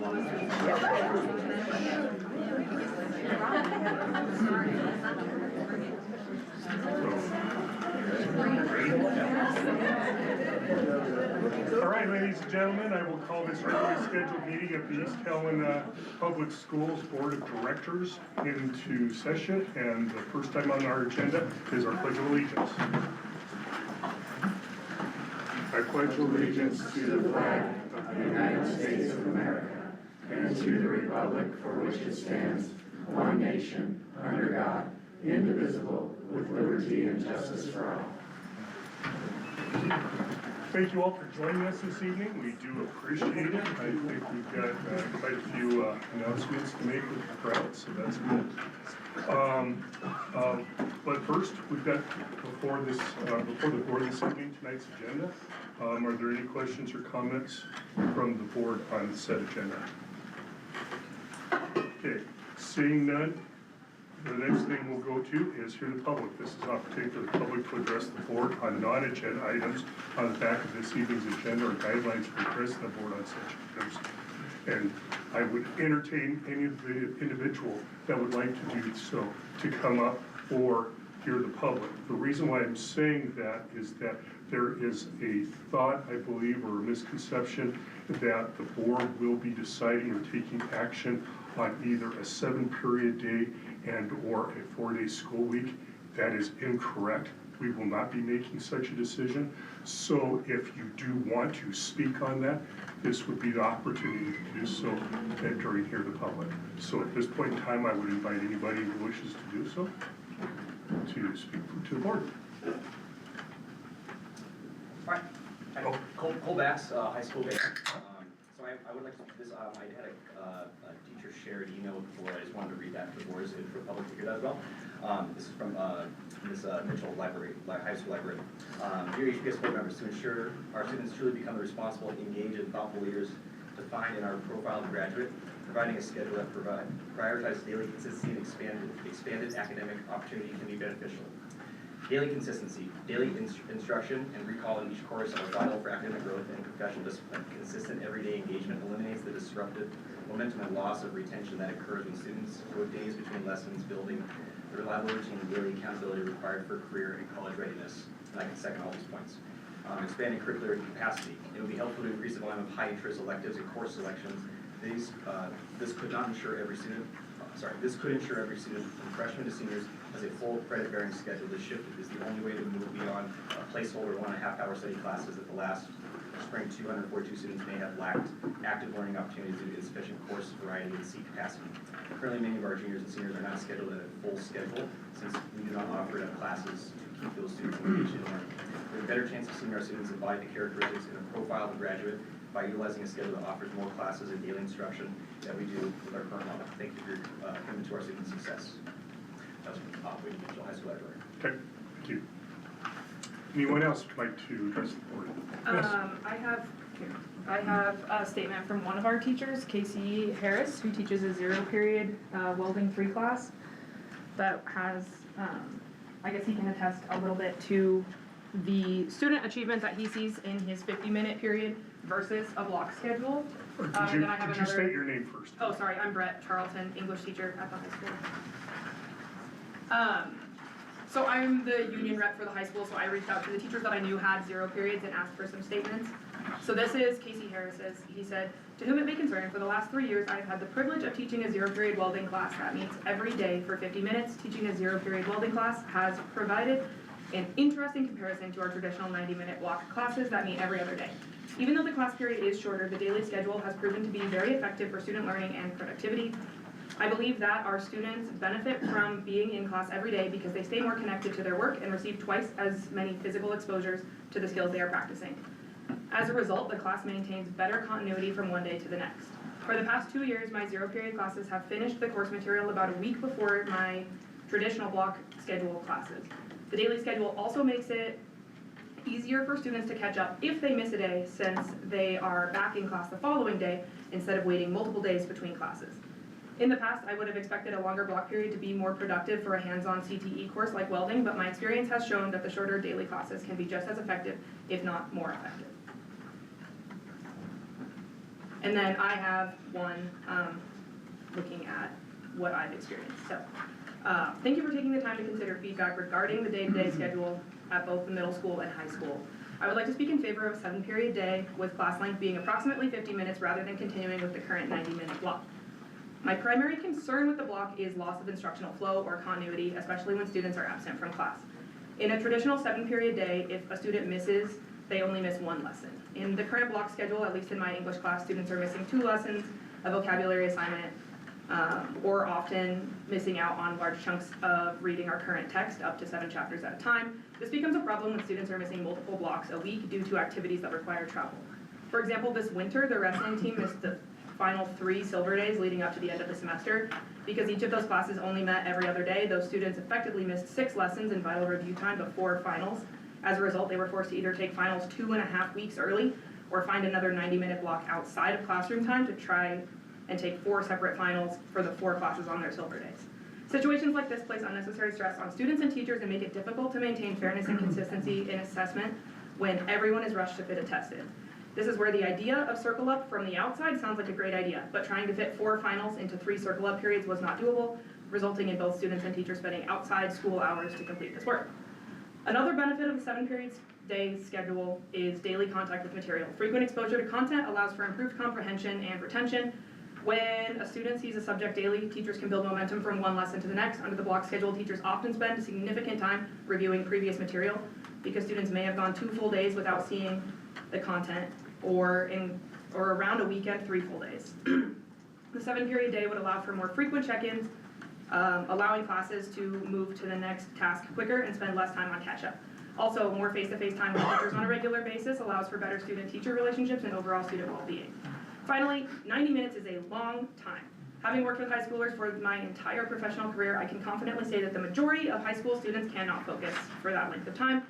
All right, ladies and gentlemen, I will call this regularly scheduled meeting of the East Helena Public Schools Board of Directors into session, and the first item on our agenda is our Pledge of Allegiance. I pledge allegiance to the flag of the United States of America and to the republic for which it stands, one nation, under God, indivisible, with liberty and justice for all. Thank you all for joining us this evening. We do appreciate it. I think we've got quite a few announcements to make with the crowd, so that's good. But first, we've got before the board this evening tonight's agenda. Are there any questions or comments from the board on said agenda? Okay, seeing none. The next thing we'll go to is hear the public. This is an opportunity for the public to address the board on non-agenda items on the back of this evening's agenda or guidelines for addressing the board on such items. And I would entertain any of the individual that would like to do so to come up or hear the public. The reason why I'm saying that is that there is a thought, I believe, or a misconception that the board will be deciding or taking action on either a 7-period day and or a 4-day school week. That is incorrect. We will not be making such a decision. So if you do want to speak on that, this would be the opportunity to do so during Hear the Public. So at this point in time, I would invite anybody who wishes to do so to speak to the board. All right. Cole Bass, high school band. So I would like to do this. I had a teacher shared email before. I just wanted to read that to the board and for the public to hear that as well. This is from Ms. Mitchell, high school library. Dear HPS board members, to ensure our students truly become the responsible, engaged, and thoughtful leaders defined in our profile of graduate, providing a schedule that prioritizes daily consistency and expanded academic opportunity can be beneficial. Daily consistency, daily instruction, and recall in each course are vital for academic growth and professional discipline. Consistent everyday engagement eliminates the disruptive momentum and loss of retention that occurs when students go days between lessons, building the reliable routine and daily accountability required for career and college readiness. And I can second all these points. Expanding curricular capacity. It would be helpful to increase the volume of high-interest electives and course selections. This could ensure every student, from freshmen to seniors, has a full credit-bearing schedule. This shift is the only way to move beyond a placeholder 1.5-hour study classes that the last spring 242 students may have lacked active learning opportunities due to insufficient course variety and seat capacity. Currently, many of our juniors and seniors are not scheduled at a full schedule since we do not offer enough classes to keep those students engaged in learning. We have a better chance of seeing our students embody the characteristics in a profile of a graduate by utilizing a schedule that offers more classes and daily instruction than we do with our current model. Thank you for your commitment to our students' success. That was from Wayne Mitchell High School Library. Okay, thank you. Anyone else would like to address the board? Yes. I have a statement from one of our teachers, Casey Harris, who teaches a 0-period welding 3 class that has, I guess he can attest a little bit to the student achievement that he sees in his 50-minute period versus a block schedule. Could you state your name first? Oh, sorry, I'm Brett Charlton, English teacher at the high school. So I'm the union rep for the high school, so I reached out to the teachers that I knew had 0 periods and asked for some statements. So this is Casey Harris's. He said, "To whom it may concern, for the last 3 years I've had the privilege of teaching a 0-period welding class that meets every day for 50 minutes. Teaching a 0-period welding class has provided an interesting comparison to our traditional 90-minute block classes that meet every other day. Even though the class period is shorter, the daily schedule has proven to be very effective for student learning and productivity. I believe that our students benefit from being in class every day because they stay more connected to their work and receive twice as many physical exposures to the skills they are practicing. As a result, the class maintains better continuity from one day to the next. For the past 2 years, my 0-period classes have finished the course material about a week before my traditional block schedule classes. The daily schedule also makes it easier for students to catch up if they miss a day, since they are back in class the following day instead of waiting multiple days between classes. In the past, I would have expected a longer block period to be more productive for a hands-on CTE course like welding, but my experience has shown that the shorter daily classes can be just as effective, if not more effective." And then I have one looking at what I've experienced. So thank you for taking the time to consider feedback regarding the day-to-day schedule at both the middle school and high school. I would like to speak in favor of a 7-period day with class length being approximately 50 minutes rather than continuing with the current 90-minute block. My primary concern with the block is loss of instructional flow or continuity, especially when students are absent from class. In a traditional 7-period day, if a student misses, they only miss one lesson. In the current block schedule, at least in my English class, students are missing 2 lessons, a vocabulary assignment, or often missing out on large chunks of reading our current text, up to 7 chapters at a time. This becomes a problem when students are missing multiple blocks a week due to activities that require travel. For example, this winter, the wrestling team missed the final 3 silver days leading up to the end of the semester. Because each of those classes only met every other day, those students effectively missed 6 lessons in vital review time before finals. As a result, they were forced to either take finals 2.5 weeks early or find another 90-minute block outside of classroom time to try and take 4 separate finals for the 4 classes on their silver days. Situations like this place unnecessary stress on students and teachers and make it difficult to maintain fairness and consistency in assessment when everyone is rushed to fit a test in. This is where the idea of circle up from the outside sounds like a great idea, but trying to fit 4 finals into 3 circle up periods was not doable, resulting in both students and teachers spending outside school hours to complete this work. Another benefit of the 7-period day schedule is daily contact with material. Frequent exposure to content allows for improved comprehension and retention. When a student sees a subject daily, teachers can build momentum from one lesson to the next. Under the block schedule, teachers often spend significant time reviewing previous material because students may have gone 2 full days without seeing the content, or around a weekend, 3 full days. The 7-period day would allow for more frequent check-ins, allowing classes to move to the next task quicker and spend less time on catch-up. Also, more face-to-face time with teachers on a regular basis allows for better student-teacher relationships and overall student well-being. Finally, 90 minutes is a long time. Having worked with high schoolers for my entire professional career, I can confidently say that the majority of high school students cannot focus for that length of time.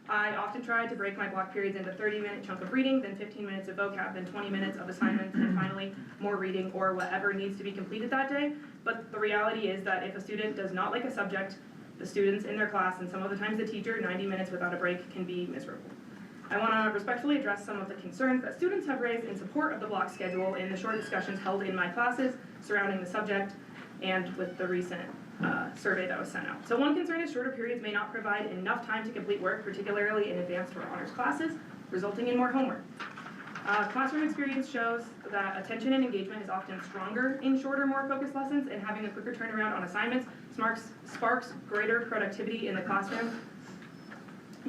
I often try to break my block periods into 30-minute chunk of reading, then 15 minutes of vocab, then 20 minutes of assignments, and finally more reading or whatever needs to be completed that day. But the reality is that if a student does not like a subject, the students in their class, and some of the times the teacher, 90 minutes without a break can be miserable. I want to respectfully address some of the concerns that students have raised in support of the block schedule in the short discussions held in my classes surrounding the subject and with the recent survey that was sent out. So one concern is shorter periods may not provide enough time to complete work, particularly in advanced or honors classes, resulting in more homework. Classroom experience shows that attention and engagement is often stronger in shorter, more focused lessons, and having a quicker turnaround on assignments sparks greater productivity in the classroom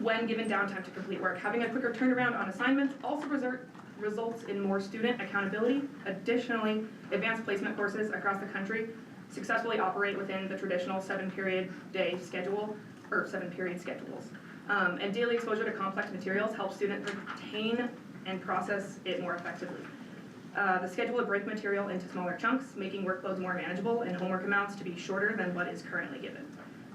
when given downtime to complete work. Having a quicker turnaround on assignments also results in more student accountability. Additionally, advanced placement courses across the country successfully operate within the traditional 7-period day schedule, or 7-period schedules. And daily exposure to complex materials helps students retain and process it more effectively. The schedule would break material into smaller chunks, making workloads more manageable and homework amounts to be shorter than what is currently given.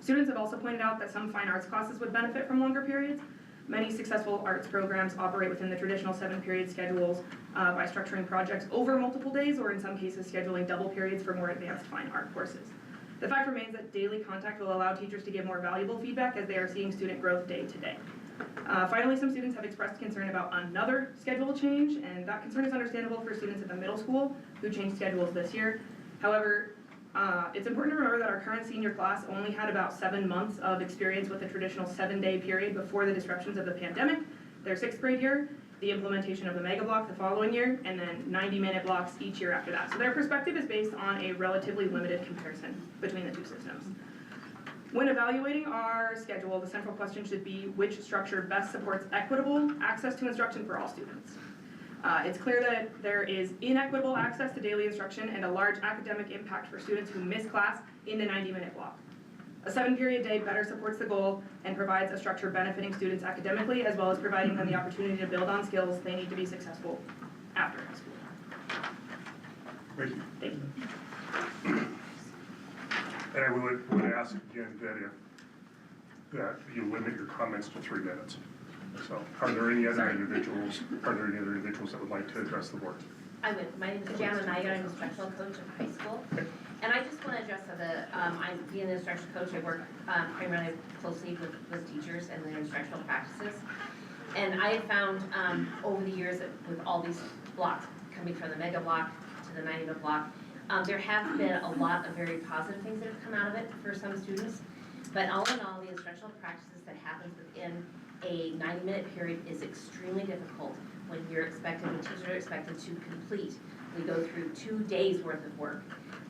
Students have also pointed out that some fine arts classes would benefit from longer periods. Many successful arts programs operate within the traditional 7-period schedules by structuring projects over multiple days, or in some cases scheduling double periods for more advanced fine art courses. The fact remains that daily contact will allow teachers to give more valuable feedback as they are seeing student growth day to day. Finally, some students have expressed concern about another schedule change, and that concern is understandable for students at the middle school who changed schedules this year. However, it's important to remember that our current senior class only had about 7 months of experience with the traditional 7-day period before the disruptions of the pandemic. Their 6th grade year, the implementation of the mega block the following year, and then 90-minute blocks each year after that. So their perspective is based on a relatively limited comparison between the 2 systems. When evaluating our schedule, the central question should be which structure best supports equitable access to instruction for all students. It's clear that there is inequitable access to daily instruction and a large academic impact for students who miss class in the 90-minute block. A 7-period day better supports the goal and provides a structure benefiting students academically, as well as providing them the opportunity to build on skills they need to be successful after high school. Thank you. Thank you. And I would ask again that you limit your comments to 3 minutes. So, are there any other individuals that would like to address the board? I would. My name is Jana Nair. I'm an instructional coach of high school. And I just want to address I'm being an instructional coach. I work primarily closely with teachers and their instructional practices. And I have found over the years that with all these block coming from the mega block to the 90-minute block. There have been a lot of very positive things that have come out of it for some students, but all in all, the instructional practices that happens within a 90-minute period is extremely difficult when teachers are expected to complete. We go through 2 days worth of work.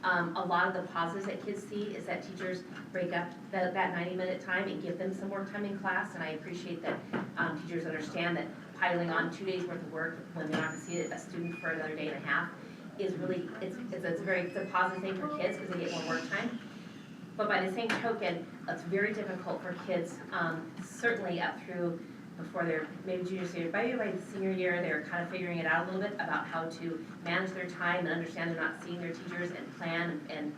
A lot of the positives that kids see is that teachers break up that 90-minute time and give them some more time in class, and I appreciate that teachers understand that piling on 2 days worth of work when they're not gonna see a student for another day and a half is really, it's a positive thing for kids because they get more work time. But by the same token, it's very difficult for kids, certainly up through before they're maybe junior, senior, by the senior year, they're kind of figuring it out a little bit about how to manage their time and understand they're not seeing their teachers and plan and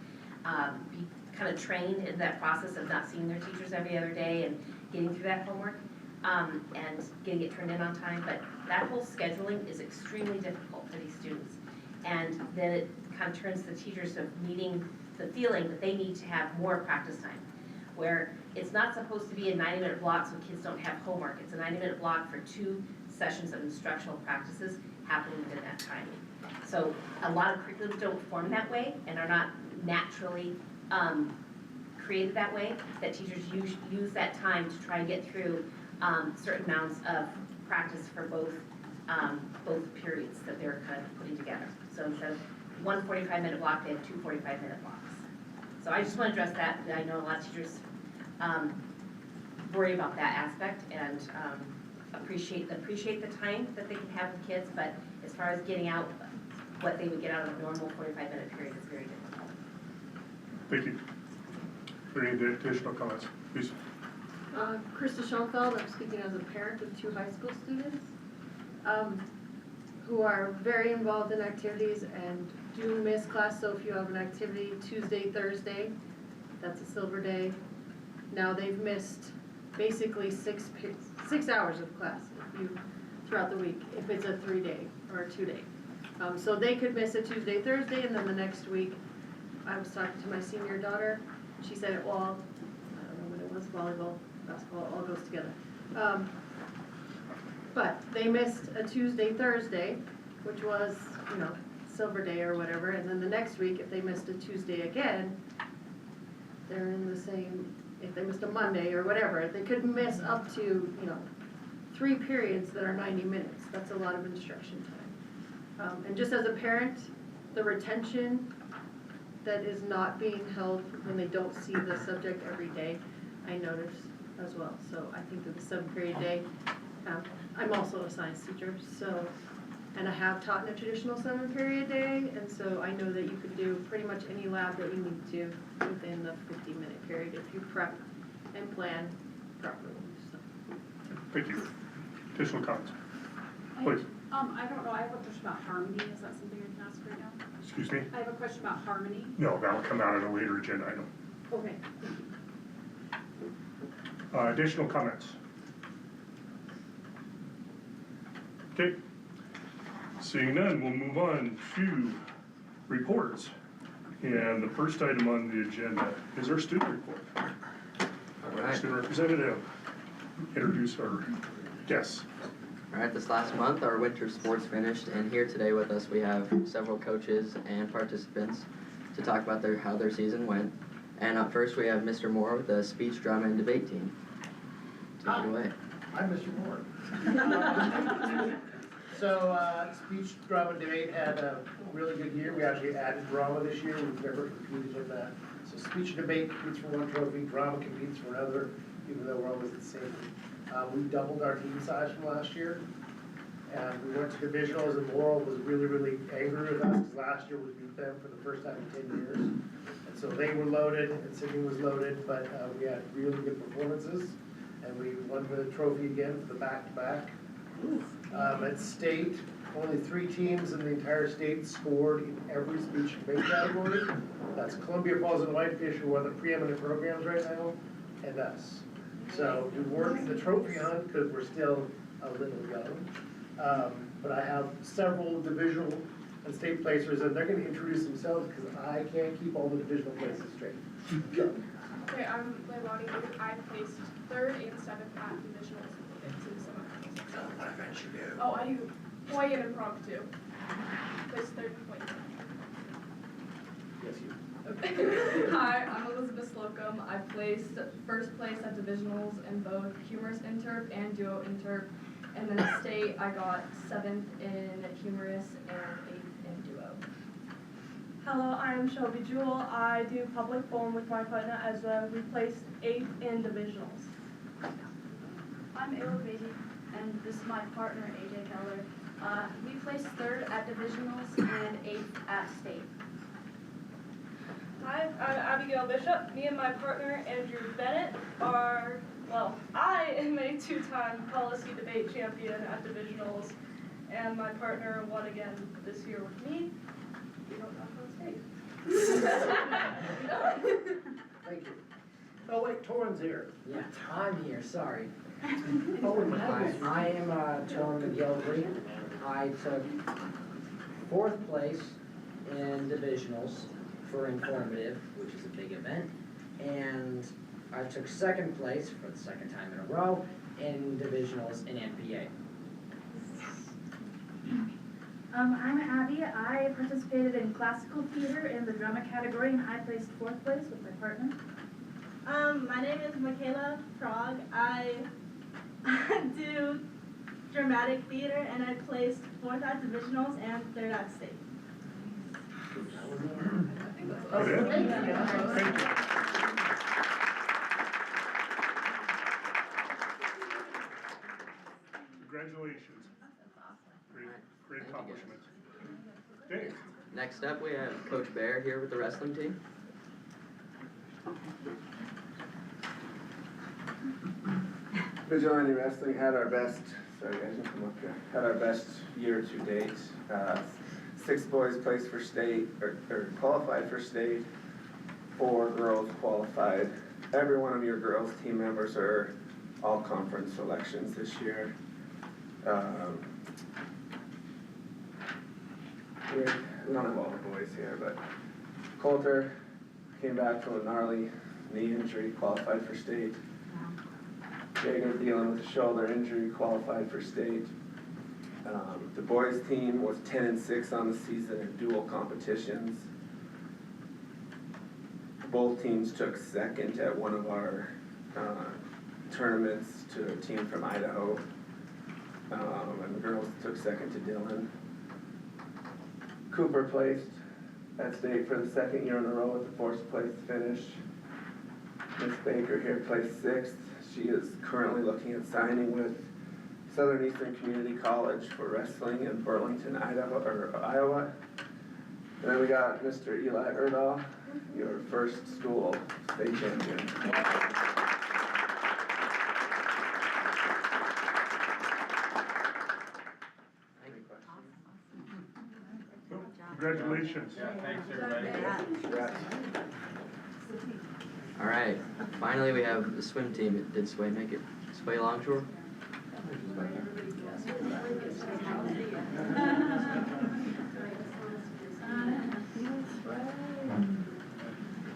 be kind of trained in that process of not seeing their teachers every other day and getting through that homework and getting it turned in on time. But that whole scheduling is extremely difficult for these students. And then it kind of turns the teachers of needing the feeling that they need to have more practice time, where it's not supposed to be a 90-minute block so kids don't have homework. It's a 90-minute block for 2 sessions of instructional practices happening within that time. So a lot of curriculums don't form that way and are not naturally created that way, that teachers use that time to try and get through certain amounts of practice for both periods that they're kind of putting together. So instead of 1 45-minute block, they have 2 45-minute blocks. So I just want to address that. I know a lot of teachers worry about that aspect and appreciate the time that they can have with kids, but as far as getting out what they would get out of a normal 45-minute period is very difficult. Thank you. Are there any additional comments? Please. Krista Schoenfeld, I'm speaking as a parent of 2 high school students who are very involved in activities and do miss class. So if you have an activity Tuesday, Thursday, that's a silver day. Now they've missed basically 6 hours of class throughout the week if it's a 3-day or a 2-day. So they could miss a Tuesday, Thursday, and then the next week, I was talking to my senior daughter. She said, well, I don't know what it was, volleyball, basketball, all goes together. But they missed a Tuesday, Thursday, which was, silver day or whatever, and then the next week, if they missed a Tuesday again, they're in the same, if they missed a Monday or whatever, they could miss up to, 3 periods that are 90 minutes. That's a lot of instruction time. And just as a parent, the retention that is not being held when they don't see the subject every day, I notice as well. So I think that the 7-period day, I'm also a science teacher, so, and I have taught in a traditional 7-period day, and so I know that you can do pretty much any lab that you need to within the 15-minute period if you prep and plan properly. So. Thank you. Additional comments? Please. I don't know, I have a question about harmony, is that something I can ask right now? Excuse me? I have a question about harmony. No, that'll come out at a later agenda item. Okay. Additional comments? Okay. Seeing none, we'll move on to reports. And the first item on the agenda is our student report. All right. Student representative, introduce our guests. All right, this last month our winter sports finished, and here today with us we have several coaches and participants to talk about how their season went. And up first we have Mr. Moore with the speech, drama, and debate team. Take it away. I'm Mr. Moore. So, speech, drama, and debate had a really good year. We actually added drama this year. We've never competed in that. So speech and debate competes for 1 trophy, drama competes for another, even though we're always the same. We doubled our team size from last year. And we went to divisionals, and Laurel was really, really angry with us because last year we beat them for the first time in 10 years. And so they were loaded, and Sydney was loaded, but we had really good performances. And we won the trophy again for the back-to-back. At state, only 3 teams in the entire state scored in every speech and debate category. That's Columbia Falls and Whitefish, who are the preeminent programs right now, and us. So we weren't in the trophy hunt because we're still a little young. But I have several divisional and state placers, and they're going to introduce themselves because I can't keep all the divisional places straight. Okay, I'm Leilani. I placed 3rd and 7th at divisionals in semifinals. Oh, I do. Well, I get impromptu. placed third in point. Yes, you. Hi, I'm Elizabeth Slocum. I placed first place at divisionals in both humorous interp and duo interp. And then at state, I got 7th in humorous and 8th in duo. Hello, I'm Shelby Jewell. I do public poem with my partner Ezra. We placed 8th in divisionals. I'm Ayla Beatty, and this is my partner, AJ Keller. We placed 3rd at divisionals and 8th at state. Hi, I'm Abigail Bishop. Me and my partner Andrew Bennett are, I am a 2-time policy debate champion at divisionals, and my partner won again this year with me. We don't know how state. Thank you. Oh, wait, Torrin's here. Yeah, I'm here, sorry. Hi, I am Tone McGilvery. I took 4th place in divisionals for informative, which is a big event, and I took 2nd place for the 2nd time in a row in divisionals in NPA. I'm Abby. I participated in classical theater in the drama category, and I placed 4th place with my partner. My name is Michaela Prague. I do dramatic theater, and I placed 4th at divisionals and 3rd at state. Thank you. Congratulations. Great accomplishment. Dave. Next up, we have Coach Bear here with the wrestling team. Vigilante Wrestling had our best, had our best year to date. 6 boys placed for state, or qualified for state, 4 girls qualified. Every one of your girls' team members are all conference selections this year. We don't have all the boys here, but Coulter came back from a gnarly knee injury, qualified for state. Jager dealing with a shoulder injury, qualified for state. The boys team was 10-6 on the season in dual competitions. Both teams took 2nd at one of our tournaments to a team from Idaho. And the girls took 2nd to Dillon. Cooper placed at state for the 2nd year in a row with the 4th place finish. Miss Baker here placed 6th. She is currently looking at signing with Southern Eastern Community College for wrestling in Burlington, Iowa. And then we got Mr. Eli Erdahl, your first school state champion. Congratulations. Yeah, thanks everybody. Congrats. All right, finally we have the swim team. Did Sway make it? Sway Longshore?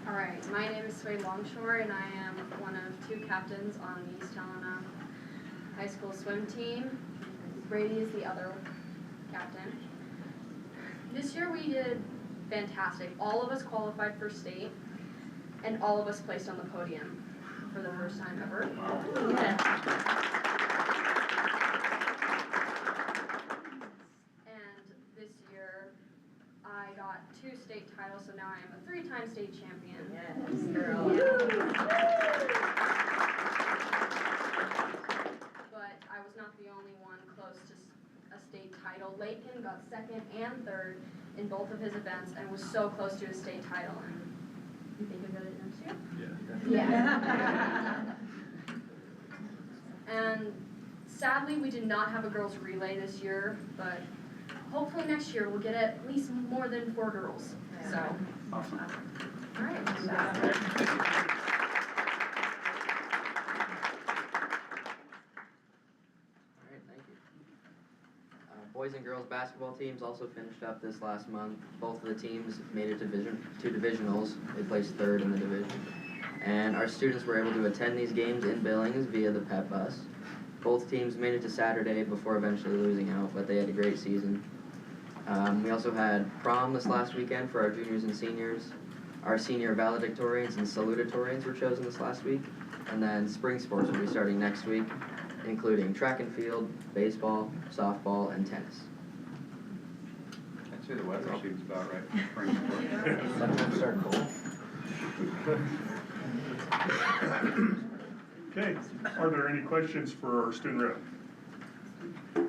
Alright, my name is Sway Longshore, and I am one of 2 captains on the East Helena High School swim team. Brady is the other captain. This year we did fantastic. All of us qualified for state, and all of us placed on the podium for the first time ever. And this year, I got 2 state titles, so now I am a 3-time state champion. Yes, girl. But I was not the only one close to a state title. Lakin got 2nd and 3rd in both of his events and was so close to a state title. And you think he'll get it next year? Yeah. And sadly, we did not have a girls' relay this year, but hopefully next year we'll get at least more than 4 girls. So, Awesome. all right. Alright, thank you. Boys and girls basketball teams also finished up this last month. Both of the teams made it to divisionals. They placed 3rd in the division. And our students were able to attend these games in Billings via the Pep Bus. Both teams made it to Saturday before eventually losing out, but they had a great season. We also had prom this last weekend for our juniors and seniors. Our senior valedictorians and salutatorians were chosen this last week. And then spring sports will be starting next week, including track and field, baseball, softball, and tennis. I'd say the weather seems about right for spring sports. Sometimes start cold. Okay, are there any questions for our student rep?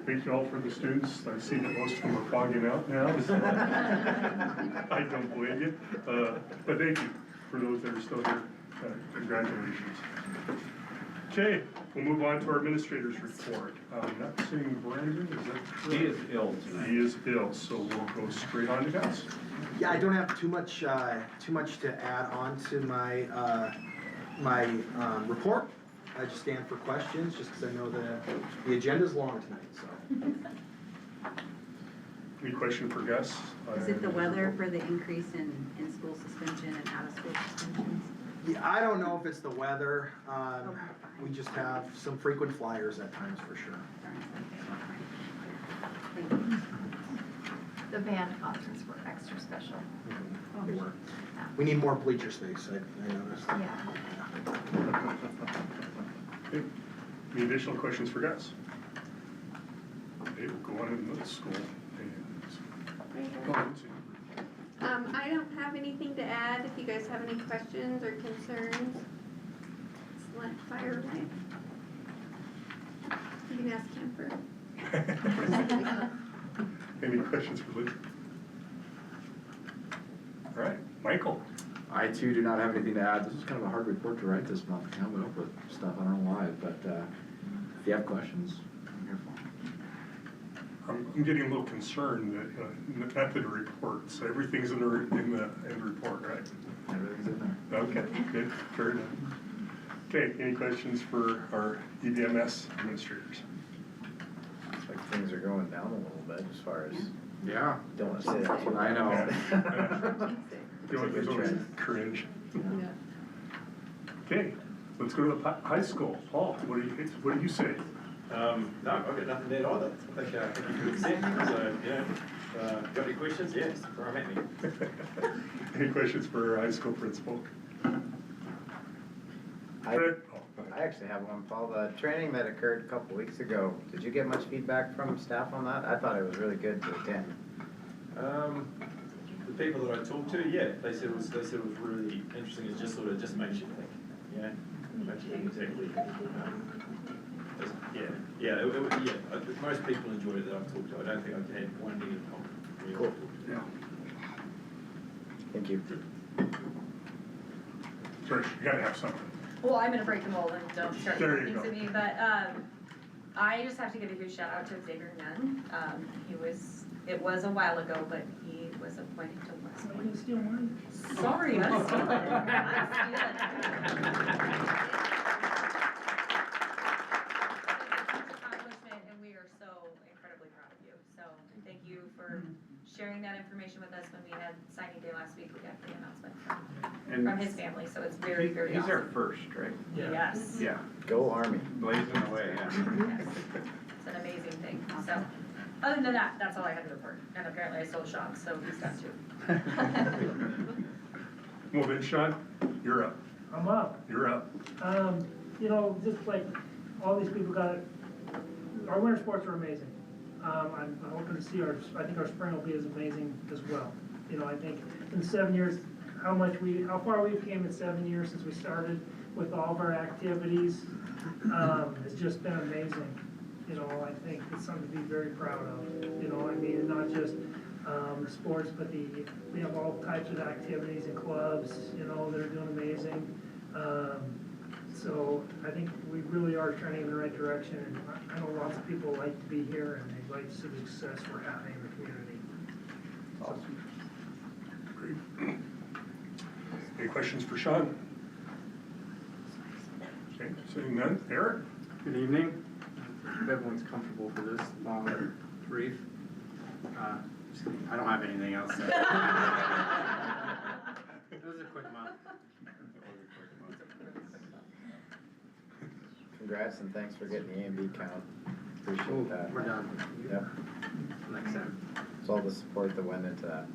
Thank you all for the students. I see that most of them are fogging out now, so I don't blame you. But thank you for those that are still here. Congratulations. Okay, we'll move on to our administrator's report. Not seeing Brandon, is that correct? He is ill tonight. He is ill, so we'll go straight on to Gus. Yeah, I don't have too much to add on to my, report. I just stand for questions, just because I know the agenda's long tonight, so. Any question for Gus? Is it the weather for the increase in school suspension and out-of-school suspensions? Yeah, I don't know if it's the weather. We just have some frequent flyers at times, for sure. Thank you. The band concerts were extra special. They were. We need more bleacher space, I noticed. Yeah. Okay. Any additional questions for Gus? Okay, we'll go on to the middle school. Go on, Susan. I don't have anything to add. If you guys have any questions or concerns, let fire away. You can ask Kemper. Any questions for Luke? All right, Michael. I too do not have anything to add. This is kind of a hard report to write this month, coming up with stuff. I don't know why, but if you have questions, I'm here for them. I'm getting a little concerned that, not the report, so everything's in the report, right? Everything's in there. Okay, good, fair enough. Okay, any questions for our EBMS administrators? Looks like things are going down a little bit as far as. Yeah. Don't want to say that. I know. I feel like there's always cringe. Okay, let's go to the high school. Paul, what do you say? No, I've got nothing there either. I think you could say, so, yeah. Got any questions? Yes, throw them at me. Any questions for our high school principal? I actually have one, Paul. The training that occurred a couple weeks ago, did you get much feedback from staff on that? I thought it was really good to attend. The people that I talked to, yeah, they said it was really interesting. It just just makes you think, yeah, makes you think exactly. Most people enjoyed it that I've talked to. I don't think I've had one negative comment. Cool. Yeah. Thank you. Sorry, you gotta have something. Well, I'm gonna break the mold and don't start There talking you to go. me, but I just have to give a huge shout out to Xavier Nunn. It was a while ago, but he was appointed to West Point. You steal mine? Sorry, I'm stealing it. I'm stealing it. Accomplishment, and we are so incredibly proud of you. So thank you for sharing that information with us when we had signing day last week. We got the announcement from his family, so it's very, very awesome. He's our first, right? Yes. Yeah. Go Army. Blazing away, yeah. Yes. It's an amazing thing. So, other than that, that's all I had to report. And apparently I sold Sean, so he's got two. Well then, Sean, you're up. I'm up. You're up. Just like all these people got it, our winter sports are amazing. I'm hoping to see I think our spring will be as amazing as well. I think in 7 years, how far we've came in 7 years since we started with all of our activities, has just been amazing. I think it's something to be very proud of. And not just the sports, but we have all types of activities and clubs, that are doing amazing. So I think we really are trending in the right direction, and I know lots of people like to be here and they like to see the success we're having in the community. Awesome. Great. Any questions for Sean? Okay, seeing none. Eric? Good evening. If everyone's comfortable for this long brief. Just kidding. I don't have anything else to add. It was a quick month. Congrats and thanks for getting the A&B count. Appreciate that. We're done. Yep. Next time. It's all the support that went into that.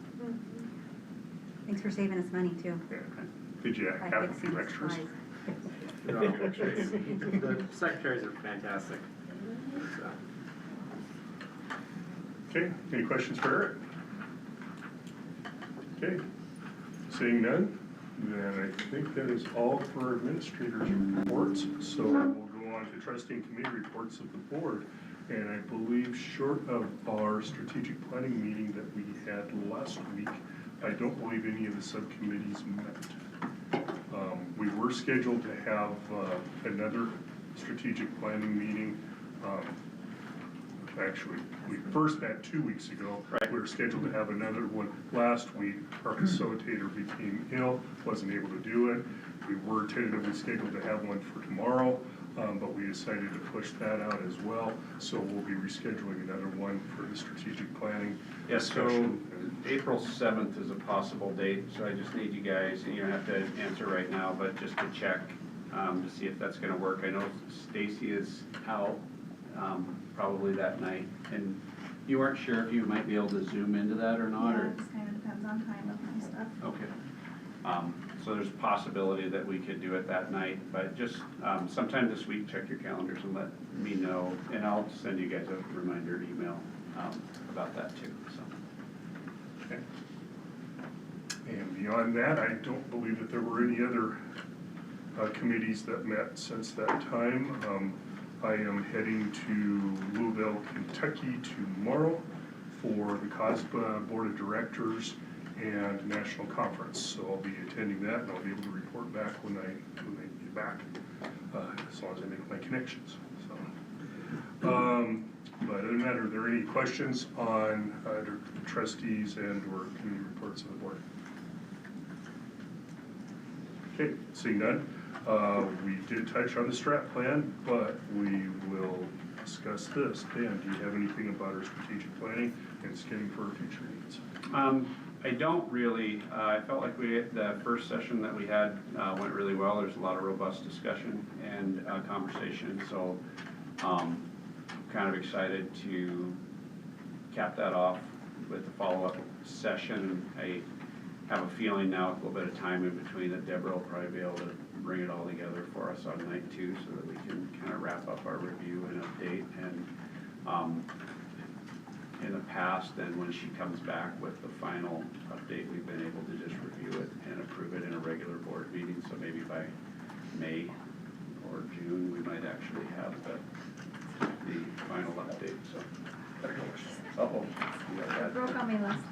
Thanks for saving us money too. Yeah. Did you by have a fixing few extras? supplies. The secretaries are fantastic. So. Okay, any questions for Eric? Okay, seeing none, then I think that is all for administrators' reports. So we'll go on to trustee and committee reports of the board. And I believe short of our strategic planning meeting that we had last week, I don't believe any of the subcommittees met. We were scheduled to have another strategic planning meeting. Actually, we first met 2 weeks ago. Right. We were scheduled to have another one last week. Our facilitator became ill, wasn't able to do it. We were tentatively scheduled to have one for tomorrow, but we decided to push that out as well. So we'll be rescheduling another one for the strategic planning Yeah, so discussion. April 7th is a possible date, so I just need you guys, and you don't have to answer right now, but just to check, to see if that's gonna work. I know Stacy is out, probably that night, and you weren't sure if you might be able to zoom into that or not, Yeah, or? it just kind of depends on time with my stuff. Okay. So there's a possibility that we could do it that night, but just, sometime this week, check your calendars and let me know, and I'll send you guys a reminder email, about that too, so. Okay. And beyond that, I don't believe that there were any other committees that met since that time. I am heading to Louisville, Kentucky tomorrow for the COSBA Board of Directors and National Conference. So I'll be attending that and I'll be able to report back when I get back, as long as I make my connections. So, but other than that, are there any questions on either trustees and or committee reports of the board? Okay, seeing none. We did touch on the strat plan, but we will discuss this. Dan, do you have anything about our strategic planning and scanning for our future needs? I don't really. I felt like the first session that we had went really well. There's a lot of robust discussion and conversation, so kind of excited to cap that off with the follow-up session. I have a feeling now with a little bit of time in between that Deborah will probably be able to bring it all together for us on night 2 so that we can kind of wrap up our review and update. And in the past, then when she comes back with the final update, we've been able to just review it and approve it in a regular board meeting. So maybe by May or June, we might actually have the final update. So, uh-oh, you got that? Broke on me last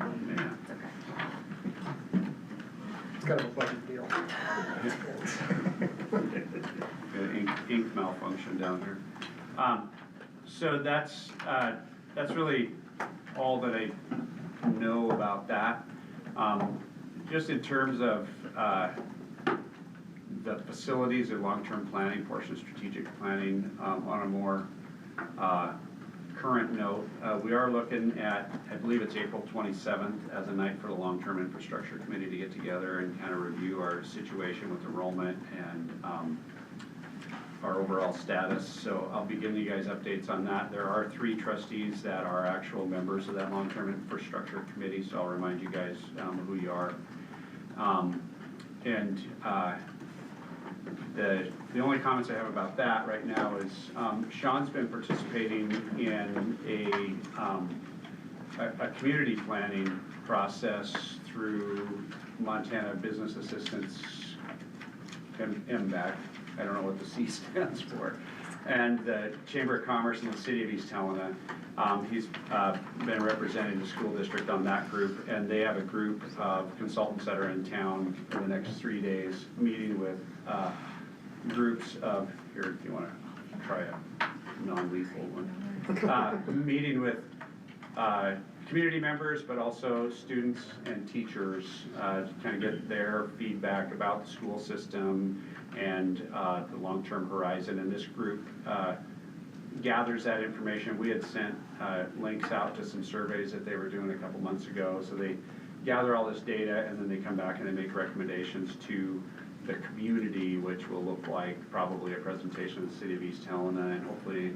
Oh, man. It's okay. It's kind of a budget deal. Ink malfunction down here. So that's really all that I know about that. Just in terms of the facilities and long-term planning portion of strategic planning, on a more current note, we are looking at, I believe it's April 27th as a night for the Long-Term Infrastructure Committee to get together and kind of review our situation with enrollment and our overall status. So I'll be giving you guys updates on that. There are 3 trustees that are actual members of that Long-Term Infrastructure Committee, so I'll remind you guys who you are. The only comments I have about that right now is Sean's been participating in a community planning process through Montana Business Assistance, MBAC. I don't know what the C stands for, and the Chamber of Commerce in the City of East Helena. He's been representing the school district on that group, and they have a group of consultants that are in town for the next 3 days, meeting with groups of, here, if you want to try a non-lethal one, meeting with community members, but also students and teachers to kind of get their feedback about the school system and the long-term horizon. And this group gathers that information. We had sent links out to some surveys that they were doing a couple months ago. So they gather all this data and then they come back and they make recommendations to the community, which will look like probably a presentation of the city of East Helena, and hopefully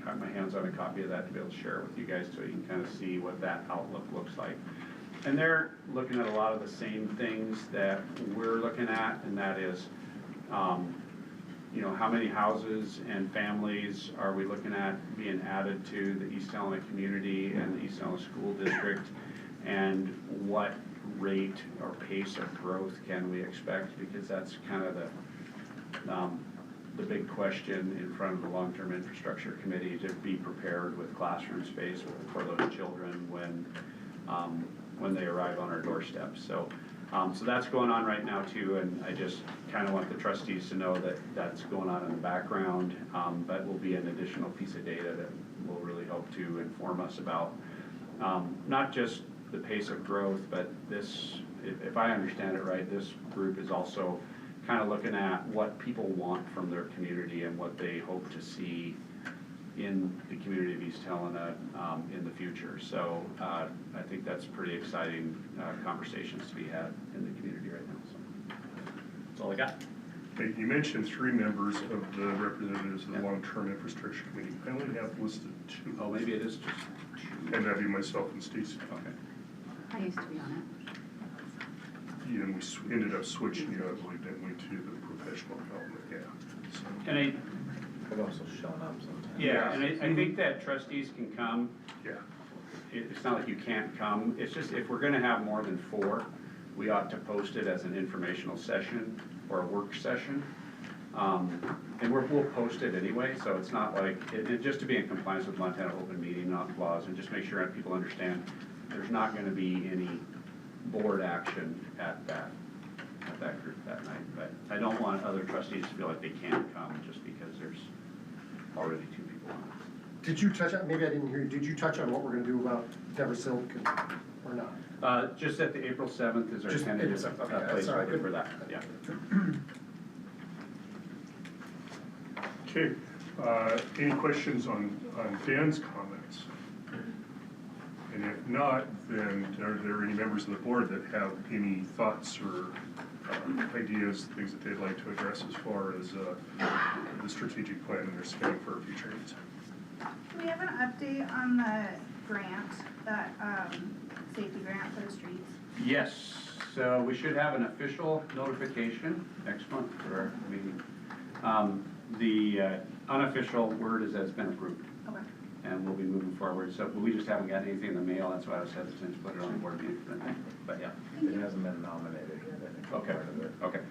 have my hands on a copy of that to be able to share it with you guys so you can kind of see what that outlook looks like. And they're looking at a lot of the same things that we're looking at, and that is, you know, how many houses and families are we looking at being added to the East Helena community and the East Helena School District, and what rate or pace of growth can we expect, because that's kind of the big question in front of the long-term infrastructure committee, to be prepared with classroom space for those children when they arrive on our doorstep. So that's going on right now too, and I just kind of want the trustees to know that that's going on in the background, but will be an additional piece of data that will really help to inform us about not just the pace of growth, but this, if I understand it right, this group is also kind of looking at what people want from their community and what they hope to see in the community of East Helena in the future. So I think that's pretty exciting conversations to be had in the community right now. So that's all I got. Hey, you mentioned 3 members of the representatives of the Long-Term Infrastructure Committee. I only have listed 2. Oh, maybe it is just 2. And that'd be myself and Stacy. Okay. I used to be on it. Yeah, and we ended up switching you, I believe, didn't we, to the professional development, yeah. So. And I've also shown up sometimes. yeah, and I think that trustees can come. Yeah. It's not like you can't come. It's just if we're gonna have more than 4, we ought to post it as an informational session or a work session. And we'll post it anyway, so it's not like, just to be in compliance with Montana open meeting laws, and just make sure that people understand there's not gonna be any board action at that group that night. But I don't want other trustees to feel like they can't come just because there's already 2 people on it. Did you touch on, maybe I didn't hear you, did you touch on what we're gonna do about Deborah Silk or not? Just that the April 7th is our Just tentative April 7th, okay, that's all right. placeholder for that, yeah. Okay, any questions on Dan's comments? And if not, then are there any members of the board that have any thoughts or ideas, things that they'd like to address as far as the strategic plan and their spending for our future needs? Do we have an update on the grant, that safety grant for the streets? Yes, so we should have an official notification next month for our meeting. The unofficial word is that it's been approved. Okay. And we'll be moving forward, so we just haven't got anything in the mail, that's why I was hesitant to put it on the board meeting for that, but yeah. It hasn't been nominated yet, I think. Okay, okay.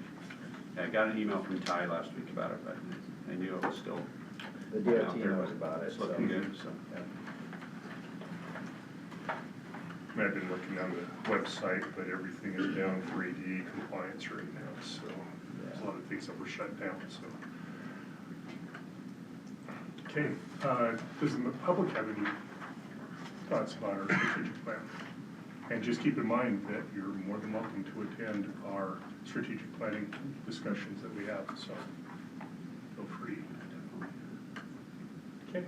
Yeah, I got an email from Ty last week about it, but I knew it was still. The DOT knows about it, It's looking good, so. Yeah. I've been looking on the website, but everything is down for ADA compliance right now, so there's a lot of things that were shut down, so. Okay, does the public have any thoughts about our strategic plan? And just keep in mind that you're more than welcome to attend our strategic planning discussions that we have, so feel free. Okay.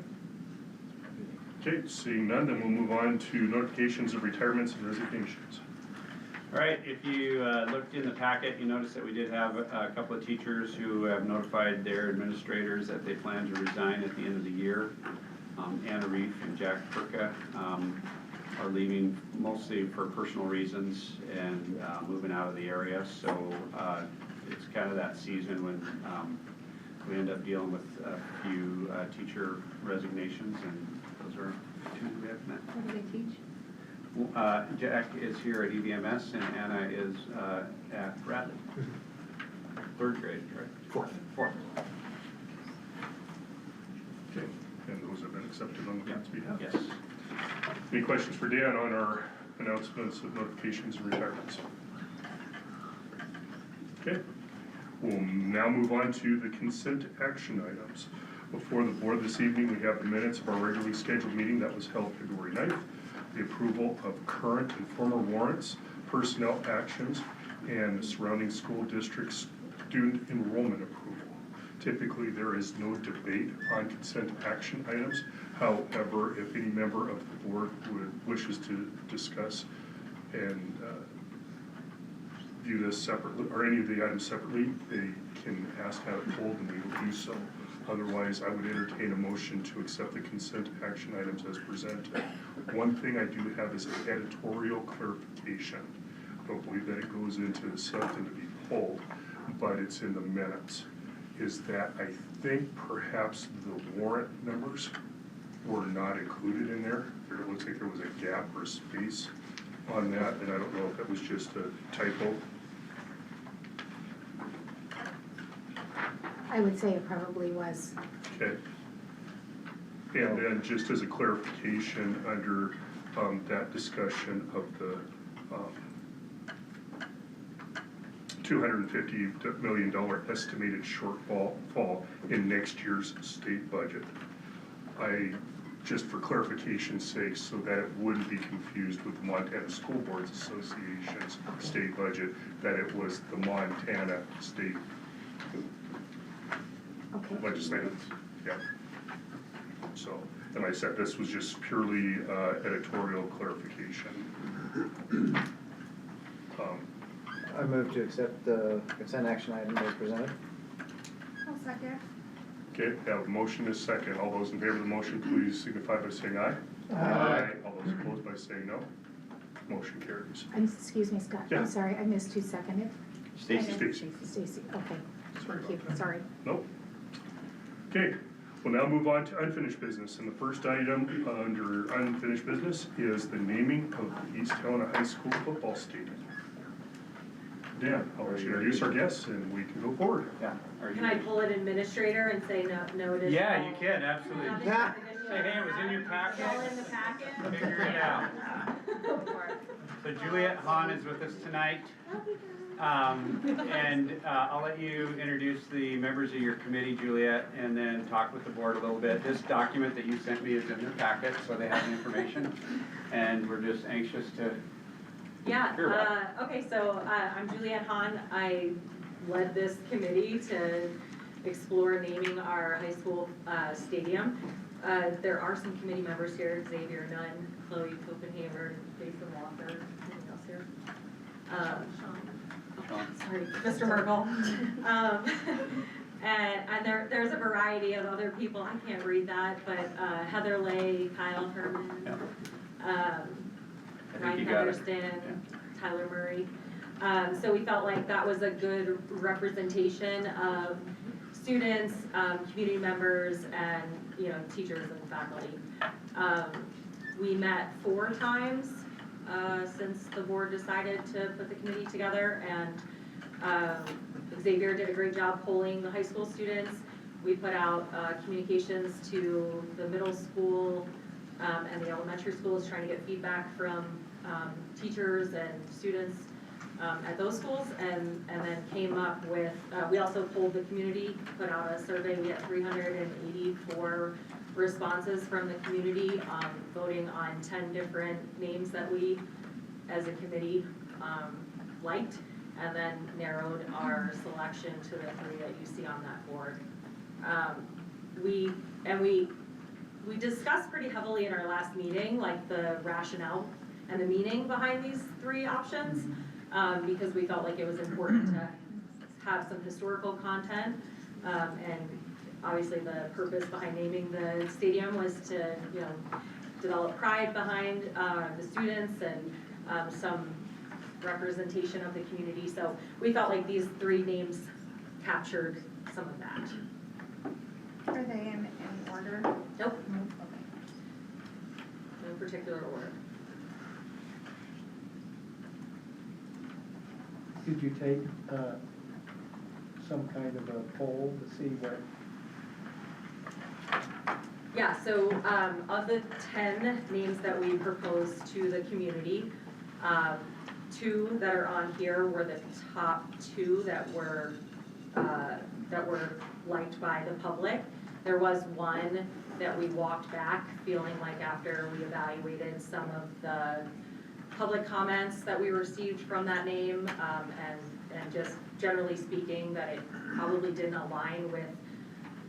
Okay, seeing none, then we'll move on to notifications of retirements and resignations. All right, if you looked in the packet, you noticed that we did have a couple of teachers who have notified their administrators that they plan to resign at the end of the year. Anna Reef and Jack Perka are leaving mostly for personal reasons and moving out of the area. So it's kind of that season when we end up dealing with a few teacher resignations, and those are 2 we have met. What do they teach? Jack is here at EVMS and Anna is at Bradley. 3rd grade, right? 4th. Okay, and those have been accepted on the board's behalf? Yes. Any questions for Dan on our announcements of notifications and retirements? Okay, we'll now move on to the consent action items. Before the board this evening, we have the minutes of our regularly scheduled meeting that was held February 9th, the approval of current and former warrants, personnel actions, and the surrounding school district student enrollment approval. Typically, there is no debate on consent action items. However, if any member of the board wishes to discuss and view this separately, or any of the items separately, they can ask to have it pulled, and we will do so. Otherwise, I would entertain a motion to accept the consent action items as presented. One thing I do have is an editorial clarification. I don't believe that it goes into something to be pulled, but it's in the minutes. Is that I think perhaps the warrant numbers were not included in there. It looks like there was a gap or a space on that, and I don't know if that was just a typo. I would say it probably was. Okay. And then just as a clarification, under that discussion of the $250 million estimated shortfall in next year's state budget, I, just for clarification's sake, so that it wouldn't be confused with the Montana School Boards Association's state budget, that it was the Montana state legislative, yeah. So, and like I said, this was just purely editorial clarification. I move to accept the consent action item as presented. I'll second. Okay, have a motion is second. All those in favor of the motion, please signify by saying aye. Aye. All those opposed by saying no. Motion carries. Excuse me, Scott, Yeah. I'm sorry, I missed who seconded. Stacy. Stacy, okay, thank you, sorry. Nope. Okay, we'll now move on to unfinished business. And the first item under unfinished business is the naming of the East Helena High School football stadium. Dan, I'll let you introduce our guests and we can go forward. Yeah. Can I pull it administrator and say no additional? Yeah, you can, absolutely. Not additional. Say, hey, it was in your packet. All in the packet? Figure it out. Go for it. So Juliet Hahn is with us tonight. And I'll let you introduce the members of your committee, Juliet, and then talk with the board a little bit. This document that you sent me is in their packet, so they have the information. And we're just anxious to Yeah, hear about it. okay, so I'm Juliet Hahn. I led this committee to explore naming our high school stadium. There are some committee members here, Xavier Nunn, Chloe Copenhaver, Jason Walker, anything else here? Sorry, Mr. Merkel. And there's a variety of other people, I can't read that, but Heather Lay, Kyle Herman, Ryan Featherston, Tyler Murray. So we felt like that was a good representation of students, community members, and teachers and faculty. We met 4 times since the board decided to put the committee together, and Xavier did a great job polling the high school students. We put out communications to the middle school and the elementary schools, trying to get feedback from teachers and students at those schools, and then came up with, we also polled the community, put out a survey. We had 384 responses from the community, voting on 10 different names that we, as a committee, liked, and then narrowed our selection to the 3 that you see on that board. We discussed pretty heavily in our last meeting, like the rationale and the meaning behind these 3 options, because we felt like it was important to have some historical content, and obviously the purpose behind naming the stadium was to, develop pride behind the students and some representation of the community. So we felt like these 3 names captured some of that. Are they in order? Nope. Okay. No particular order. Did you take some kind of a poll to see what? Yeah, so of the 10 names that we proposed to the community, 2 that are on here were the top 2 that were liked by the public. There was 1 that we walked back, feeling like after we evaluated some of the public comments that we received from that name, and just generally speaking, that it probably didn't align with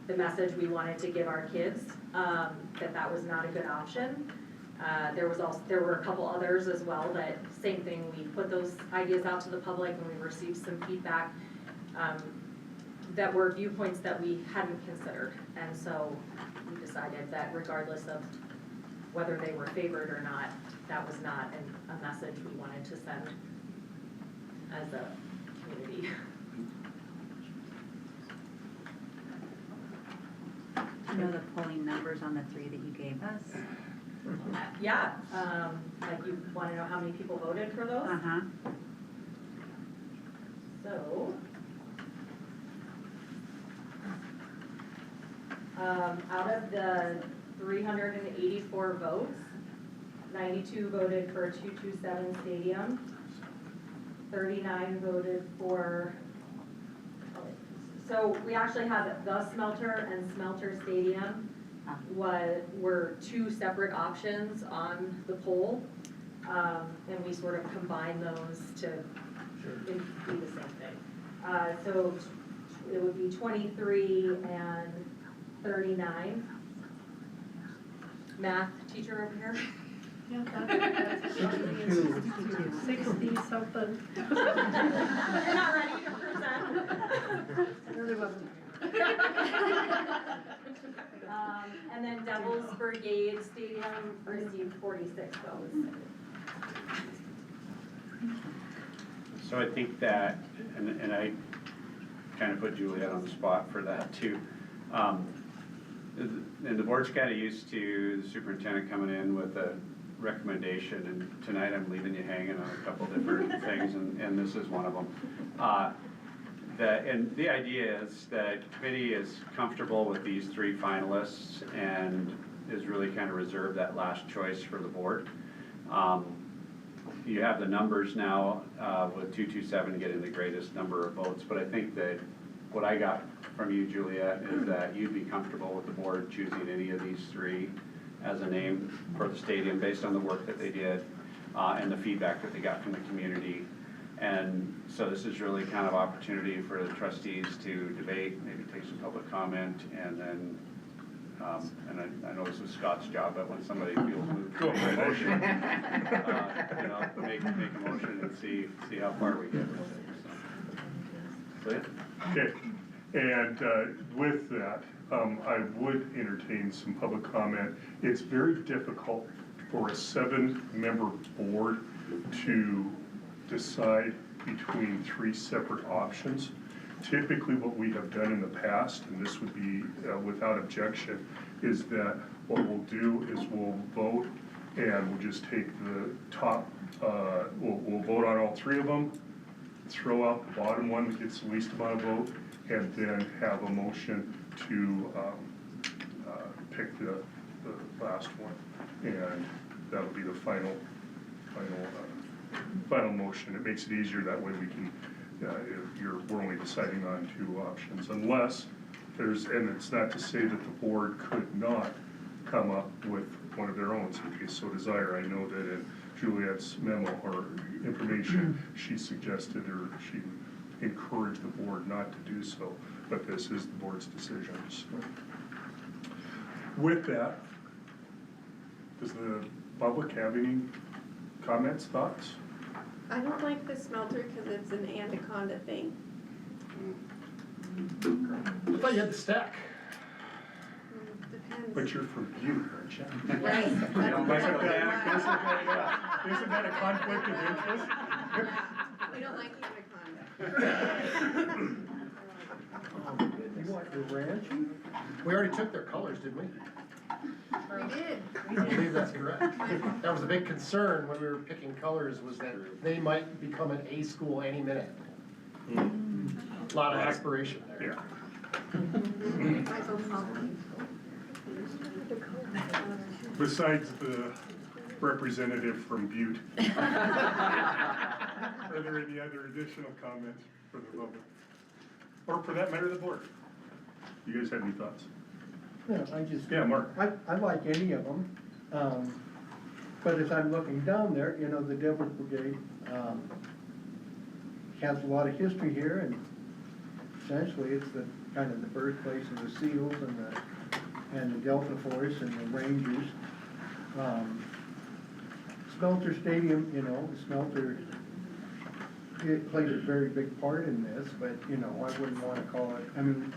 the message we wanted to give our kids, that was not a good option. There were a couple others as well that, same thing, we put those ideas out to the public and we received some feedback that were viewpoints that we hadn't considered. And so we decided that regardless of whether they were favored or not, that was not a message we wanted to send as a community. Do you know the polling numbers on the 3 that you gave us? Yeah, like you wanna know how many people voted for those? Uh-huh. So, out of the 384 votes, 92 voted for 227 Stadium, 39 voted for, so we actually have the Smelter and Smelter Stadium were two separate options on the poll, and we sort of combined those to be the same thing. So it would be 23 and 39. Math teacher over here? Yeah, that's 60 something. You're not ready to present? Really wasn't. And then Devil's Brigade Stadium received 46 votes. So I think that, and I kind of put Juliet on the spot for that too. And the board's kind of used to the superintendent coming in with a recommendation, and tonight I'm leaving you hanging on a couple different things, and this is one of them. And the idea is that committee is comfortable with these 3 finalists and is really kind of reserved that last choice for the board. You have the numbers now with 227 getting the greatest number of votes, but I think that what I got from you, Juliet, is that you'd be comfortable with the board choosing any of these 3 as a name for the stadium based on the work that they did and the feedback that they got from the community. And so this is really kind of opportunity for the trustees to debate, maybe take some public comment, and then, and I know this is Scott's job, but when somebody feels moved to make a motion, make a motion and see how far we get with it. So yeah. Okay, and with that, I would entertain some public comment. It's very difficult for a 7-member board to decide between 3 separate options. Typically what we have done in the past, and this would be without objection, is that what we'll do is we'll vote and we'll just take the top, we'll vote on all 3 of them, throw out the bottom one that gets the least amount of vote, and then have a motion to pick the last one. And that'll be the final motion. It makes it easier that way we can, we're only deciding on 2 options, unless there's, and it's not to say that the board could not come up with one of their own in case so desire. I know that in Juliet's memo or information, she suggested or she encouraged the board not to do so, but this is the board's decision. So, with that, does the public have any comments, thoughts? I don't like the Smelter because it's an anaconda thing. I thought you had the stack. Depends. But you're from Butte, aren't you? Right. Isn't that a conflict of interest? We don't like anaconda. You want your ranch? We already took their colors, didn't we? We did. I believe that's correct. That was a big concern when we were picking colors, was that they might become an A school any minute. A lot of aspiration there. Besides the representative from Butte, are there any other additional comments for the public? Or for that matter, the board? You guys have any thoughts? Yeah, Mark. I like any of them, but as I'm looking down there, you know, the Devil's Brigade, has a lot of history here, and essentially it's the kind of the birthplace of the SEALs and the Delta Force and the Rangers. Smelter Stadium, you know, Smelter, it played a very big part in this, but, you know, I wouldn't wanna call it, I mean,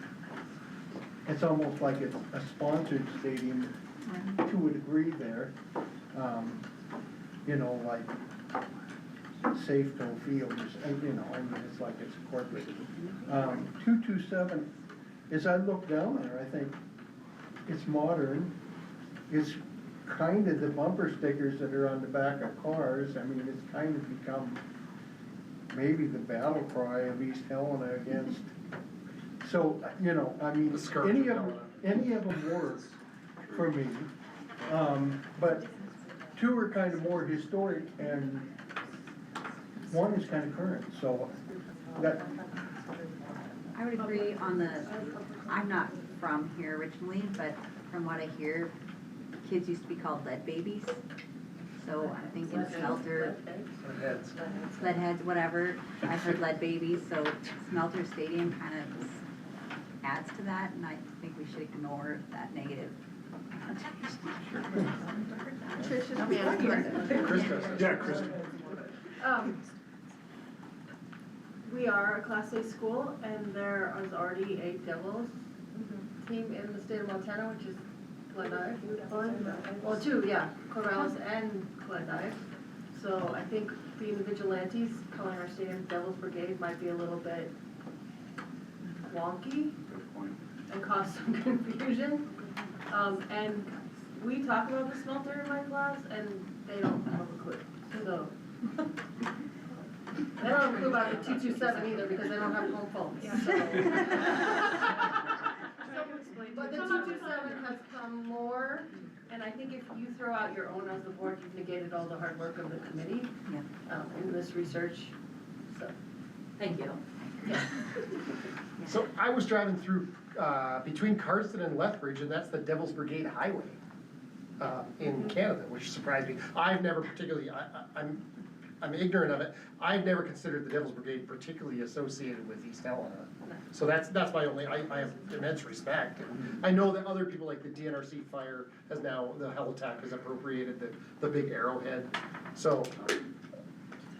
it's almost like it's a sponsored stadium to a degree there. You know, like Safeco Field, you know, I mean, it's like it's corporate. 227, as I look down there, I think it's modern. It's kind of the bumper stickers that are on the back of cars. I mean, it's kind of become maybe the battle cry of East Helena against. So, you know, I mean, any of them work for me. But two are kind of more historic and one is kind of current, so that. I would agree on the, I'm not from here originally, but from what I hear, kids used to be called lead babies. So I'm thinking Smelter, lead heads, whatever. I've heard lead babies, so Smelter Stadium kind of adds to that, and I think we should ignore that negative. Tricia, we have a question. Yeah, Chris. We are a Class A school, and there is already a Devils team in the state of Montana, which is Glendive. Well, two, yeah, Corvallis and Glendive. So I think being the vigilantes, calling our stadium Devils Brigade might be a little bit wonky and cause some confusion. And we talk about the Smelter in my class, and they don't have a clue, so. They don't have a clue about the 227 either, because they don't have home phones, so. But the 227 has come more, and I think if you throw out your own as the board, you've negated all the hard work of the committee in this research, so. Thank you. So I was driving through, between Cardston and Lethbridge, and that's the Devil's Brigade Highway in Canada, which surprised me. I've never particularly, I'm ignorant of it. I've never considered the Devil's Brigade particularly associated with East Helena. So that's my only, I have immense respect. And I know that other people like the DNRC Fire has now, the Helitac has appropriated the big arrowhead. So,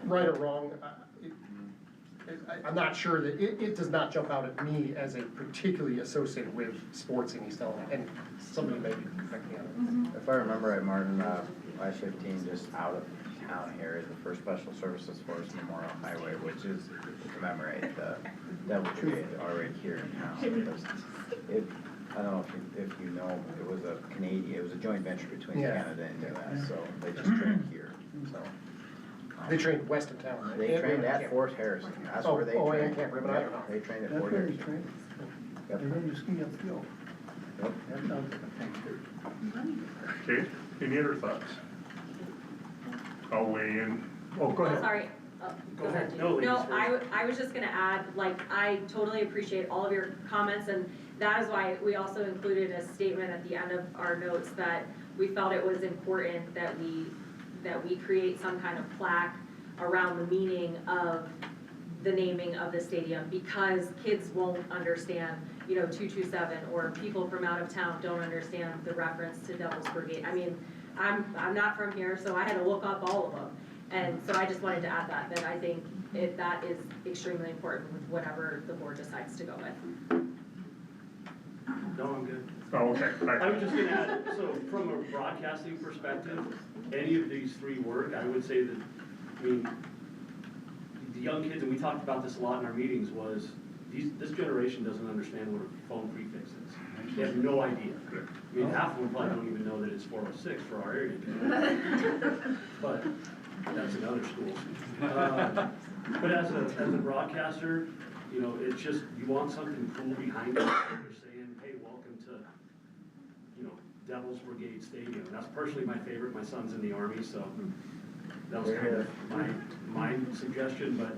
right or wrong, I'm not sure that, it does not jump out at me as a particularly associated with sports in East Helena, and somebody may be correct me on it. If I remember right, Martin, I-15 just out of town here is the first Special Services Force Memorial Highway, which is to commemorate the Devil Brigade already here in town. I don't know if you know, it was a joint venture between Canada and US, so they just trained here, so. They trained west of town. They trained at Fort Harrison, that's where they trained. I can't remember that. They trained at That's Fort where they Harrison. train. Yep. And then you ski uphill. Yep. That sounds like a thing. Okay, any other thoughts? I'll weigh in. Oh, go ahead. Sorry. Go ahead. No, ladies No, first. I was just gonna add, like, I totally appreciate all of your comments, and that is why we also included a statement at the end of our notes that we felt it was important that we create some kind of plaque around the meaning of the naming of the stadium, because kids won't understand, 227, or people from out of town don't understand the reference to Devil's Brigade. I mean, I'm not from here, so I had to look up all of them. And so I just wanted to add that I think that is extremely important with whatever the board decides to go with. No, I'm good. Oh, okay. I was just gonna add, so from a broadcasting perspective, any of these three work, I would say that, the young kids, and we talked about this a lot in our meetings, was this generation doesn't understand what a phone prefix is. They have no idea. Half of them probably don't even know that it's 406 for our area. But that's in other schools. But as a broadcaster, it's just, you want something cool behind it. You're saying, hey, welcome to, Devil's Brigade Stadium. That's personally my favorite. My son's in the Army, so that was kind of my suggestion. But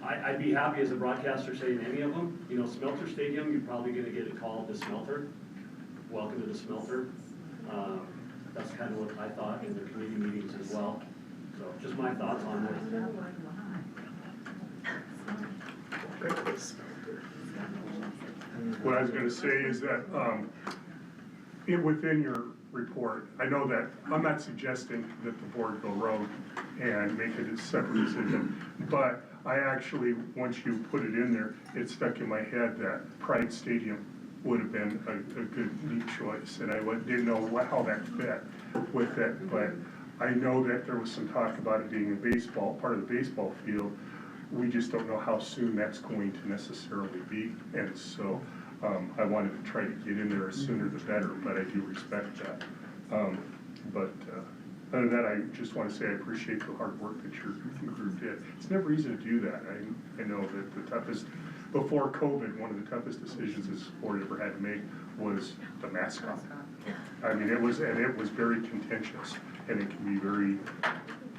I'd be happy as a broadcaster saying any of them. Smelter Stadium, you're probably going to get it called the Smelter. Welcome to the Smelter. That's kind of what I thought in the committee meetings as well. So just my thoughts on this. What I was gonna say is that, within report. I know that, I'm not suggesting that the board go rogue and make a separate decision, but I actually, once you put it in there, it stuck in my head that Pride Stadium would have been a good, neat choice, and I didn't know how that fit with it, but I know that there was some talk about it being a baseball, part of the baseball field. We just don't know how soon that's going to necessarily be, and so I wanted to try to get in there as sooner the better, but I do respect that. Other than that, I just want to say I appreciate the hard work that your group did. It's never easy to do that. I know that the toughest, before COVID, one of the toughest decisions this board ever had to make was the mascot. I mean, it was very contentious, and it can be very,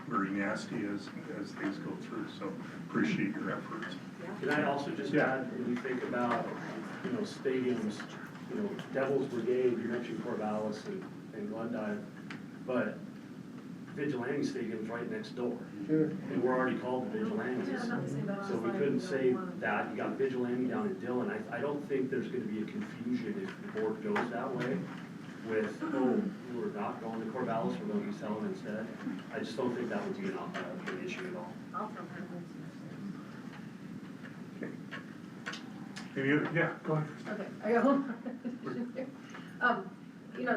very nasty as things go through, so appreciate your efforts. Can I also just add, when you think about, stadiums, Devil's Brigade, you mentioned Corvallis and Glendive, but Vigilante Stadium's right next door. Sure. And we're already called the Vigilantes, so we couldn't say that. You got Vigilante down in Dillon. I don't think there's gonna be a confusion if the board goes that way with, we're not going to Corvallis, we're going to East Helen instead. I just don't think that would be an issue at all. Any other, yeah, go ahead. Okay, I got one.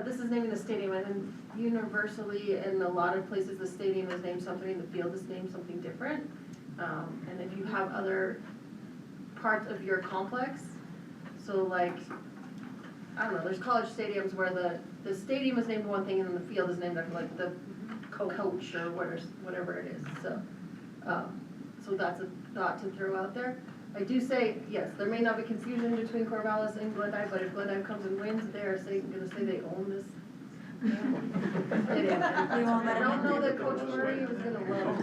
This is naming the stadium, and universally, in a lot of places, the stadium is named something, the field is named something different. And if you have other parts of your complex, so like, I don't know, there's college stadiums where the stadium is named one thing and then the field is named after like the coach or whatever it is, so. So that's a thought to throw out there. I do say, yes, there may not be confusion between Corvallis and Glendive, but if Glendive comes and wins, they're gonna say they own this. I don't know that Coach Murray was gonna love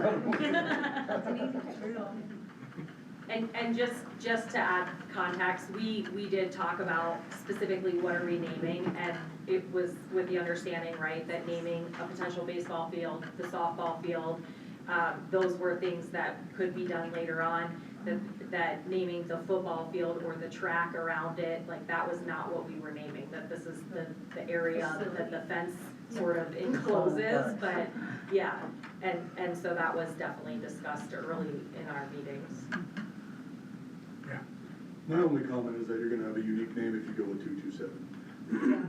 that. And just to add context, we did talk about specifically what are we naming, and it was with the understanding, right, that naming a potential baseball field, the softball field, those were things that could be done later on. That naming the football field or the track around it, like that was not what we were naming, that this is the area that the fence sort of encloses, but yeah. And so that was definitely discussed early in our meetings. My only comment is that you're gonna have a unique name if you go with 227.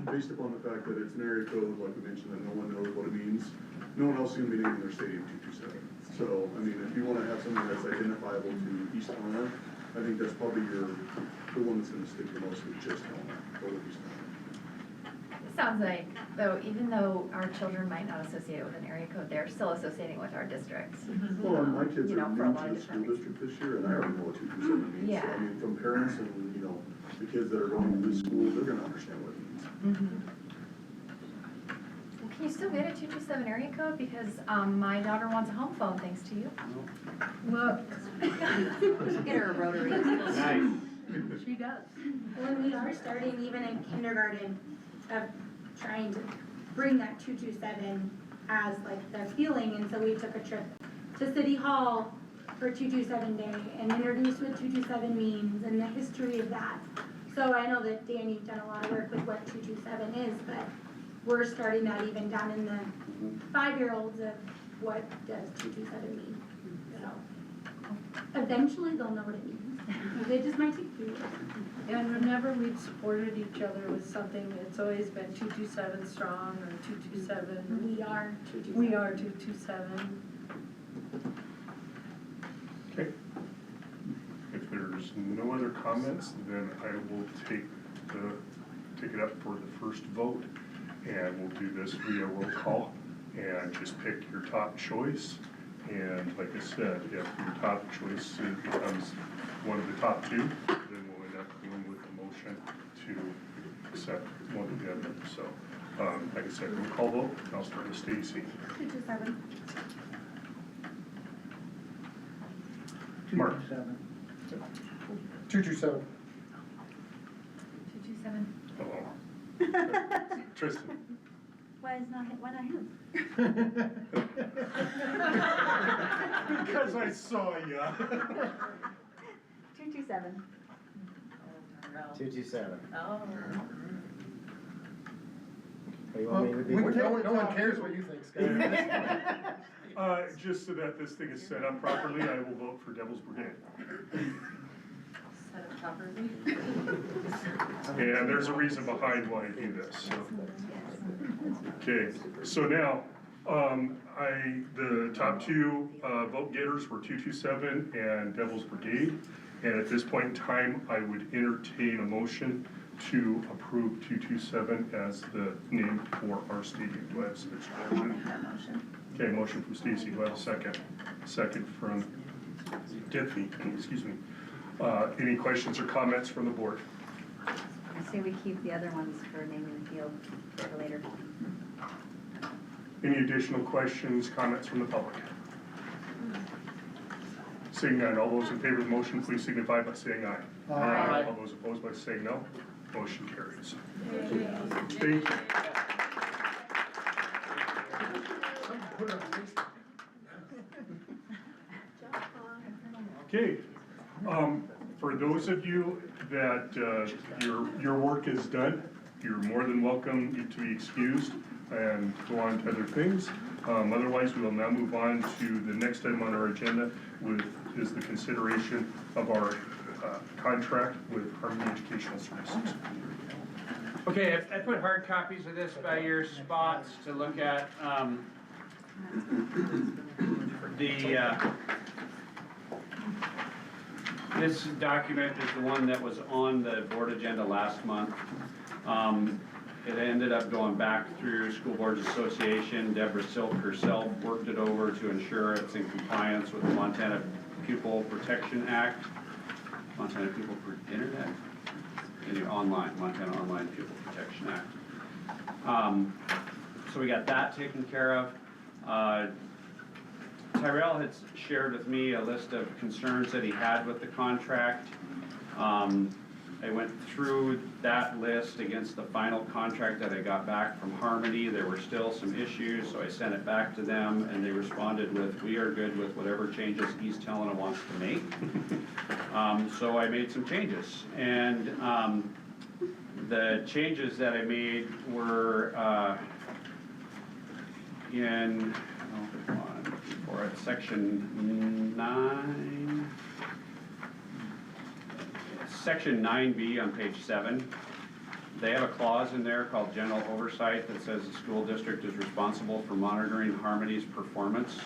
Based upon the fact that it's an area code, like we mentioned, that no one knows what it means. No one else is gonna be naming their stadium 227. So, I mean, if you wanna have something that's identifiable to East Helena, I think that's probably the one that's gonna stick the most with just Helena, or with East Helena. It sounds like, though, even though our children might not associate with an area code, they're still associating with our districts. Well, and my kids You are know, for a new lot to of the school different district this year, and I already know what 227 means. Yeah. So, I mean, from parents and, the kids that are going to this school, they're gonna understand what it means. Well, can you still get a 227 area code? Because my daughter wants a home phone thanks to you. Look. Get her a rotary. Nice. She does. When we are starting even in kindergarten of trying to bring that 227 as like the feeling, and so we took a trip to City Hall for 227 Day and introduced what 227 means and the history of that. So I know that Dan, you've done a lot of work with what 227 is, but we're starting that even down in the 5-year-olds of what does 227 mean. So eventually they'll know what it means. It just might take 3 years. And whenever we've supported each other with something, it's always been 227 strong or 227. We are 227. We are 227. Okay. If there's no other comments, then I will take it up for the first vote, and we'll do this via roll call, and just pick your top choice. And like I said, if your top choice becomes one of the top two, then we'll end up going with a motion to accept one of the other. So, like I said, roll call vote. I'll start with Stacy. 227. Mark. 227. 227. Hello. Tristan. Why not him? Because I saw ya. 227. 227. Oh. You want me to be- No one cares what you think, Scott. Just so that this thing is set up properly, I will vote for Devil's Brigade. Set up properly. And there's a reason behind why I do this, so. Okay, so now, the top two, vote getters were 227 and Devil's Brigade. And at this point in time, I would entertain a motion to approve 227 as the name for our stadium. Do I have a suggestion? Okay, motion from Stacy, do I have a second? Second from Tiffany, excuse me. Any questions or comments from the board? I say we keep the other ones for naming the field for later. Any additional questions, comments from the public? Seeing none, all those in favor of the motion, please signify by saying aye. Aye. All those opposed by saying no. Motion carries. Thank you. Put it on Facebook. Okay, for those of you that your work is done, you're more than welcome to be excused and go on to other things. Otherwise, we will now move on to the next item on our agenda, is the consideration of our contract with Harmony Educational Services. Okay, I put hard copies of this by your spots to look at. This document is the one that was on the board agenda last month. It ended up going back through School Boards Association. Deborah Silk herself worked it over to ensure it's in compliance with the Montana Pupil Protection Act. Montana Pupil Internet? Anyway, Montana Online Pupil Protection Act. So we got that taken care of. Tyrell had shared with me a list of concerns that he had with the contract. I went through that list against the final contract that I got back from Harmony. There were still some issues, so I sent it back to them, and they responded with, we are good with whatever changes East Helena wants to make. So I made some changes, and the changes that I made were in, for it, section 9. Section 9B on page 7, they have a clause in there called general oversight that says the school district is responsible for monitoring Harmony's performance.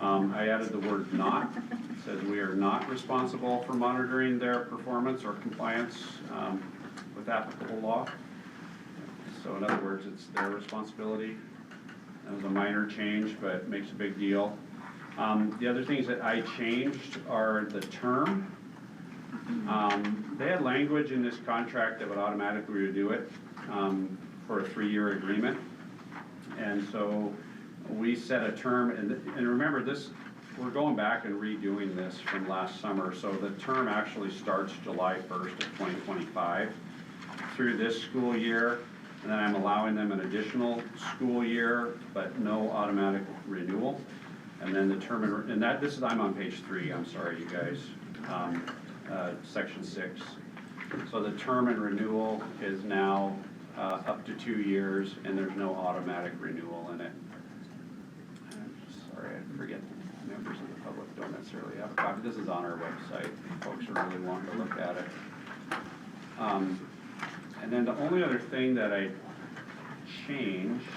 I added the word not. It says we are not responsible for monitoring their performance or compliance with applicable law. So in other words, it's their responsibility. That was a minor change, but makes a big deal. The other things that I changed are the term. They had language in this contract that would automatically redo it for a 3-year agreement. And so we set a term, and remember this, we're going back and redoing this from last summer. So the term actually starts July 1st of 2025 through this school year. And then I'm allowing them an additional school year, but no automatic renewal. And then the term, and that, this is, I'm on page 3, I'm sorry, you guys. Section 6. So the term and renewal is now up to 2 years, and there's no automatic renewal in it. Sorry, I forget, members of the public don't necessarily have a copy. This is on our website. Folks are really wanting to look at it. And then the only other thing that I changed.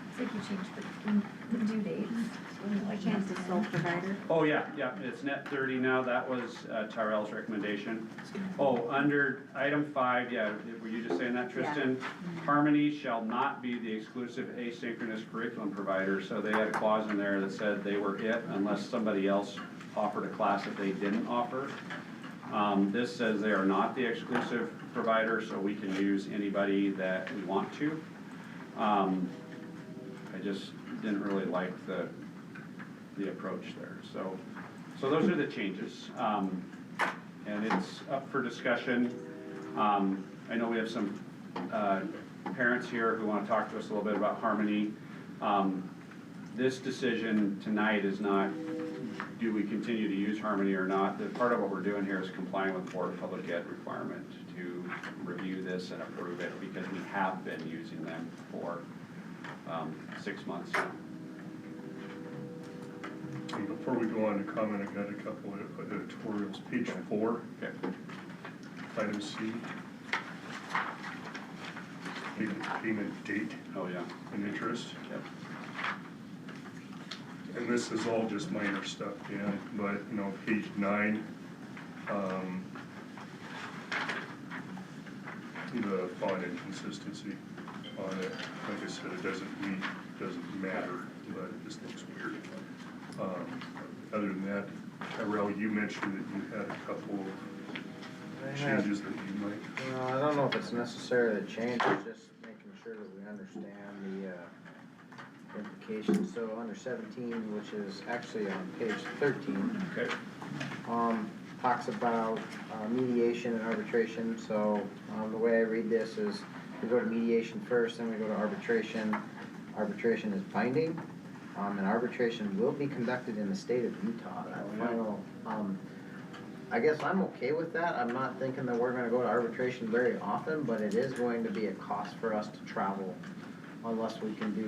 It's like you changed the due dates. Changed the sole provider. Oh, yeah, it's net 30 now. That was Tyrell's recommendation. Oh, under item 5, yeah, were you just saying that, Tristan? Yeah. Harmony shall not be the exclusive asynchronous curriculum provider. So they had a clause in there that said they were it unless somebody else offered a class that they didn't offer. This says they are not the exclusive provider, so we can use anybody that we want to. I just didn't really like the approach there. So those are the changes. And it's up for discussion. I know we have some parents here who want to talk to us a little bit about Harmony. This decision tonight is not, do we continue to use use Harmony or not. The part of what we're doing here is complying with Board of Public Ed requirement to review this and approve it, because we have been using them for 6 months now. And before we go on to comment, I got a couple of editorials. Page 4, Okay. item C. Payment date Oh, yeah. and interest. Yep. And this is all just minor stuff, Dan, but, you know, page 9, the font inconsistency on it, like I said, it doesn't matter, but it just looks weird. Other than that, Tyrell, you mentioned that you had a couple of changes that you might. No, I don't know if it's necessarily a change, it's just making sure that we understand the implications. So under 17, which is actually on page 13. Okay. Talks about mediation and arbitration. So the way I read this is we go to mediation first, then we go to arbitration. Arbitration is binding, and arbitration will be conducted in the state of Utah. That final, I guess I'm okay with that. I'm not thinking that we're gonna go to arbitration very often, but it is going to be a cost for us to travel unless we can do,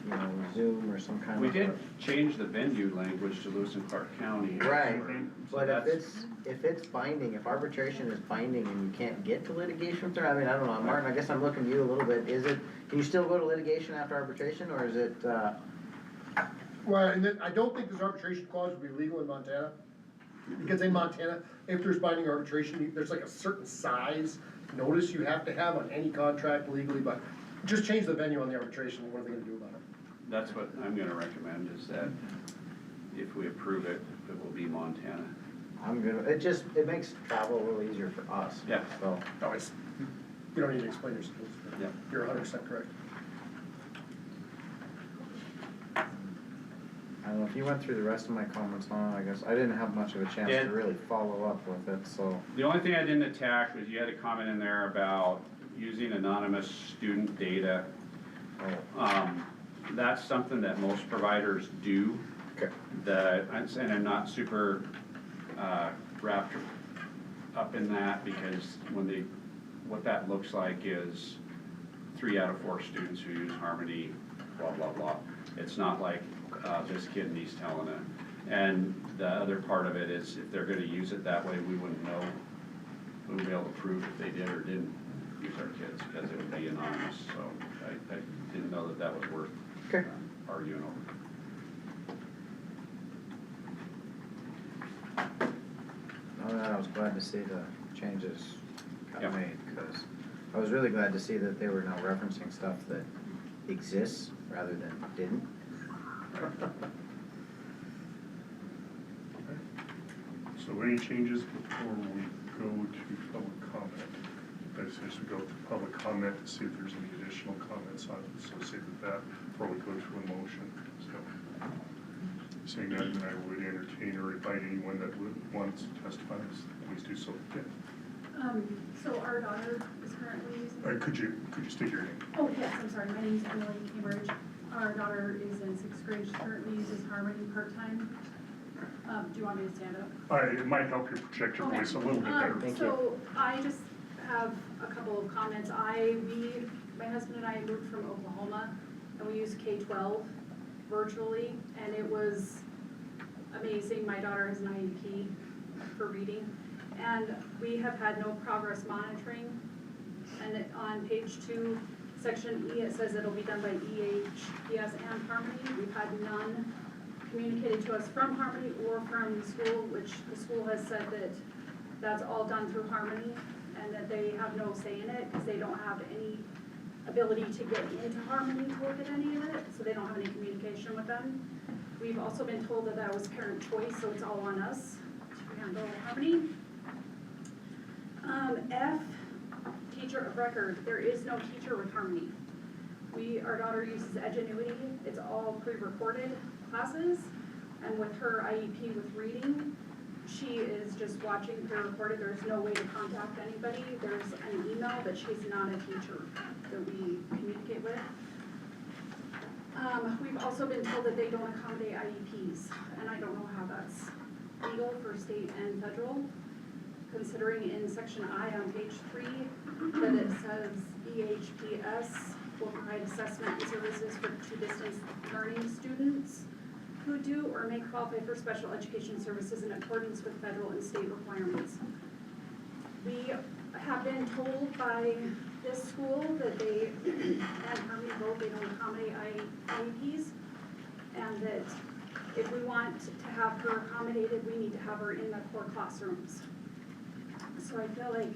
you know, Zoom or some kind of. We did change the venue language to Lewis and Clark County. Right, So but that's- if it's binding, if arbitration is binding and you can't get to litigation with her, I mean, I don't know, Martin, I guess I'm looking to you a little bit, can you still go to litigation after arbitration, or is it, Well, and then I don't think this arbitration clause would be legal in Montana. Because in Montana, if there's binding arbitration, there's like a certain size notice you have to have on any contract legally, but just change the venue on the arbitration, what are they gonna do about it? That's what I'm gonna recommend, is that if we approve it, it will be Montana. I'm good, it makes travel a little easier for us. Yeah. So, No, it's, you don't need to explain your skills. Yeah. You're 100% correct. I don't know, if you went through the rest of my comments on it, I guess, I didn't have much of a chance Yeah. to really follow up with it, so. The only thing I didn't attack was you had a comment in there about using anonymous student data. That's something that most providers do. Okay. And I'm not super wrapped up in that, because what that looks like is 3 out of 4 students who use Harmony, blah, blah, blah. It's not like this kid in East Helena. And the other part of it is, if they're gonna use it that way, we wouldn't know. We wouldn't be able to prove if they did or didn't use our kids, because it would be anonymous. So I didn't know that was worth Okay. arguing over. I was glad to see the changes got Yep. made, because I was really glad to see that they were now referencing stuff that exists rather than didn't. So any changes before we go to public comment? I suggest we go to public comment to see if there's any additional comments on associated with that before we go to a motion. So, seeing that, then I would entertain or invite anyone that wants to testify, please do so. Yeah. So our daughter is currently using. Could you state your name? Oh, yes, I'm sorry, my name is Emily Cambridge. Our daughter is in 6th grade, she currently uses Harmony part-time. Do you want me to stand up? It might help you project your voice a little bit better. Thank you. So I just have a couple of comments. My husband and I moved from Oklahoma, and we use K-12 virtually, and it was amazing. My daughter has an IEP for reading, and we have had no progress monitoring. And on page 2, section E, it says it'll be done by EHPS and Harmony. We've had none communicated to us from Harmony or from the school, which the school has said that that's all done through Harmony, and that they have no say in it, because they don't have any ability to get into Harmony to look at any of it, so they don't have any communication with them. We've also been told that that was parent choice, so it's all on us to handle Harmony. F, teacher of record. There is no teacher with Harmony. Our daughter uses Edgenuity. It's all pre-recorded classes, and with her IEP with reading, she is just watching pre-recorded. There's no way to contact anybody. There's an email, but she's not a teacher that we communicate with. We've also been told that they don't accommodate IEPs, and I don't know how that's legal for state and federal, considering in section I on page 3 that it says EHPS will provide assessment and services for two distance learning students who do or may qualify for special education services in accordance with federal and state requirements. We have been told by this school that they, and Harmony both, they don't accommodate IEPs, and that if we want to have her accommodated, we need to have her in the core classrooms. So I feel like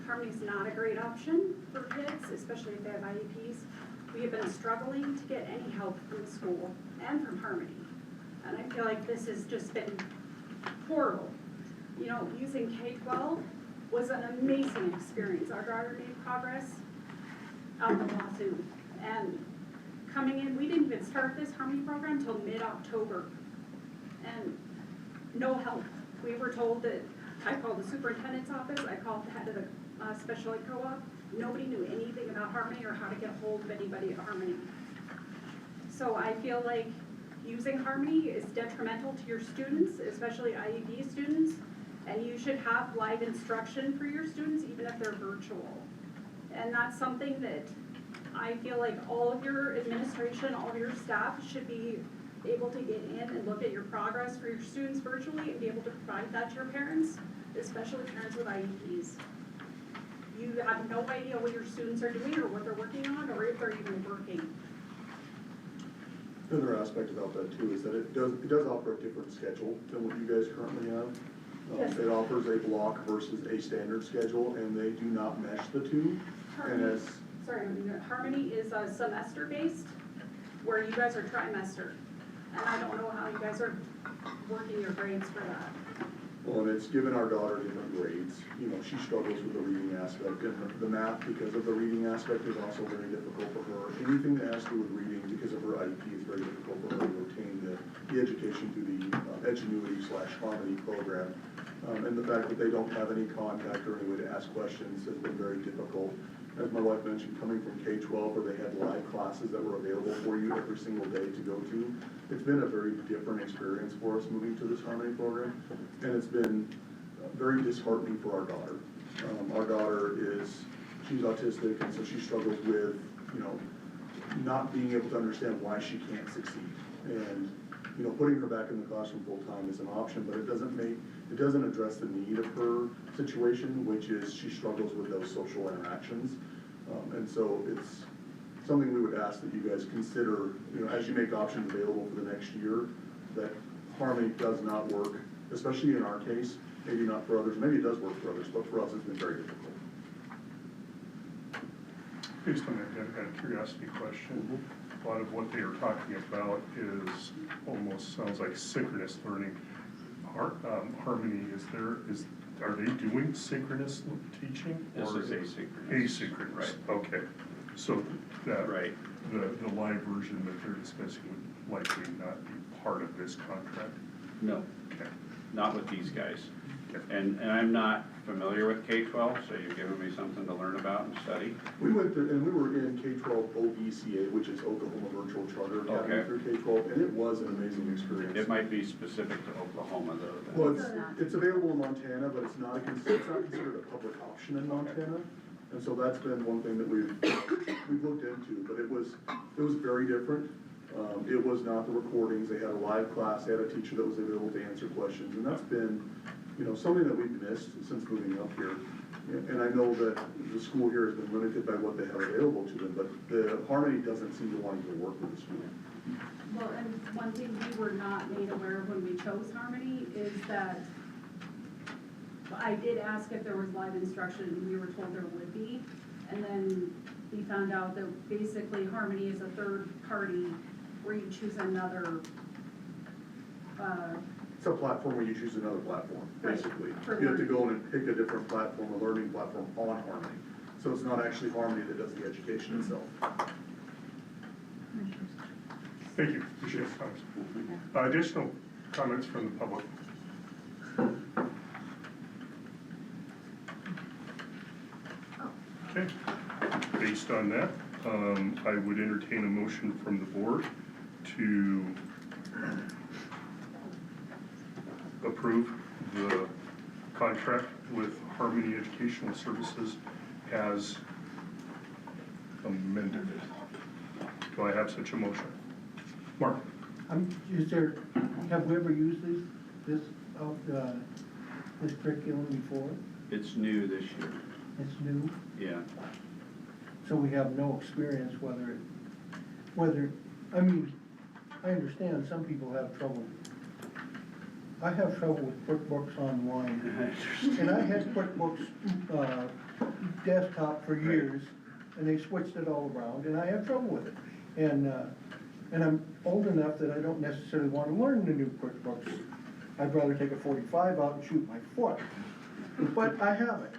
Harmony's not a great option for kids, especially if they have IEPs. We have been struggling to get any help from the school and from Harmony. And I feel like this has just been horrible. You know, using K-12 was an amazing experience. Our daughter made progress out of Wazoo. And coming in, we didn't even start this Harmony program until mid-October. And no help. We were told that, I called the superintendent's office, I called the head of the special ed co-op. Nobody knew anything about Harmony or how to get a hold of anybody at Harmony. So I feel like using Harmony is detrimental to your students, especially IEP students, and you should have live instruction for your students, even if they're virtual. And that's something that I feel like all of your administration, all of your staff should be able to get in and look at your progress for your students virtually and be able to provide that to your parents, especially parents with IEPs. You have no idea what your students are doing or what they're working on or if they're even working. Another aspect about that too is that it does offer a different schedule than what you guys currently have. Yes. It offers a block versus a standard schedule, and they do not mesh the two. Harmony, Harmony is a semester-based, where you guys are trimester. And I don't know how you guys are working your grades for that. Well, and it's given our daughter different grades. You know, she struggles with the reading aspect, and the math, because of the reading aspect, is also very difficult for her. Anything that has to do with reading, because of her IEP, is very difficult for her to obtain the education through the Edgenuity/Harmony program. And the fact that they don't have any contact or any way to ask questions has been very difficult. As my wife mentioned, coming from K-12 where they had live classes that were available for you every single day to go to, it's been a very different experience for us moving to this Harmony program. And it's been very disheartening for our daughter. Our daughter she's autistic, and so she struggles with, you know, not being able to understand why she can't succeed. And, you know, putting her back in the classroom full-time is an option, but it doesn't address the need of her situation, which is she struggles with those social interactions. And so it's something we would ask that you guys consider, you know, as you make options available for the next year, that Harmony does not work, especially in our case, maybe not for others, maybe it does work for others, but for us it's been very difficult. Based on that, I've got a curiosity question. A lot of what they are talking about is almost sounds like synchronous learning. Harmony, are they doing synchronous teaching? This or is asynchronous. Asynchronous, Right. Okay. So that, Right. the live version that they're discussing would likely not be part of this contract? No, Okay. not with these guys. Okay. And I'm not familiar with K-12, so you've given me something to learn about and study. We went through, and we were in K-12 OVCA, which is Oklahoma Virtual Charter Academy Okay. through K-12, and it was an amazing experience. It might be specific to Oklahoma though. then. Well, it's available in Montana, but it's not considered a public option in Montana. And so that's been one thing that we've looked into, but it was very different. It was not the recordings. They had a live class, they had a teacher that was available to answer questions, and that's been, you know, something that we've missed since moving up here. And I know that the school here has been limited by what they have available to them, but the Harmony doesn't seem to want to even work with the school. Well, and one thing we were not made aware of when we chose Harmony is that I did ask if there was live instruction, and we were told there would be. And then we found out that basically Harmony is a third party where you choose another, It's a platform where you choose another platform, Right. basically. For You have to learning. go in and pick a different platform, a learning platform on Harmony. So it's not actually Harmony that does the education itself. Thank you, appreciate the comments. Additional comments from the public? Okay, based on that, I would entertain a motion from the board to approve approve the contract with Harmony Educational Services as amended. Do I have such a motion? Mark? Is there, have we ever used this curriculum before? It's new this year, It's new, yeah. so we have no experience whether, I mean, I understand some people have trouble. I have trouble with QuickBooks Online, and I had QuickBooks, desktop for years, and they switched it all around, and I have trouble with it. And I'm old enough that I don't necessarily want to learn the new QuickBooks. I'd rather take a 45 out and shoot my foot, but I have it.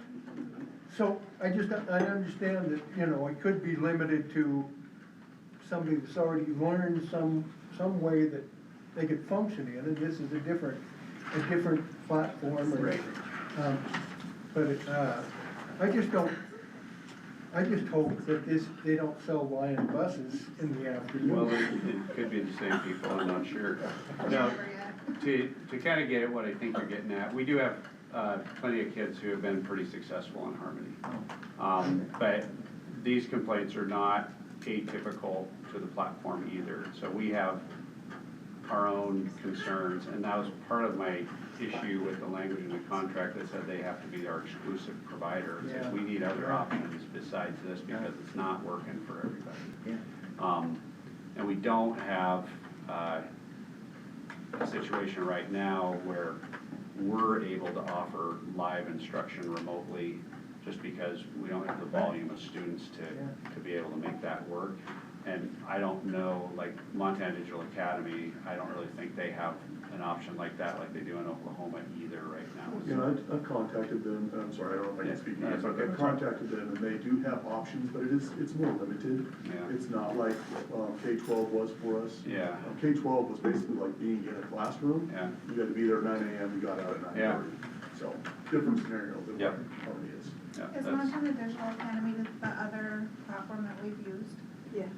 So I understand that, you know, it could be limited to somebody that's already learned some way that they could function in, and this is a different platform. Right. I just hope that they don't sell Lion buses in the afternoon. Well, it could be the same people, I'm not sure. Now, to kind of get at what I think you're getting at, we do have plenty of kids who have been pretty successful in Harmony. But these complaints are not atypical to the platform either. So we have our own concerns, and that was part of my issue with the language in the contract that said they have to be our exclusive provider. It says we need other options besides this because it's not working for everybody. And we don't have a situation right now where we're able to offer live instruction remotely just because we don't have the volume of students to be able to make that work. And I don't know, like Montana Digital Academy, I don't really think they have an option like that like they do in Oklahoma either right now. You know, I've contacted them, I'm sorry, I don't know if I can speak to you, but I've contacted them and they do have options, but it's more limited. Yeah. It's not like K-12 was for us. Yeah. K-12 was basically like being in a classroom. Yeah. You had to be there at 9 AM, you got out at 9:30. Yeah. So, different scenario than Yep. what Harmony is. Yeah, Is that's- Montana Digital Academy the other platform that we've used?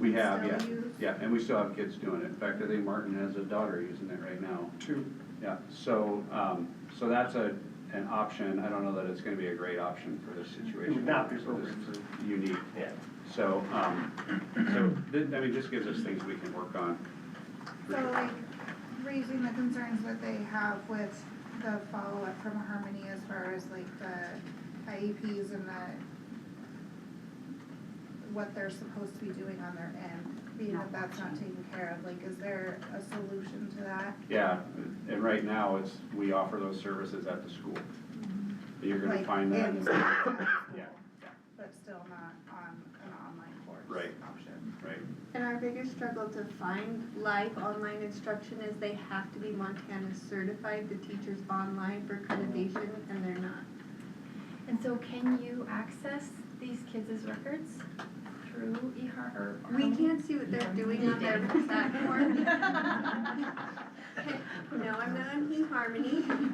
We have, yeah, Still used? yeah, and we still have kids doing it. In fact, I think Martin has a daughter using it right now. 2. Yeah, so that's an option. I don't know that it's gonna be a great option for this situation. It would not be So this appropriate is unique. Yeah. So, this gives us things we can work on. So like, raising the concerns that they have with the follow-up from Harmony as far as like the IEPs and what they're supposed to be doing on their end, being that that's not taken care of, like, is there a solution to that? Yeah, and right now we offer those services at the school. You're gonna Like, find that. yeah, Yeah, but still not on an online course Right. option. right. And our biggest struggle to find live online instruction is they have to be Montana certified, the teachers online for accreditation, and they're not. And so can you access these kids' records through eHar or? We can't see what they're doing on their platform. No, I'm not on eHarmony,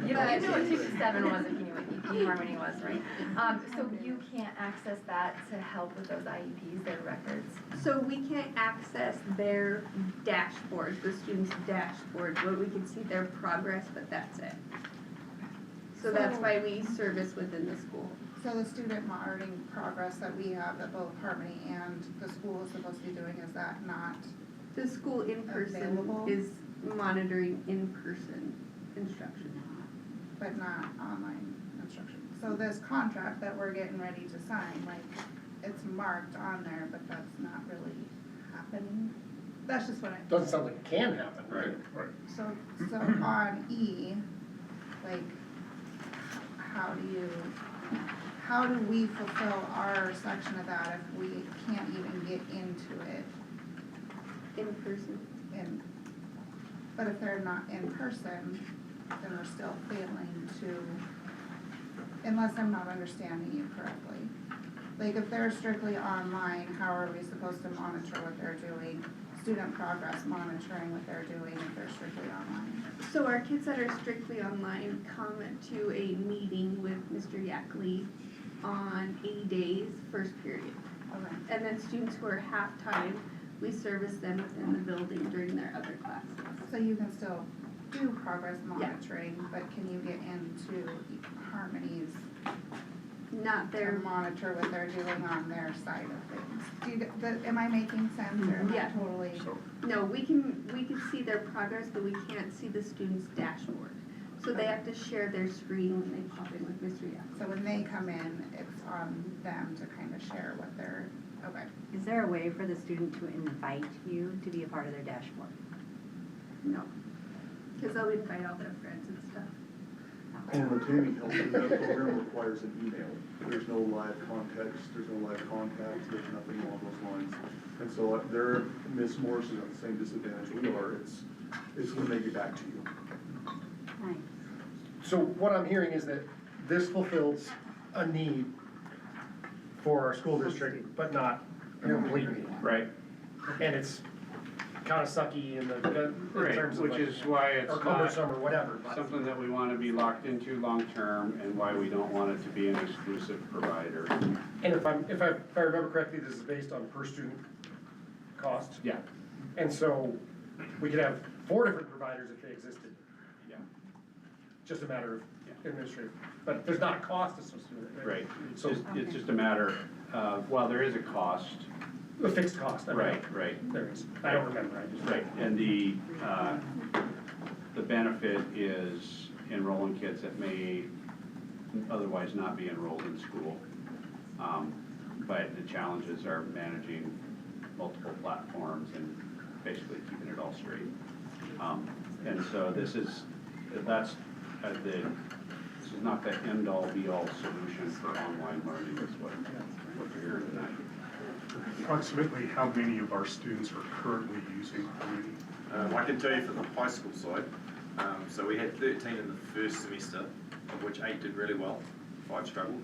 You but. knew what 227 was if you knew what eHarmony was, right? So you can't access that to help with those IEPs, their records? So we can't access their dashboard, the students' dashboard, where we can see their progress, but that's it. So that's why we service within the school. So the student monitoring progress that we have that both Harmony and the school is supposed to be doing, is that not? The school in person Available? is monitoring in-person instruction. But not online instruction? So this contract that we're getting ready to sign, like, it's marked on there, but that's not really happening? That's just what I. Doesn't sound like it can happen, right? Right. So on E, like, how do we fulfill our section of that if we can't even get into it In person. but if they're not in person, then we're still failing to, unless I'm not understanding you correctly. Like, if they're strictly online, how are we supposed to monitor what they're doing? Student progress monitoring what they're doing if they're strictly online? So our kids that are strictly online come to a meeting with Mr. Yackley on 80 days, first period. Okay. And then students who are half-time, we service them within the building during their other classes. So you can still do progress monitoring, but can you get into Harmony's Not to their, monitor what they're doing on their side of things? Do you, am I making sense or am I Yeah. totally? no, we can see their progress, but we can't see the student's dashboard. So they have to share their screen when they pop in with Mr. Yap. So when they come in, it's on them to kind of share what they're, okay. Is there a way for the student to invite you to be a part of their dashboard? No, because they'll invite all their friends and stuff. And what Tammy helps with that program requires an email. There's no live context, there's no live contact, there's nothing along those lines. And so Ms. Morris is at the same disadvantage we are, it's when they get back to you. Nice. So what I'm hearing is that this fulfills a need for our school district, but not a complete need. Right. And it's kind of sucky in Right, terms of which like, is why it's or not cumbersome or whatever. but- something that we want to be locked into long-term, and why we don't want it to be an exclusive provider. And if I remember correctly, this is based on per student cost. Yeah. And so we could have 4 different providers if they existed. Yeah. Just a matter of administrative, but there's not a cost associated with it. Right, So it's just a matter of, well, there is a cost. a fixed cost. I mean, Right. There is. I don't remember. I just. Right, and the benefit is enrolling kids that may otherwise not be enrolled in school. But the challenges are managing multiple platforms and basically keeping it all straight. And so this is not the end-all be-all solution for online learning, is what we're hearing tonight. Approximately how many of our students are currently using Harmony? I can tell you from the high school side, so we had 13 in the first semester, of which 8 did really well, 5 struggled.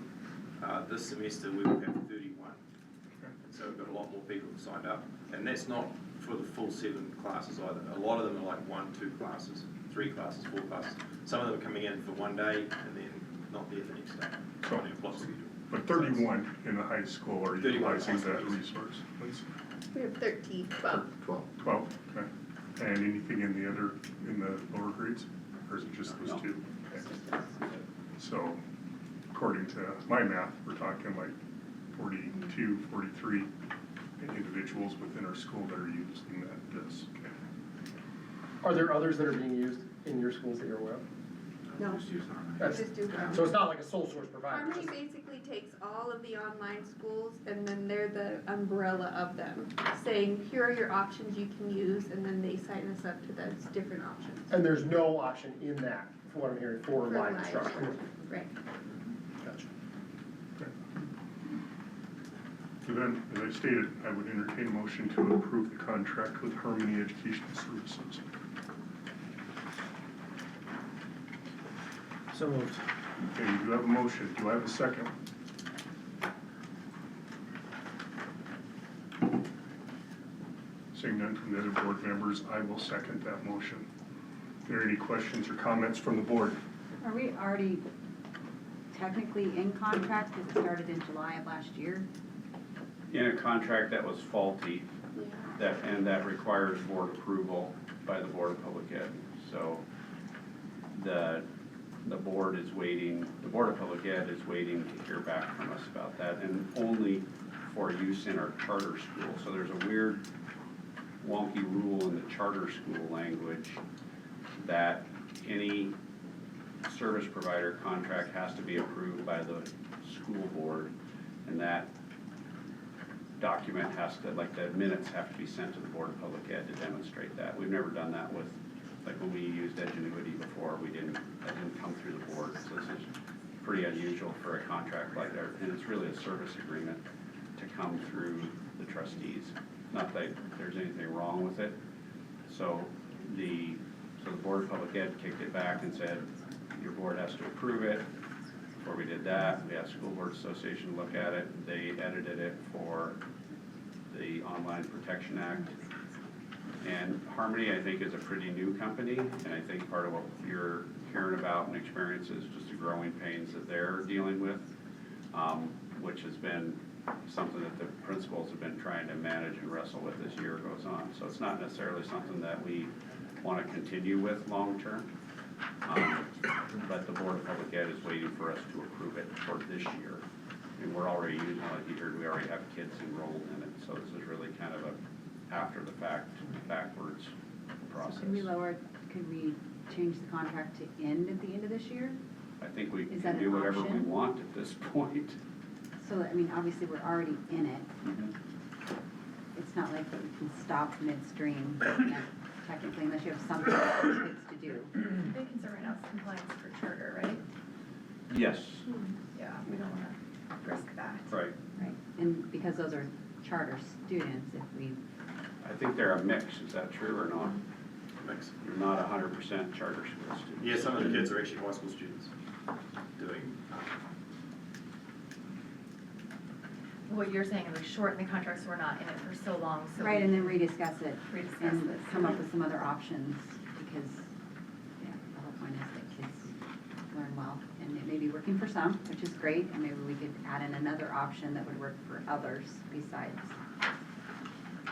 This semester we will have 31, so we've got a lot more people who signed up, and that's not for the full 7 classes either. A lot of them are like 1, 2 classes, 3 classes, 4 classes. Some of them are coming in for 1 day and then not there the next day, trying to plot schedule. But 31 in the high school are 31 utilizing that high schools. resource, please. We have 13, 12. 12, okay. And anything in the lower grades, or is it just those 2? Okay. So, according to my math, we're talking like 42, 43 individuals within our school that are using this. Okay. Are there others that are being used in your schools that you're aware of? No, That's- just do Harmony. So it's not like a sole source provider? Harmony basically takes all of the online schools and then they're the umbrella of them, saying, here are your options you can use, and then they sign us up to those different options. And there's no option in that, from what I'm hearing, for For live live. instruction? Right. Gotcha. So then, as I stated, I would entertain a motion to approve the contract with Harmony Educational Services. So moved. Okay, you do have a motion. Do I have a second? Seeing none from the other board members, I will second that motion. Are there any questions or comments from the board? Are we already technically in contract because it started in July of last year? In a contract that was faulty, that requires board approval by the Board of Public Ed. So the board is waiting, the Board of Public Ed is waiting to hear back from us about that, and only for use in our charter school. So there's a weird wonky rule in the charter school language that any service provider contract has to be approved by the school board, and that document has to, like the minutes have to be sent to the Board of Public Ed to demonstrate that. We've never done that with, like when we used Edgenuity before, that didn't come through the board. So this is pretty unusual for a contract like that, and it's really a service agreement to come through the trustees. Not that there's anything wrong with it. So the Board of Public Ed kicked it back and said, your board has to approve it. Before we did that, we asked School Board Association to look at it. They edited it for the Online Protection Act. And Harmony, I think, is a pretty new company, and I think part of what you're hearing about and experience is just the growing pains that they're dealing with, which has been something that the principals have been trying to manage and wrestle with as year goes on. So it's not necessarily something that we wanna continue with long-term. But the Board of Public Ed is waiting for us to approve it for this year. And we're already, like you heard, we already have kids enrolled in it, so this is really kind of a after the fact, backwards process. Could we change the contract to end at the end of this year? I think we Is that can do an whatever we option? want at this point. So, I mean, obviously, we're already in it. It's not like we can stop midstream, technically, unless you have something for kids to do. Big concern right now is compliance for charter, right? Yes, Yeah, we don't wanna risk that. right. Right, and because those are charter students, if we, I think they're a mix, is that true or not? Mix. You're not 100% charter school students. Yeah, some of the kids are actually high school students doing, What you're saying is like shorten the contract so we're not in it for so long, so. right, and then rediscuss it. Rediscuss And this. come up with some other options, because, yeah, the whole point is that kids learn well. And it may be working for some, which is great, and maybe we could add in another option that would work for others besides.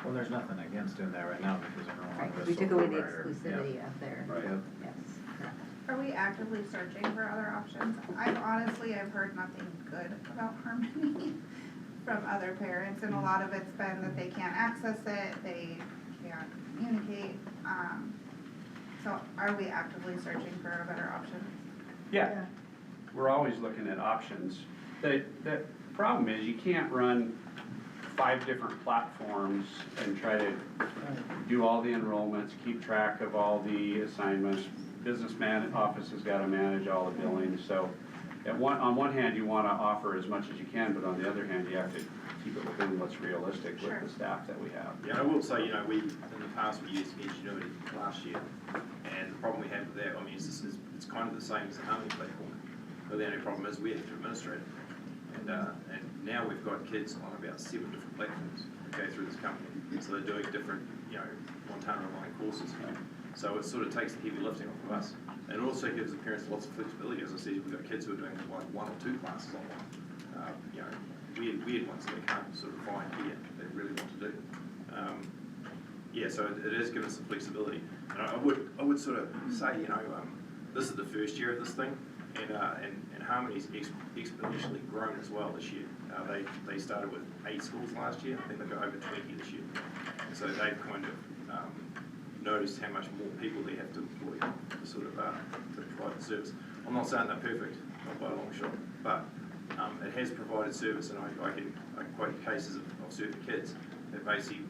Well, there's nothing against doing that right now because they're no Right, longer 'cause a we took sole away the proprietor. exclusivity of their, Right. yes, correct. Are we actively searching for other options? I've heard nothing good about Harmony from other parents, and a lot of it's been that they can't access it, they can't communicate. So are we actively searching for a better option? Yeah, we're always looking at options. The problem is you can't run 5 different platforms and try to do all the enrollments, keep track of all the assignments. Businessman office has gotta manage all the billing, so on one hand, you wanna offer as much as you can, but on the other hand, you have to keep it within what's realistic with the staff that we have. yeah, I will say, in the past, we used Ingenuity last year, and the problem we had with that, I mean, it's kind of the same as the Harmony platform, but the only problem is we have to administrate it. And now we've got kids on about 7 different platforms, okay, through this company, so they're doing different, Montana online courses. So it sort of takes the heavy lifting off of us. And it also gives the parents lots of flexibility. As I said, we've got kids who are doing like 1 or 2 classes online. Weird ones that they can't sort of find here, they really want to do. Yeah, so it is giving us some flexibility. And I would sort of say, this is the first year of this thing, and Harmony's exponentially grown as well this year. They started with 8 schools last year, I think they've got over 20 this year. And so they've kind of noticed how much more people they have to employ to sort of to provide the service. I'm not saying they're perfect, not by a long shot, but it has provided service, and I can quote cases of certain kids that basically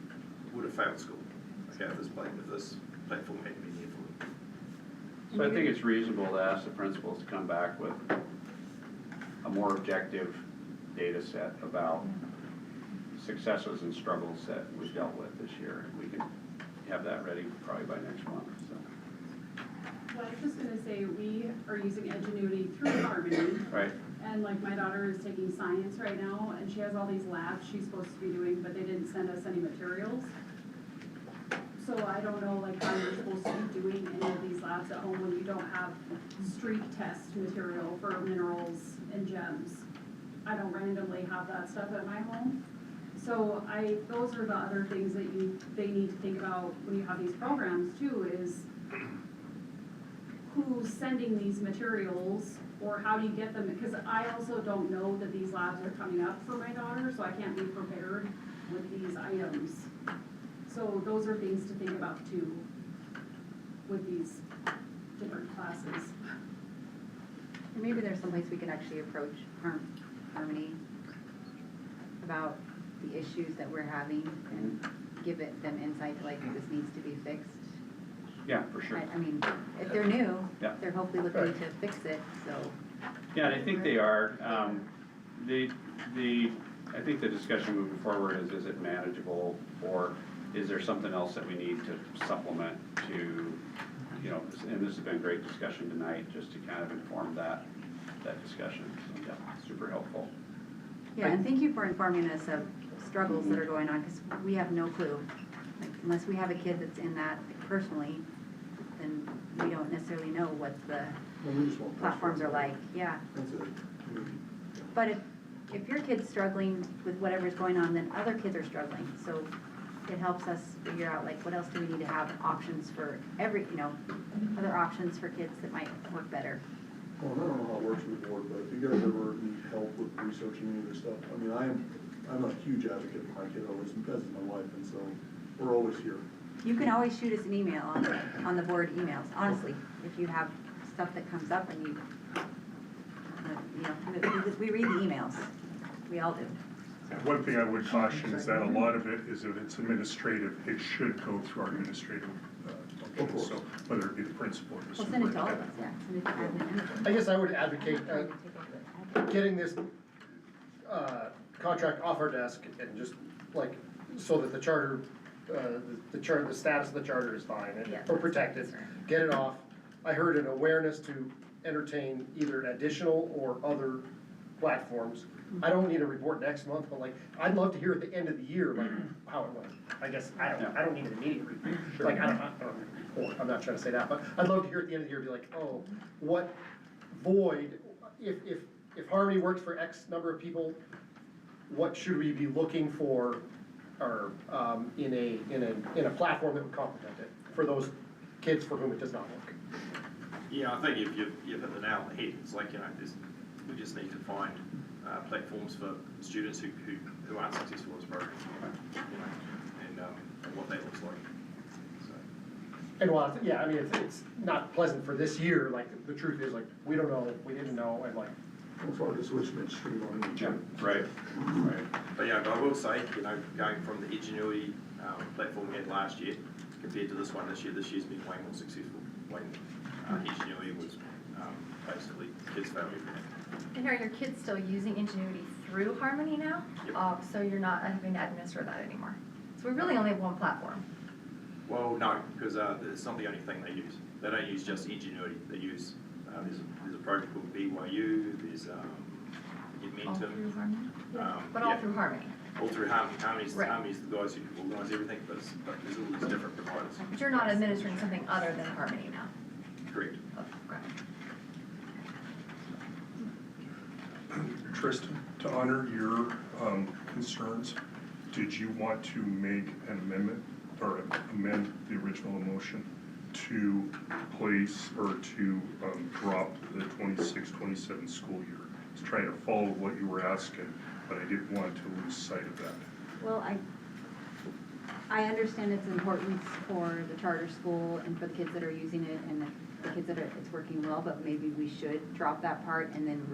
would have failed school, okay, if this platform hadn't been here for them. So I think it's reasonable to ask the principals to come back with a more objective data set about successes and struggles that we've dealt with this year. We can have that ready probably by next month, so. Well, I was just gonna say, we are using Edgenuity through Harmony. Right. And like my daughter is taking science right now, and she has all these labs she's supposed to be doing, but they didn't send us any materials. So I don't know like how you're supposed to be doing any of these labs at home when you don't have streak test material for minerals and gems. I don't randomly have that stuff at my home. So those are the other things that they need to think about when you have these programs too, is who's sending these materials, or how do you get them? Because I also don't know that these labs are coming up for my daughter, so I can't be prepared with these items. So those are things to think about too, with these different classes. And maybe there's some place we could actually approach Harmony about the issues that we're having and give them insight to like, this needs to be fixed. Yeah, for sure. I mean, if they're new, Yeah. they're hopefully looking to fix it, so. Yeah, and I think they are. I think the discussion moving forward is it manageable, or is there something else that we need to supplement to, and this has been a great discussion tonight, just to kind of inform that discussion. So, yeah, super helpful. Yeah, and thank you for informing us of struggles that are going on, because we have no clue. Like, unless we have a kid that's in that personally, then we don't necessarily know what the platforms are like, yeah. That's it. But if your kid's struggling with whatever's going on, then other kids are struggling, so it helps us figure out like, what else do we need to have options for every, other options for kids that might work better. Well, I don't know how it works with the board, but if you guys ever need help with researching any of this stuff, I mean, I'm a huge advocate for my kiddo, as is my wife, and so we're always here. You can always shoot us an email on the board emails, honestly, if you have stuff that comes up and we read the emails, we all do. One thing I would caution is that a lot of it is if it's administrative, it should go through our administrative function, so whether it be the principal or the Well, send it to all of us, superintendent. yeah, send it to admin. I guess I would advocate, getting this, contract off our desk and just like, so that the charter, the status of the charter is fine or protected, get it off. I heard an awareness to entertain either additional or other platforms. I don't need a report next month, but like, I'd love to hear at the end of the year, like, how it went. I guess, I don't need an immediate report. Like, I'm not trying to say that, but I'd love to hear at the end of the year, be like, oh, what void, if Harmony works for X number of people, what should we be looking for, or, in a platform that would complement it, for those kids for whom it does not work? Yeah, I think if you've hit the nail on the head, it's like, we just need to find platforms for students who aren't successful in this program, and what that looks like. So. And while, I mean, it's not pleasant for this year, like, the truth is, like, we don't know, we didn't know, and like. It's hard to switch midstream on each. Right. But yeah, but I will say, going from the Ingenuity platform we had last year compared to this one this year's been way more successful. Ingenuity was basically kids found everything. And are your kids still using Ingenuity through Harmony now? Yep. So you're not having to administer that anymore? So we really only have one platform. Well, no, because it's not the only thing they use. They don't use just Ingenuity. They use, there's a project called BYU, there's All through Edmentum. Harmony? But all through Harmony? All through Harmony. Harmony's Right. the guys who organise everything, but there's all these different providers. But you're not administering something other than Harmony now? Correct. Okay. Tristan, to honor your concerns, did you want to make an amendment or amend the original motion to place or to drop the 26-27 school year? I was trying to follow what you were asking, but I didn't want to lose sight of that. Well, I understand its importance for the charter school and for the kids that are using it and the kids that it's working well, but maybe we should drop that part and then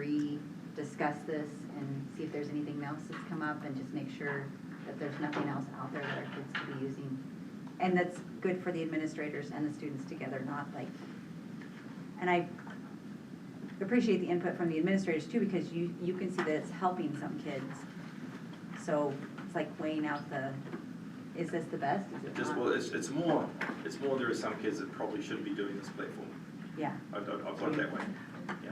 discuss this and see if there's anything else that's come up and just make sure that there's nothing else out there that our kids could be using. And that's good for the administrators and the students together, not like, and I appreciate the input from the administrators too, because you can see that it's helping some kids. So it's like weighing out is this the best? Is it not? Well, it's more there are some kids that probably shouldn't be doing this platform. Yeah. I've put it that way.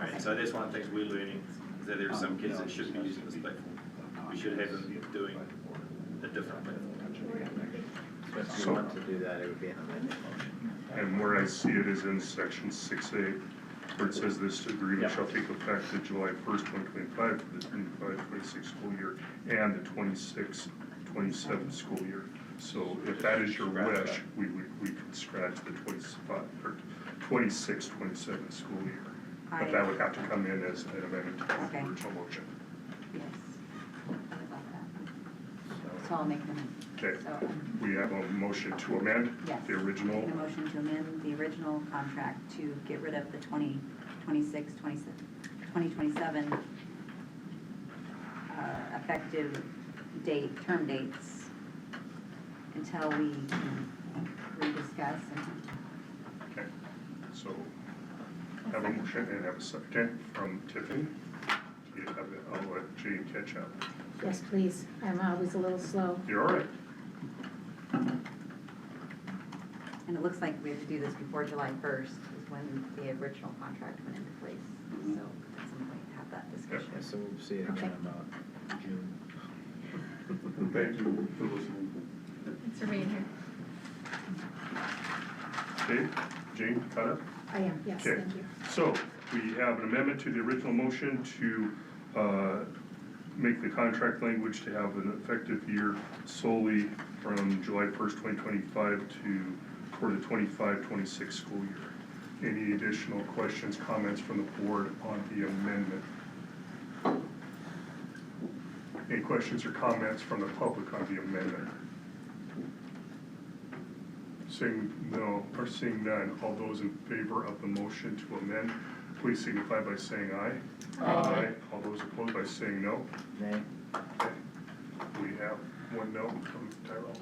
And so that's one of the things we're learning, is that there are some kids that shouldn't be using this platform. We should have them doing a different platform. So if you want to do that, it would be an amendment motion. And where I see it is in section 6A, where it says this agreement shall take effect to July 1st, 2025 for the 25-26 school year and the 26-27 school year. So if that is your wish, we could scratch the 26-27 school year. But that would have to come in as an amendment to the original motion. Yes. I about that. So I'll make them. Okay, So, we have a motion to amend yes. the original. Make a motion to amend the original contract to get rid of the 2027 effective term dates until we can rediscuss and. Okay, so have a motion and have a second from Tiffany. I'll let Jane catch up. Yes, please. I'm always a little slow. You're all right. And it looks like we have to do this before July 1st is when the original contract went into place. So at some point have that discussion. Okay, so we'll see it again about June. Thank you for listening. Thanks for being here. Okay, Jane, caught up? I am, yes, Okay. thank you. So we have an amendment to the original motion to make the contract language to have an effective year solely from July 1st, 2025 to for the 25-26 school year. Any additional questions, comments from the board on the amendment? Any questions or comments from the public on the amendment? Seeing no, or seeing none, all those in favor of the motion to amend, please signify by saying aye. Aye. All those opposed by saying no. Nay. Okay. We have one no from Tyrell.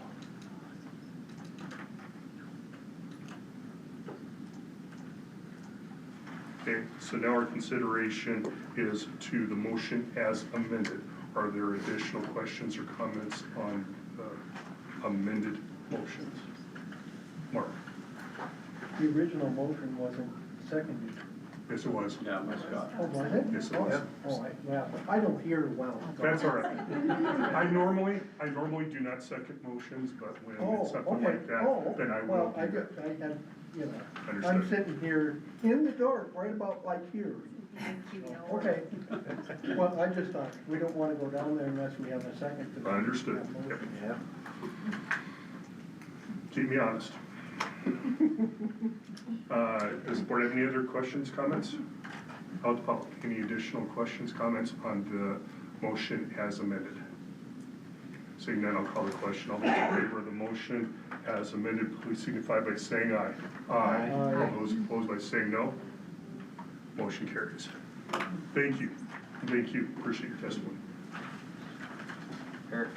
Okay, so now our consideration is to the motion as amended. Are there additional questions or comments on amended motions? Mark? The original motion wasn't seconded. Yes, it was. Yeah, my Scott. Oh, was it? Yes, it was. Oh, yeah, I don't hear well. That's all right. I normally do not second motions, but when Oh, it's something okay. like that, then I will. Well, I do that. just, I had, you know, I'm Understood. sitting here in the dark, right about like here. Okay, well, I just thought, we don't wanna go down there unless we have a second. to Understood. that motion. Yep. Keep me honest. Does the board have any other questions, comments? Out the public, any additional questions, comments on the motion as amended? Seeing none, I'll call the question. All those in favor of the motion as amended, please signify by saying aye. Aye. All those opposed by saying no. Motion carries. Thank you. Thank you. Appreciate your testimony. Eric?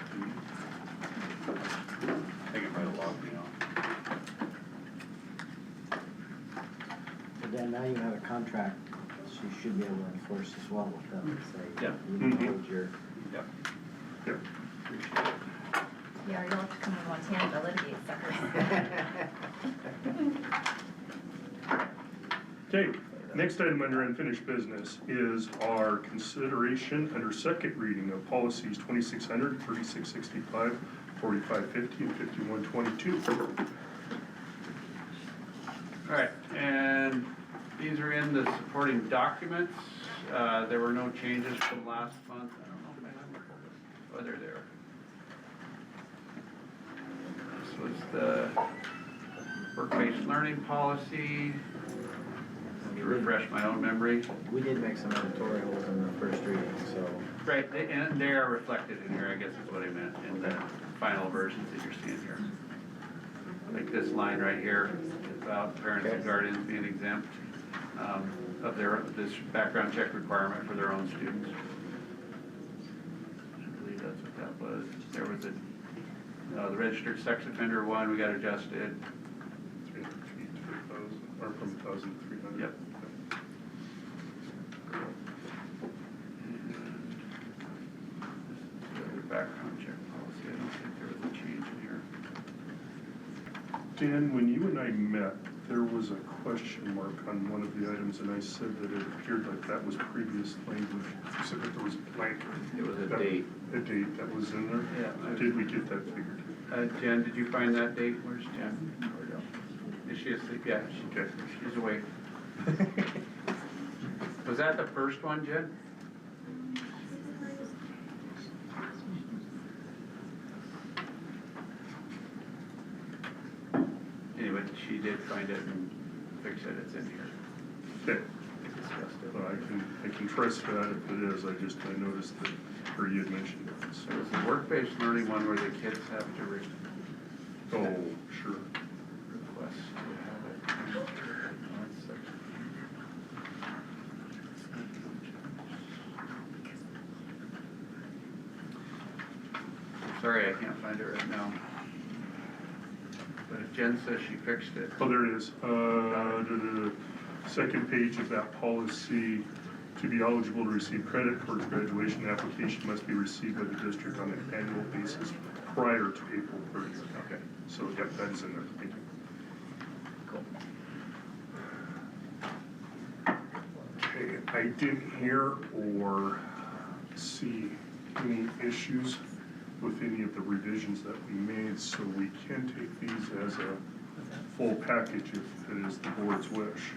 Take it by the log, you know. But then now you have a contract, so you should be able to enforce as well with them, say. Yeah. You hold your. Yep. Yep. Appreciate it. Yeah, you don't have to come to Montana to litigate suckers. Okay, next item under unfinished business is our consideration under second reading of policies 2600, 3665, 4550, and 5122. All right, and these are in the supporting documents. There were no changes from last month. I don't know if I have them. Oh, they're there. This was the work-based learning policy. To refresh my own memory. We did make some editorials in the first reading, so. Right, and they are reflected in here, I guess is what I meant, in the final versions that you're seeing here. Like this line right here is about parents and guardians being exempt of this background check requirement for their own students. I believe that's what that was. There was the registered sex offender one, we got adjusted. 3,000, or from 1,300. Yep. Background check policy, I don't think there was a change in here. Dan, when you and I met, there was a question mark on one of the items, and I said that it appeared like that was previous language. You said that there was blank. It was a that- date. A date that was in there? Yeah. Did we get that figured? Jen, did you find that date? Where's Jen? Is she asleep? Yeah, she's awake. Was that the first one, Jen? Anyway, she did find it and fix it, it's in here. Okay. Well, I can trust that if it is, I noticed that, or you had mentioned it. So it's the work-based learning one where the kids have to Oh, sure. request to have it. One second. Sorry, I can't find it right now. But if Jen says she fixed it. Oh, there it is. Second page of that policy, to be eligible to receive credit towards graduation, the application must be received by the district on an annual basis prior to April 30th. Okay, so yep, that is in there. Thank you. Okay, I didn't hear or see any issues with any of the revisions that we made, so we can take these as a full package if it is the board's wish.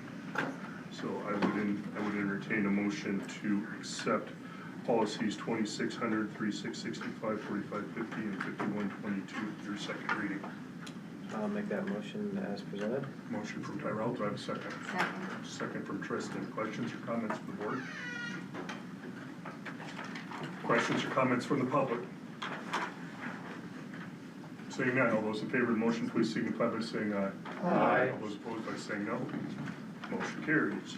So I would entertain a motion to accept policies 2600, 3665, 4550, and 5122, your second reading. I'll make that motion as presented. Motion from Tyrell, do I have a second? Second from Tristan. Questions or comments from the board? Questions or comments from the public? Seeing none, all those in favor of the motion, please signify by saying aye. Aye. All those opposed by saying no. Motion carries.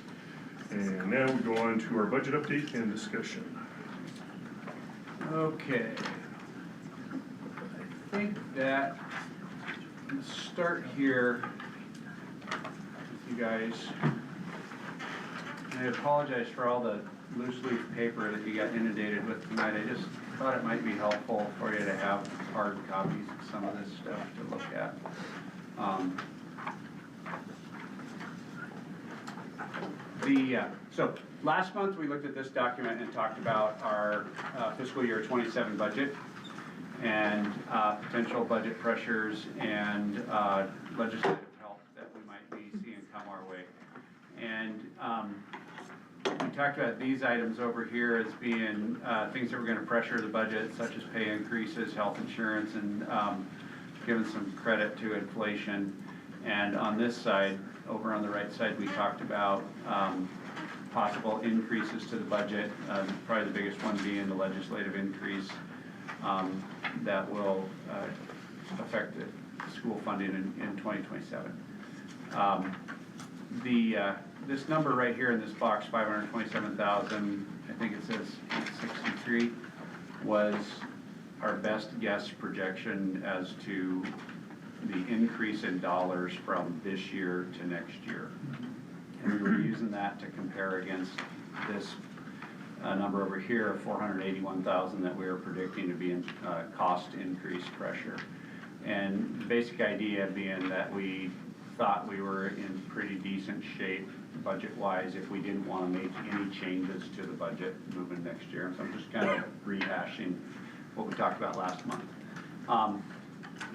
And now we go on to our budget update and discussion. Okay. I think that, let's start here with you guys. And I apologize for all the loose leaf paper that you got inundated with tonight. I just thought it might be helpful for you to have hard copies of some of this stuff to look at. So last month we looked at this document and talked about our fiscal year 27 budget and potential budget pressures and legislative help that we might be seeing come our way. And we talked about these items over here as being things that were going to pressure the budget, such as pay increases, health insurance, and giving some credit to inflation. And on this side, over on the right side, we talked about possible increases to the budget, probably the biggest one being the legislative increase that will affect the school funding in 2027. This number right here in this box, 527,000, I think it says 63, was our best guess projection as to the increase in dollars from this year to next year. And we were using that to compare against this number over here of 481,000 that we were predicting to be in cost increase pressure. And the basic idea being that we thought we were in pretty decent shape budget-wise if we didn't want to make any changes to the budget moving next year. So I'm just kind of rehashing what we talked about last month.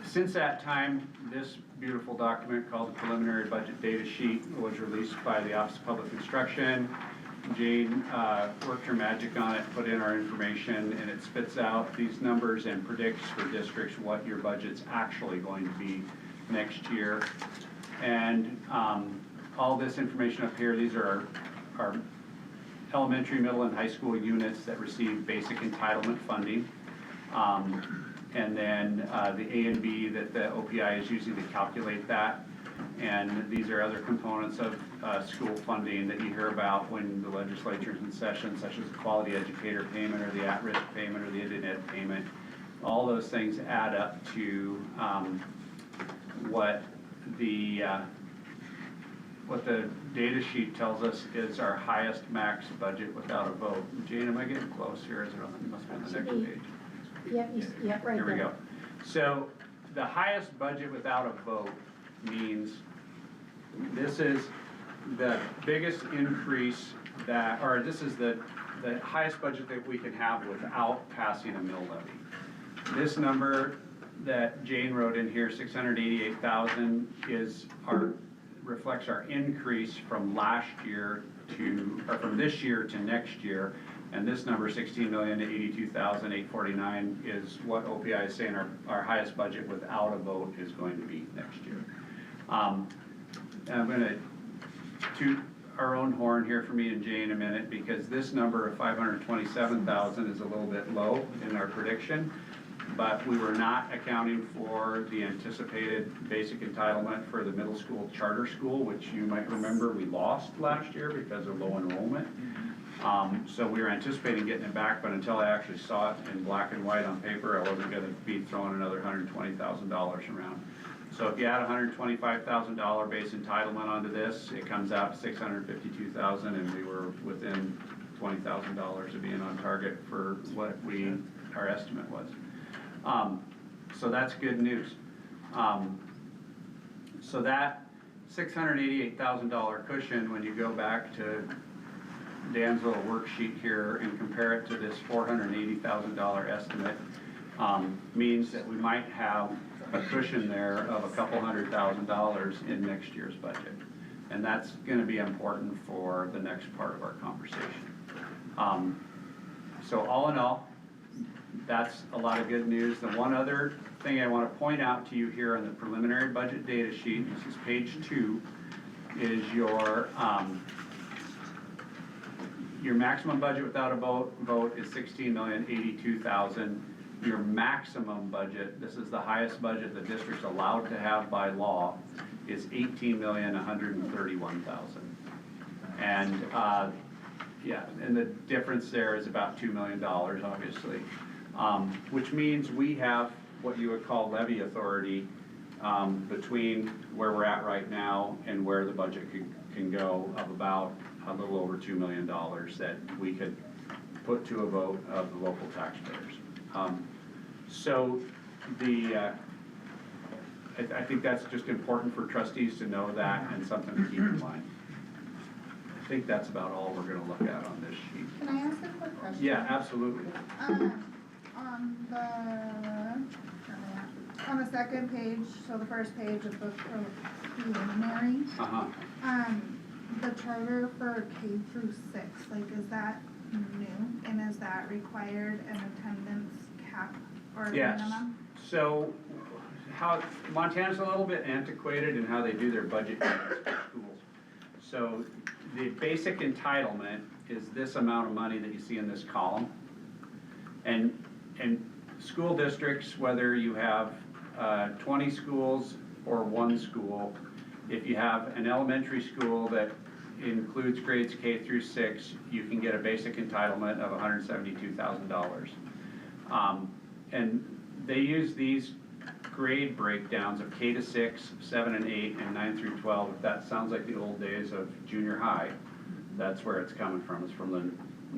Since that time, this beautiful document called the Preliminary Budget Data Sheet was released by the Office of Public Instruction. Jane worked her magic on it, put in our information, and it spits out these numbers and predicts for districts what your budget's actually going to be next year. And all this information up here, these are our elementary, middle, and high school units that receive basic entitlement funding. And then the A and B that the OPI is using to calculate that. And these are other components of school funding that you hear about when the legislature's in session, such as the quality educator payment or the at-risk payment or the internet payment. All those things add up to what the data sheet tells us is our highest max budget without a vote. Jane, am I getting close here? Is it on, it must be on the next page. Yep, right there. Here we go. So the highest budget without a vote means this is the biggest increase that, or this is the highest budget that we can have without passing a mill levy. This number that Jane wrote in here, 688,000, is reflects our increase from last year to, or from this year to next year. And this number, 16,082,849, is what OPI is saying our highest budget without a vote is going to be next year. And I'm going to toot our own horn here for me and Jane in a minute, because this number of 527,000 is a little bit low in our prediction, but we were not accounting for the anticipated basic entitlement for the middle school charter school, which you might remember we lost last year because of low enrollment. So we were anticipating getting it back, but until I actually saw it in black and white on paper, I wasn't gonna be throwing another $120,000 around. So if you add $125,000 base entitlement onto this, it comes out to $652,000, and we were within $20,000 of being on target for what our estimate was. So that's good news. So that $688,000 cushion, when you go back to Dan's little worksheet here and compare it to this $480,000 estimate, means that we might have a cushion there of a couple $100,000 in next year's budget. And that's going to be important for the next part of our conversation. So all in all, that's a lot of good news. The one other thing I want to point out to you here on the preliminary budget data sheet, this is page 2, is your maximum budget without a vote is $16,082,000. Your maximum budget, this is the highest budget the district's allowed to have by law, is $18,131,000. And yeah, and the difference there is about $2 million, obviously, which means we have what you would call levy authority between where we're at right now and where the budget can go of about a little over $2 million that we could put to a vote of the local taxpayers. So I think that's just important for trustees to know that and something to keep in mind. I think that's about all we're gonna look at on this sheet. Can I ask a quick question? Yeah, absolutely. On the second page, so the first page of the preliminary, the charter for K through 6, like, is that new? And is that required an attendance cap or Yes. minimum? So how Montana's a little bit antiquated in how they do their budget for schools. So the basic entitlement is this amount of money that you see in this column. And school districts, whether you have 20 schools or 1 school, if you have an elementary school that includes grades K through 6, you can get a basic entitlement of $172,000. And they use these grade breakdowns of K to 6, 7 and 8, and 9 through 12. If that sounds like the old days of junior high, that's where it's coming from. It's from the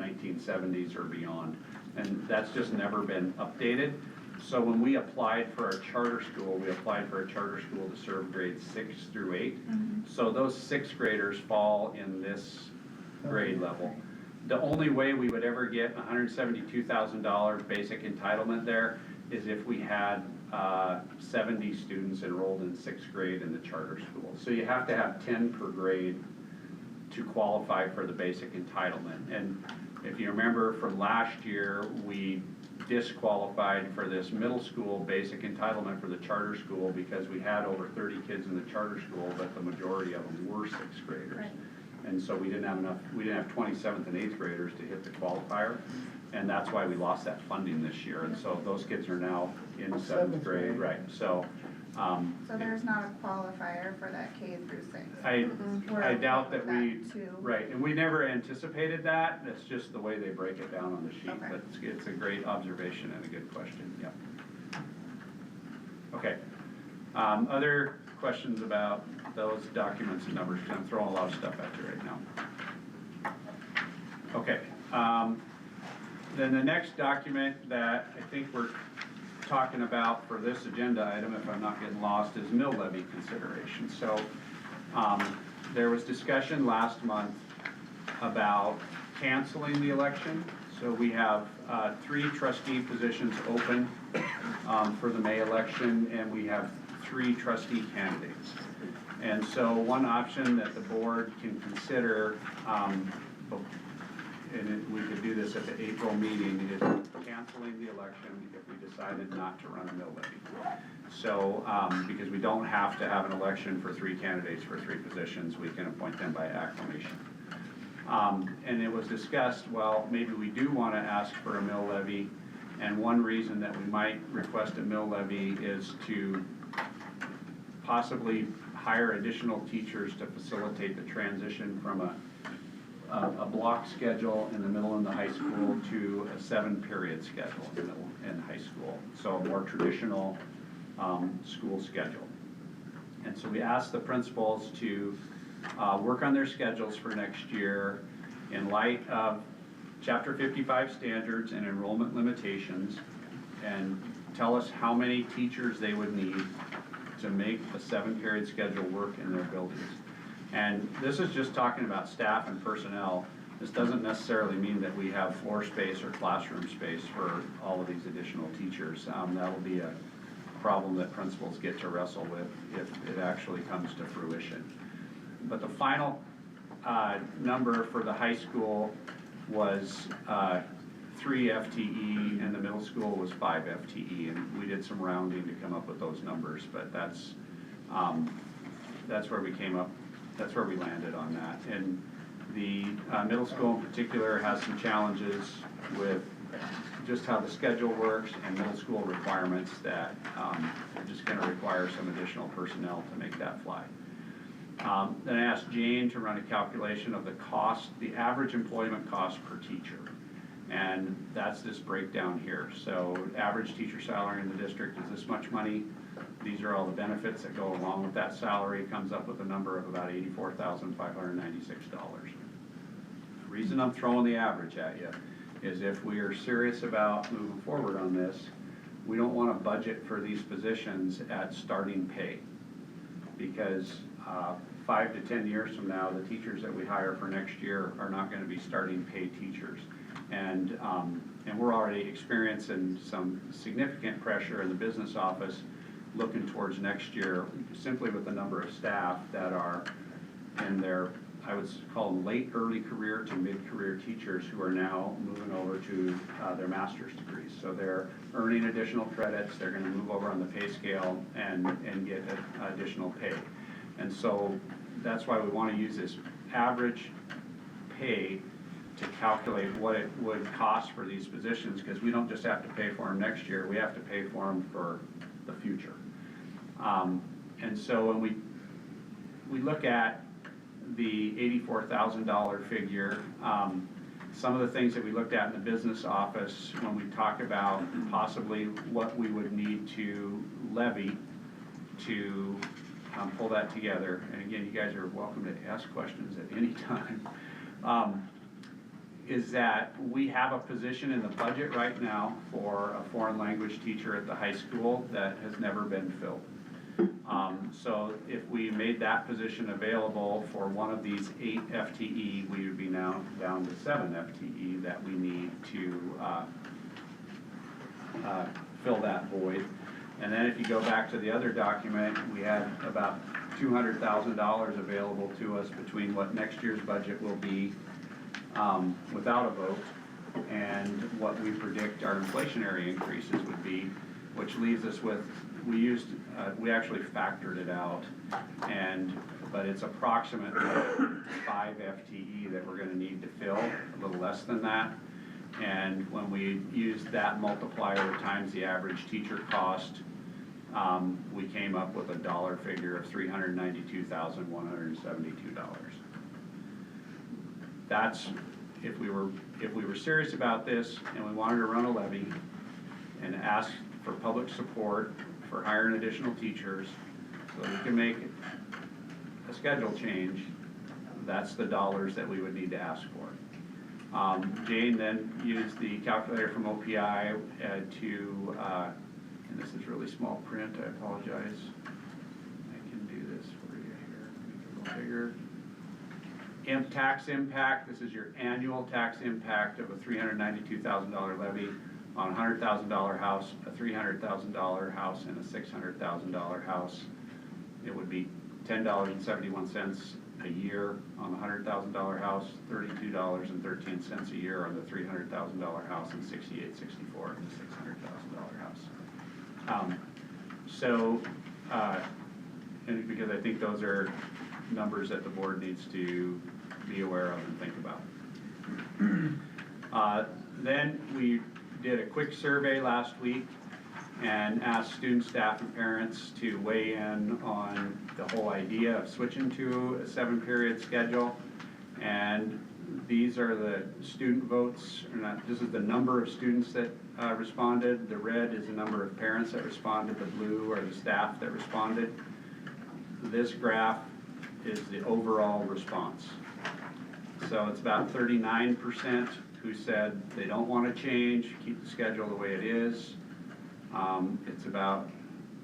1970s or beyond. And that's just never been updated. So when we applied for our charter school, we applied for a charter school to serve grades 6 through 8. So those 6th graders fall in this grade level. The only way we would ever get $172,000 basic entitlement there is if we had 70 students enrolled in 6th grade in the charter school. So you have to have 10 per grade to qualify for the basic entitlement. And if you remember from last year, we disqualified for this middle school basic entitlement for the charter school because we had over 30 kids in the charter school, but the majority of them were 6th graders. Right. And so we didn't have 27th and 8th graders to hit the qualifier, and that's why we lost that funding this year. And so those kids are now in 7th grade, right? So there's not a qualifier for that K through 6? I doubt that we, too. right, and we never anticipated that. That's just the way they break it down on the sheet. Okay. But it's a great observation and a good question, yeah. Okay. Other questions about those documents and numbers? Because I'm throwing a lot of stuff at you right now. Okay. Then the next document that I think we're talking about for this agenda item, if I'm not getting lost, is mill levy consideration. So there was discussion last month about canceling the election. So we have 3 trustee positions open for the May election, and we have 3 trustee candidates. And so one option that the board can consider, and we could do this at the April meeting, is canceling the election if we decided not to run a mill levy. So, because we don't have to have an election for 3 candidates for 3 positions, we can appoint them by acclamation. And it was discussed, well, maybe we do want to ask for a mill levy, and one reason that we might request a mill levy is to possibly hire additional teachers to facilitate the transition from a block schedule in the middle and the high school to a 7-period schedule in the middle and high school. So a more traditional school schedule. And so we asked the principals to work on their schedules for next year in light of Chapter 55 standards and enrollment limitations, and tell us how many teachers they would need to make a 7-period schedule work in their buildings. And this is just talking about staff and personnel. This doesn't necessarily mean that we have floor space or classroom space for all of these additional teachers. That'll be a problem that principals get to wrestle with if it actually comes to fruition. But the final number for the high school was 3 FTE, and the middle school was 5 FTE, and we did some rounding to come up with those numbers, but that's where we came up, that's where we landed on that. And the middle school in particular has some challenges with just how the schedule works and middle school requirements that are just gonna require some additional personnel to make that fly. Then I asked Jane to run a calculation of the cost, the average employment cost per teacher. And that's this breakdown here. So average teacher salary in the district is this much money. These are all the benefits that go along with that salary. Comes up with a number of about $84,596. The reason I'm throwing the average at you is if we are serious about moving forward on this, we don't want to budget for these positions at starting pay. Because 5 to 10 years from now, the teachers that we hire for next year are not going to be starting pay teachers. And we're already experiencing some significant pressure in the business office looking towards next year, simply with the number of staff that are in their, I would call them late early career to mid-career teachers who are now moving over to their master's degrees. So they're earning additional credits, they're gonna move over on the pay scale and get additional pay. And so that's why we wanna use this average pay to calculate what it would cost for these positions, because we don't just have to pay for them next year, we have to pay for them for the future. And so when we look at the $84,000 figure, some of the things that we looked at in the business office when we talk about possibly what we would need to levy to pull that together. And again, you guys are welcome to ask questions at any time. Is that we have a position in the budget right now for a foreign language teacher at the high school that has never been filled. So if we made that position available for one of these 8 FTE, we would be now down to 7 FTE that we need to fill that void. And then if you go back to the other document, we had about $200,000 available to us between what next year's budget will be without a vote and what we predict our inflationary increases would be, which leaves us with, we actually factored it out, but it's approximately 5 FTE that we're gonna need to fill, a little less than that. And when we use that multiplier times the average teacher cost, we came up with a dollar figure of $392,172. That's, if we were serious about this and we wanted to run a levy and ask for public support for hiring additional teachers so that we can make a schedule change, that's the dollars that we would need to ask for. Jane then used the calculator from OPI to, and this is really small print, I apologize. I can do this for you here, make it a little bigger. Tax impact, this is your annual tax impact of a $392,000 levy on a $100,000 house, a $300,000 house, and a $600,000 house. It would be $10.71 a year on the $100,000 house, $32.13 a year on the $300,000 house, and $68.64 on the $600,000 house. And because I think those are numbers that the board needs to be aware of and think about. Then we did a quick survey last week and asked students, staff, and parents to weigh in on the whole idea of switching to a 7-period schedule. And these are the student votes, this is the number of students that responded. The red is the number of parents that responded, the blue are the staff that responded. This graph is the overall response. So it's about 39% who said they don't want to change, keep the schedule the way it is. It's about,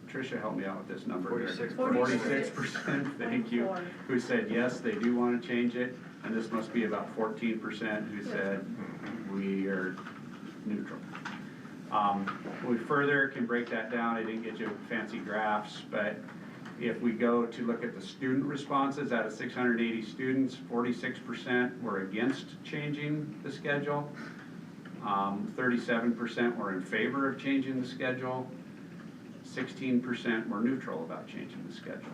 Tricia, help me out with this number. 46%, thank you, who said yes, they do want to change it. And this must be about 14% who said we are neutral. We further can break that down. I didn't get you fancy graphs, but if we go to look at the student responses, out of 680 students, 46% were against changing the schedule. 37% were in favor of changing the schedule, 16% were neutral about changing the schedule.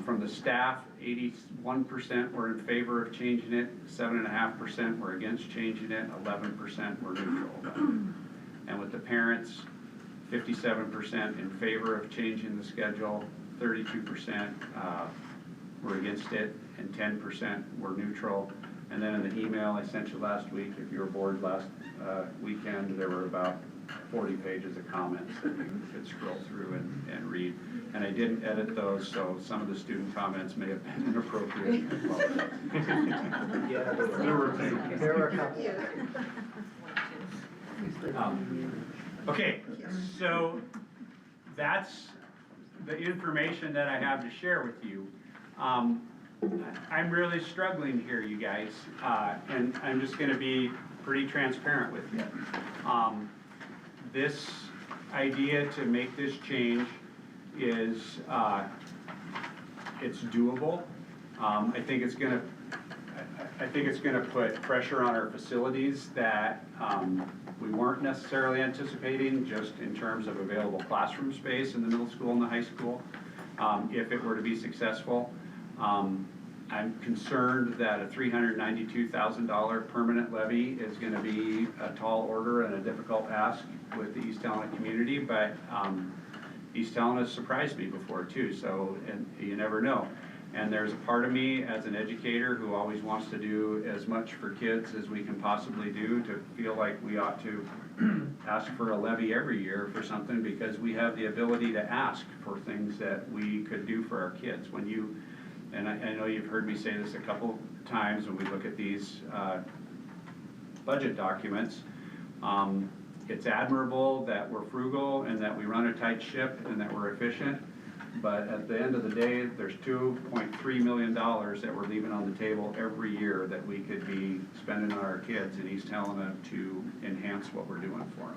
From the staff, 81% were in favor of changing it, 7.5% were against changing it, 11% were neutral about it. And with the parents, 57% in favor of changing the schedule, 32% were against it, and 10% were neutral. And then in the email I sent you last week, if you were bored last weekend, there were about 40 pages of comments that you could scroll through and read. And I didn't edit those, so some of the student comments may have been inappropriate. Yeah, There were a couple. Okay, so that's the information that I have to share with you. I'm really struggling here, you guys, and I'm just gonna be pretty transparent with you. This idea to make this change is, it's doable. I think it's gonna put pressure on our facilities that we weren't necessarily anticipating, just in terms of available classroom space in the middle school and the high school, if it were to be successful. I'm concerned that a $392,000 permanent levy is gonna be a tall order and a difficult ask with the East Helena community, but East Helena has surprised me before too, so, and you never know. And there's a part of me as an educator who always wants to do as much for kids as we can possibly do, to feel like we ought to ask for a levy every year for something, because we have the ability to ask for things that we could do for our kids. When you, and I know you've heard me say this a couple times when we look at these budget documents, it's admirable that we're frugal and that we run a tight ship and that we're efficient, but at the end of the day, there's $2.3 million that we're leaving on the table every year that we could be spending on our kids in East Helena to enhance what we're doing for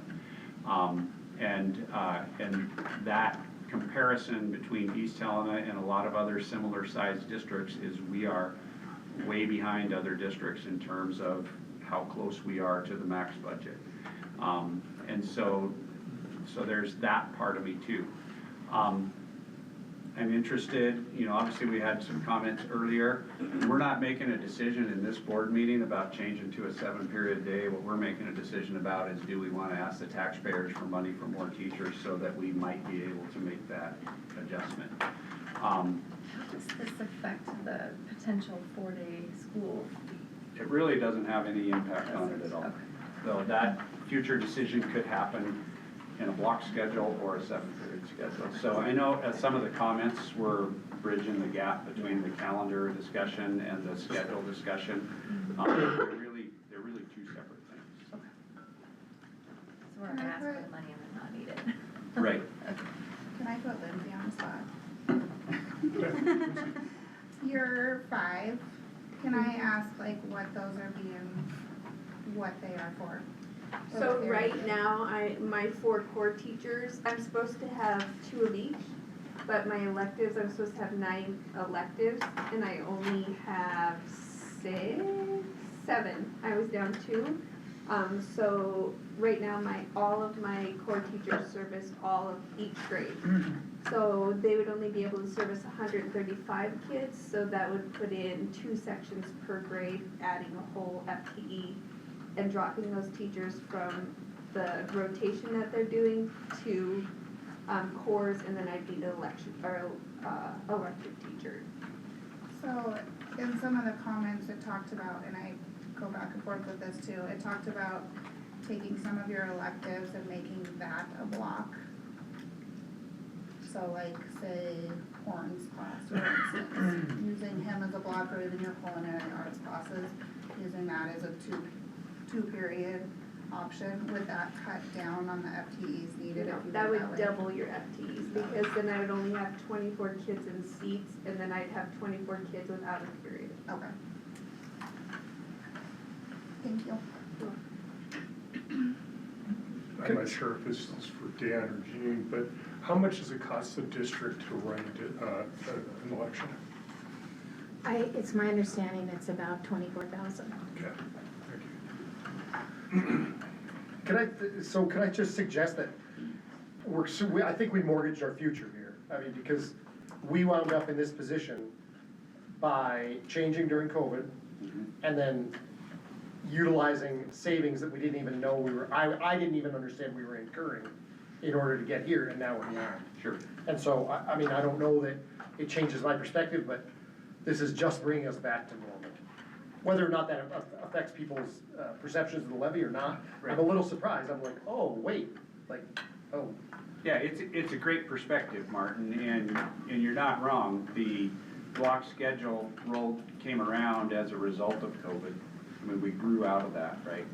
them. And that comparison between East Helena and a lot of other similar sized districts is we are way behind other districts in terms of how close we are to the max budget. And so there's that part of me too. I'm interested, obviously we had some comments earlier. We're not making a decision in this board meeting about changing to a 7-period day. What we're making a decision about is, do we want to ask the taxpayers for money for more teachers so that we might be able to make that adjustment. How does this affect the potential 4-day school? It really doesn't have any impact on it at all. Okay. Though that future decision could happen in a block schedule or a 7-period schedule. So I know some of the comments were bridging the gap between the calendar discussion and the schedule discussion. They're really two separate things. Okay. So we're gonna ask for the money and then not need it. Right. Okay. Can I put Lindsay on the spot? You're 5, can I ask like what those are being, what they are for? So right now, my 4 core teachers, I'm supposed to have 2 of each, but my electives, I'm supposed to have 9 electives, and I only have 7. I was down 2. So right now, all of my core teachers service all of each grade. So they would only be able to service 135 kids, so that would put in 2 sections per grade, adding a whole FTE, and dropping those teachers from the rotation that they're doing to cores, and then I'd be the elective teacher. So in some of the comments it talked about, and I go back and forth with this too, it talked about taking some of your electives and making that a block. So like say Horn's class, for instance, using him as a block, or even your culinary arts classes, using that as a two-period option. Would that cut down on the FTEs needed if you did That would way? double your FTEs, because then I would only have 24 kids in seats, and then I'd have 24 kids without a period. Okay. Thank you. I'm not sure if this is for Dan or Jean, but how much does it cost the district to run an election? It's my understanding it's about 24,000. Okay, thank you. Can I just suggest that I think we mortgaged our future here. I mean, because we wound up in this position by changing during COVID and then utilizing savings that we didn't even know I didn't even understand we were incurring in order to get here, and now we're beyond. Sure. And so, I mean, I don't know that it changes my perspective, but this is just bringing us back to normal. Whether or not that affects people's perceptions of the levy or not, I'm a little surprised. I'm like, oh, wait, like, oh. Yeah, it's a great perspective, Martin, and you're not wrong. The block schedule came around as a result of COVID. I mean, we grew out of that, right?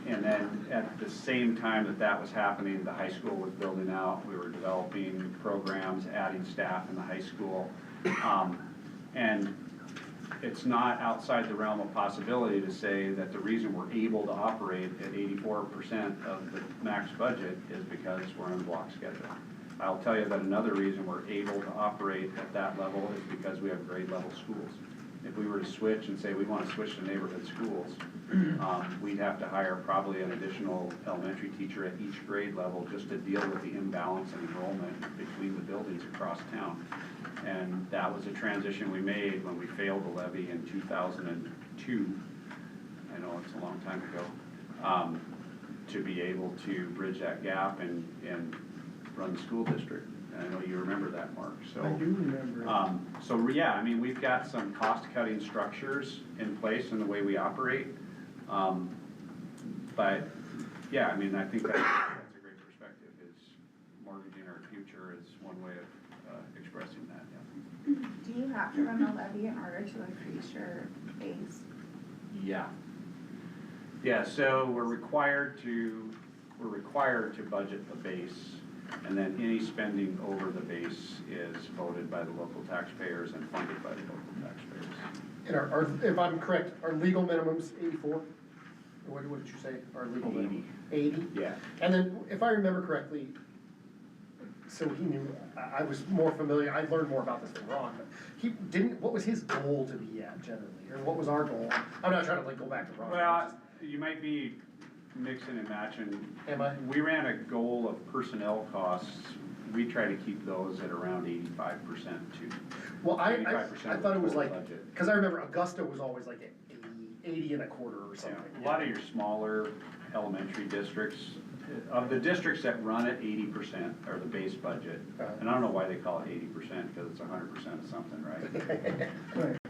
And then at the same time that was happening, the high school was building out. We were developing programs, adding staff in the high school. And it's not outside the realm of possibility to say that the reason we're able to operate at 84% of the max budget is because we're on block schedule. I'll tell you that another reason we're able to operate at that level is because we have grade level schools. If we were to switch and say we want to switch to neighborhood schools, we'd have to hire probably an additional elementary teacher at each grade level just to deal with the imbalance in enrollment between the buildings across town. And that was a transition we made when we failed the levy in 2002. I know it's a long time ago, to be able to bridge that gap and run the school district. And I know you remember that, Mark, so. I do remember. So yeah, I mean, we've got some cost-cutting structures in place in the way we operate. But yeah, I mean, I think that's a great perspective, is mortgaging our future is one way of expressing that, yeah. Do you have to run a levy in order to increase your base? Yeah. Yeah, so we're required to budget the base, and then any spending over the base is voted by the local taxpayers and funded by the local taxpayers. And if I'm correct, our legal minimum's 84? What did you say, our legal minimum? 80? Yeah. And then, if I remember correctly, so he knew, I was more familiar, I learned more about this than Ron, but what was his goal to be at generally? Or what was our goal? I'm not trying to like go back to Ron. Well, you might be mixing and matching. Am I? We ran a goal of personnel costs. We try to keep those at around 85% too. Well, I 85% thought it was like, budget. because I remember Augusta was always like at 80 and a quarter or something. Yeah, a lot of your smaller elementary districts, of the districts that run at 80% are the base budget. And I don't know why they call it 80%, because it's 100% of something, right?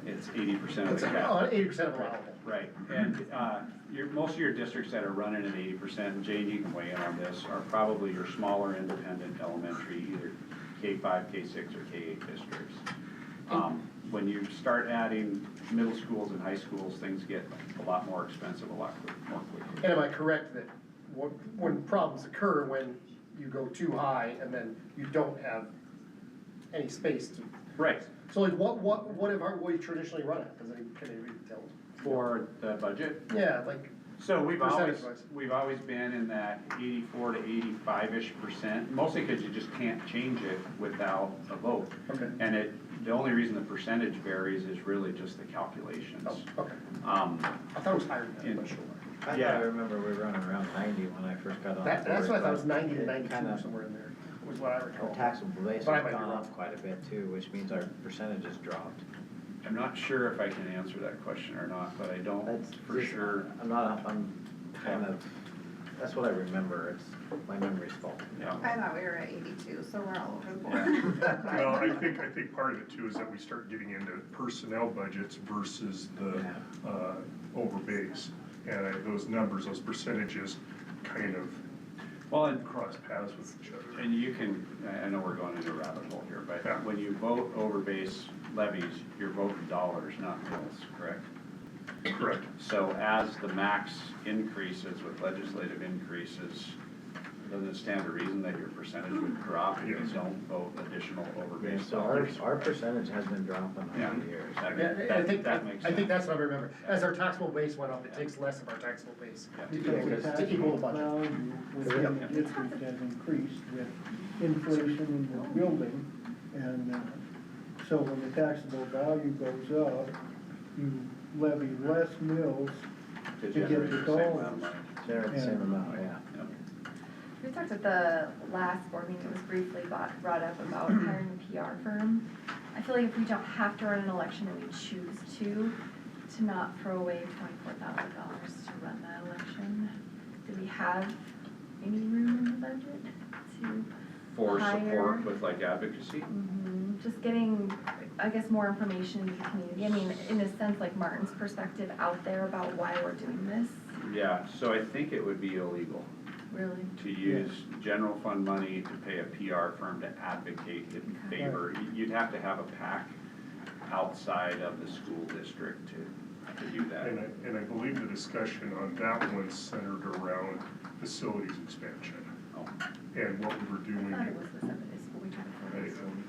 It's 80% of the cap. 80% of allowable. Right, and most of your districts that are running at 80%, and Jane, you can weigh in on this, are probably your smaller independent elementary, either K5, K6, or K8 districts. When you start adding middle schools and high schools, things get a lot more expensive, a lot more quickly. And am I correct that when problems occur, when you go too high and then you don't have any space to? Right. So like what have we traditionally run at? Can anybody tell us? For the budget? Yeah, like. So we've percentage-wise. always been in that 84 to 85-ish%, mostly because you just can't change it without a vote. Okay. And the only reason the percentage varies is really just the calculations. Oh, okay. I thought it was higher than that, but sure. I remember we were running around 90 when I first got on. That's what I thought, it was 90 to It 92, kinda- somewhere in there, was what I recall. Our taxable base But I has might be gone wrong. up quite a bit too, which means our percentages dropped. I'm not sure if I can answer that question or not, but I don't That's for just- sure. I'm kind of, that's what I remember, my memory's faulty. Yeah. I thought we were at 82, so we're all over the board. Well, I think part of it too is that we start getting into personnel budgets versus the over base. And those numbers, those percentages kind of cross paths with each other. And you can, I know we're going into a rabbit hole here, but Yeah. when you vote over base levies, you're voting dollars, not mills, correct? Correct. So as the max increases with legislative increases, doesn't it stand to reason that your percentage would drop if you don't vote additional over Yeah, base so dollars? our percentage has been dropping Yeah. over the years. Yeah, That makes I think sense. that's what I remember. As our taxable base went up, it takes less of our taxable base to Because the equal the taxable budget. value within the district has increased with inflation in the building. And so when the taxable value goes up, you levy less mills To to get generate the the same goals. amount of money. Generate the same amount, yeah. We talked at the last board meeting, it was briefly brought up about hiring a PR firm. I feel like if we don't have to run an election and we choose to not throw away $24,000 to run that election, do we have any room in the budget to For hire? support with like advocacy? Just getting, I guess, more information in the community. I mean, in a sense, like Martin's perspective out there about why we're doing this, Yeah, so I think it would be illegal really. to use general fund money to pay a PR firm to advocate in favor. You'd have to have a PAC outside of the school district to do that. And I believe the discussion on that one centered around facilities expansion. And what we were doing. I thought it was the Sunday school we tried to I- find.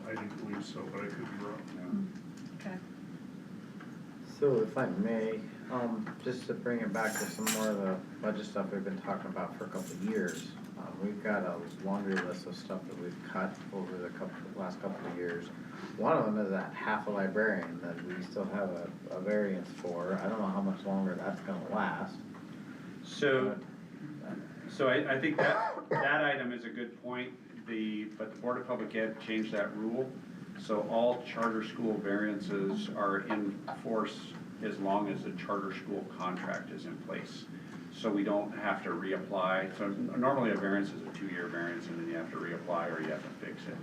I didn't believe so, but I could be wrong. Okay. So if I may, just to bring it back to some more of the budget stuff we've been talking about for a couple of years. We've got a laundry list of stuff that we've cut over the last couple of years. One of them is that half a librarian that we still have a variance for. I don't know how much longer that's gonna last. So I think that item is a good point. But the Board of Public Ed changed that rule. So all charter school variances are in force as long as the charter school contract is in place. So we don't have to reapply. So normally a variance is a 2-year variance and then you have to reapply or you have to fix it.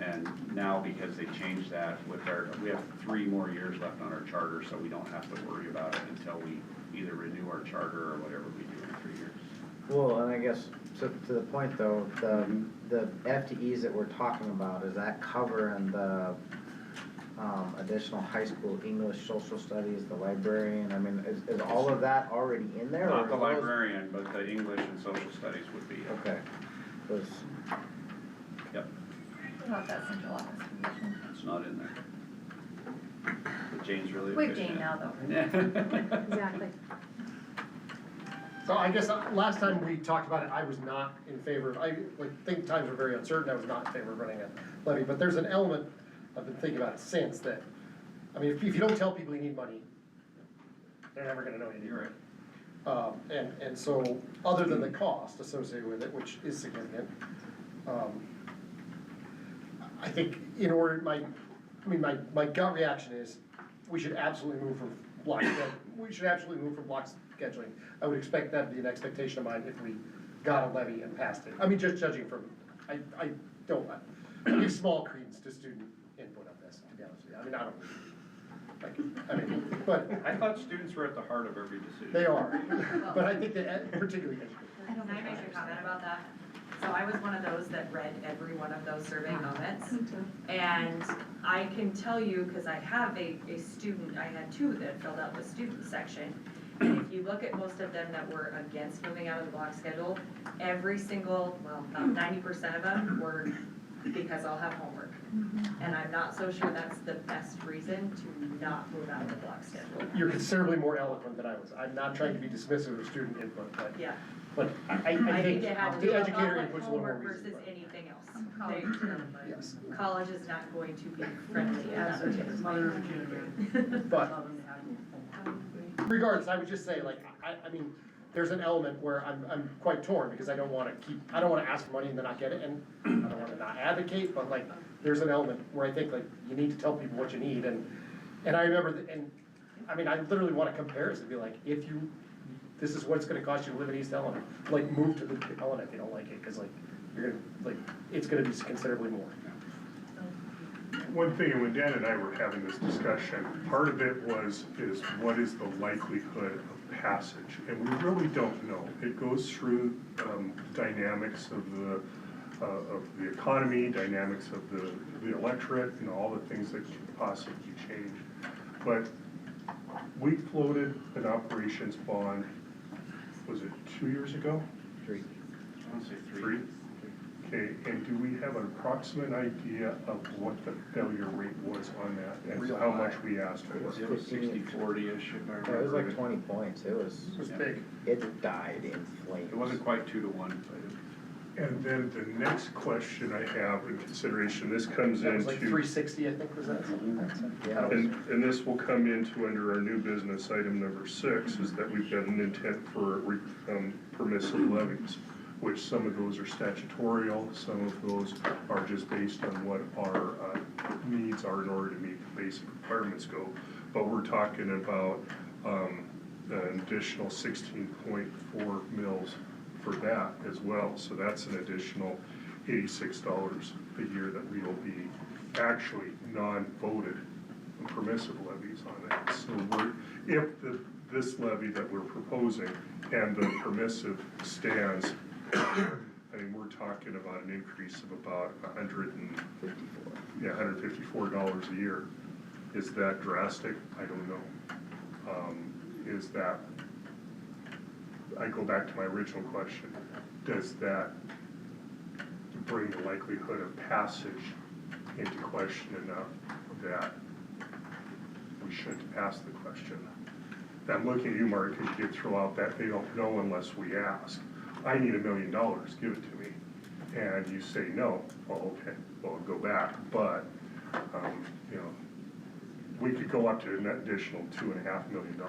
And now because they changed that we have 3 more years left on our charter, so we don't have to worry about it until we either renew our charter or whatever we do in 3 years. Well, and I guess, to the point though, the FTEs that we're talking about, is that covering the additional high school English, social studies, the librarian? I mean, is all of that already in there? Not or the is those- librarian, but the English and social studies would be. Okay. Yep, What about that central office position? it's not in there. But Jane's really We have efficient. Jane now, though. Yeah. Exactly. So I guess last time we talked about it, I was not in favor of, think times were very uncertain, I was not in favor of running a levy, but there's an element, I've been thinking about it since, that, I mean, if you don't tell people you need money, they're never gonna know you need it. And so, other than the cost associated with it, which is significant, I think in order, my gut reaction is, we should absolutely move from block scheduling. I would expect that to be an expectation of mine if we got a levy and passed it. I mean, just judging from, I give small credence to student input on this, to be honest with you. I mean, but. I thought students were at the heart of every decision. They are, but I think that particularly education. Can I make a comment about that? So I was one of those that read every one of those survey moments. And I can tell you, because I have a student, I had 2 that filled out the student section. And if you look at most of them that were against moving out of the block schedule, every single, well, about 90% of them were because I'll have homework. And I'm not so sure that's the best reason to not move out of the block schedule. You're considerably more eloquent than I was. I'm not trying to be dismissive of student input, but. Yeah. But I think they had to do the a lot educator with input's a little more homework versus reasonable. anything else. Yes. College is not going to be friendly at that point. But regardless, I would just say, like, I mean, there's an element where I'm quite torn, because I don't wanna ask for money and then not get it, and I don't wanna not advocate, but like, there's an element where I think, like, you need to tell people what you need, and I remember, I mean, I literally want a comparison, be like, this is what it's gonna cost you to live in East Helena, like, move to Helena if you don't like it, cause like, you're gonna, like, it's gonna be considerably more. One thing, and when Dan and I were having this discussion, part of it is what is the likelihood of passage? And we really don't know. It goes through dynamics of the economy, dynamics of the electorate, all the things that could possibly change. But we floated an operations bond, was it 2 years ago? 3. I want to say 3. Okay, and do we have an approximate idea of what the failure rate was on that, and how much we asked for? It was 60-40-ish, if I remember. Yeah, it was like 20 points, it was big. It died in flames. It wasn't quite 2 to 1, And then the next question I have in consideration, this comes That was like into. 360, I think, was that something like that? And this will come into under our new business, item number 6, is that we've got an intent for permissive levies, which some of those are statutorial, some of those are just based on what our needs are in order to meet the basic requirements go. But we're talking about an additional 16.4 mils for that as well. So that's an additional $86 a year that we will be actually non-voted permissive levies on that. So this levy that we're proposing and the permissive stands, I mean, we're talking about an increase of about $154 a year. Is that drastic? I don't know. Is that, I go back to my original question, does that bring the likelihood of passage into question enough that we shouldn't pass the question? I'm looking at you, Mark, because you did throw out that they don't know unless we ask. I need $1 million, give it to me. And you say no, well, okay, well, I'll go back, but, you know, we could go up to an additional $2.5 million.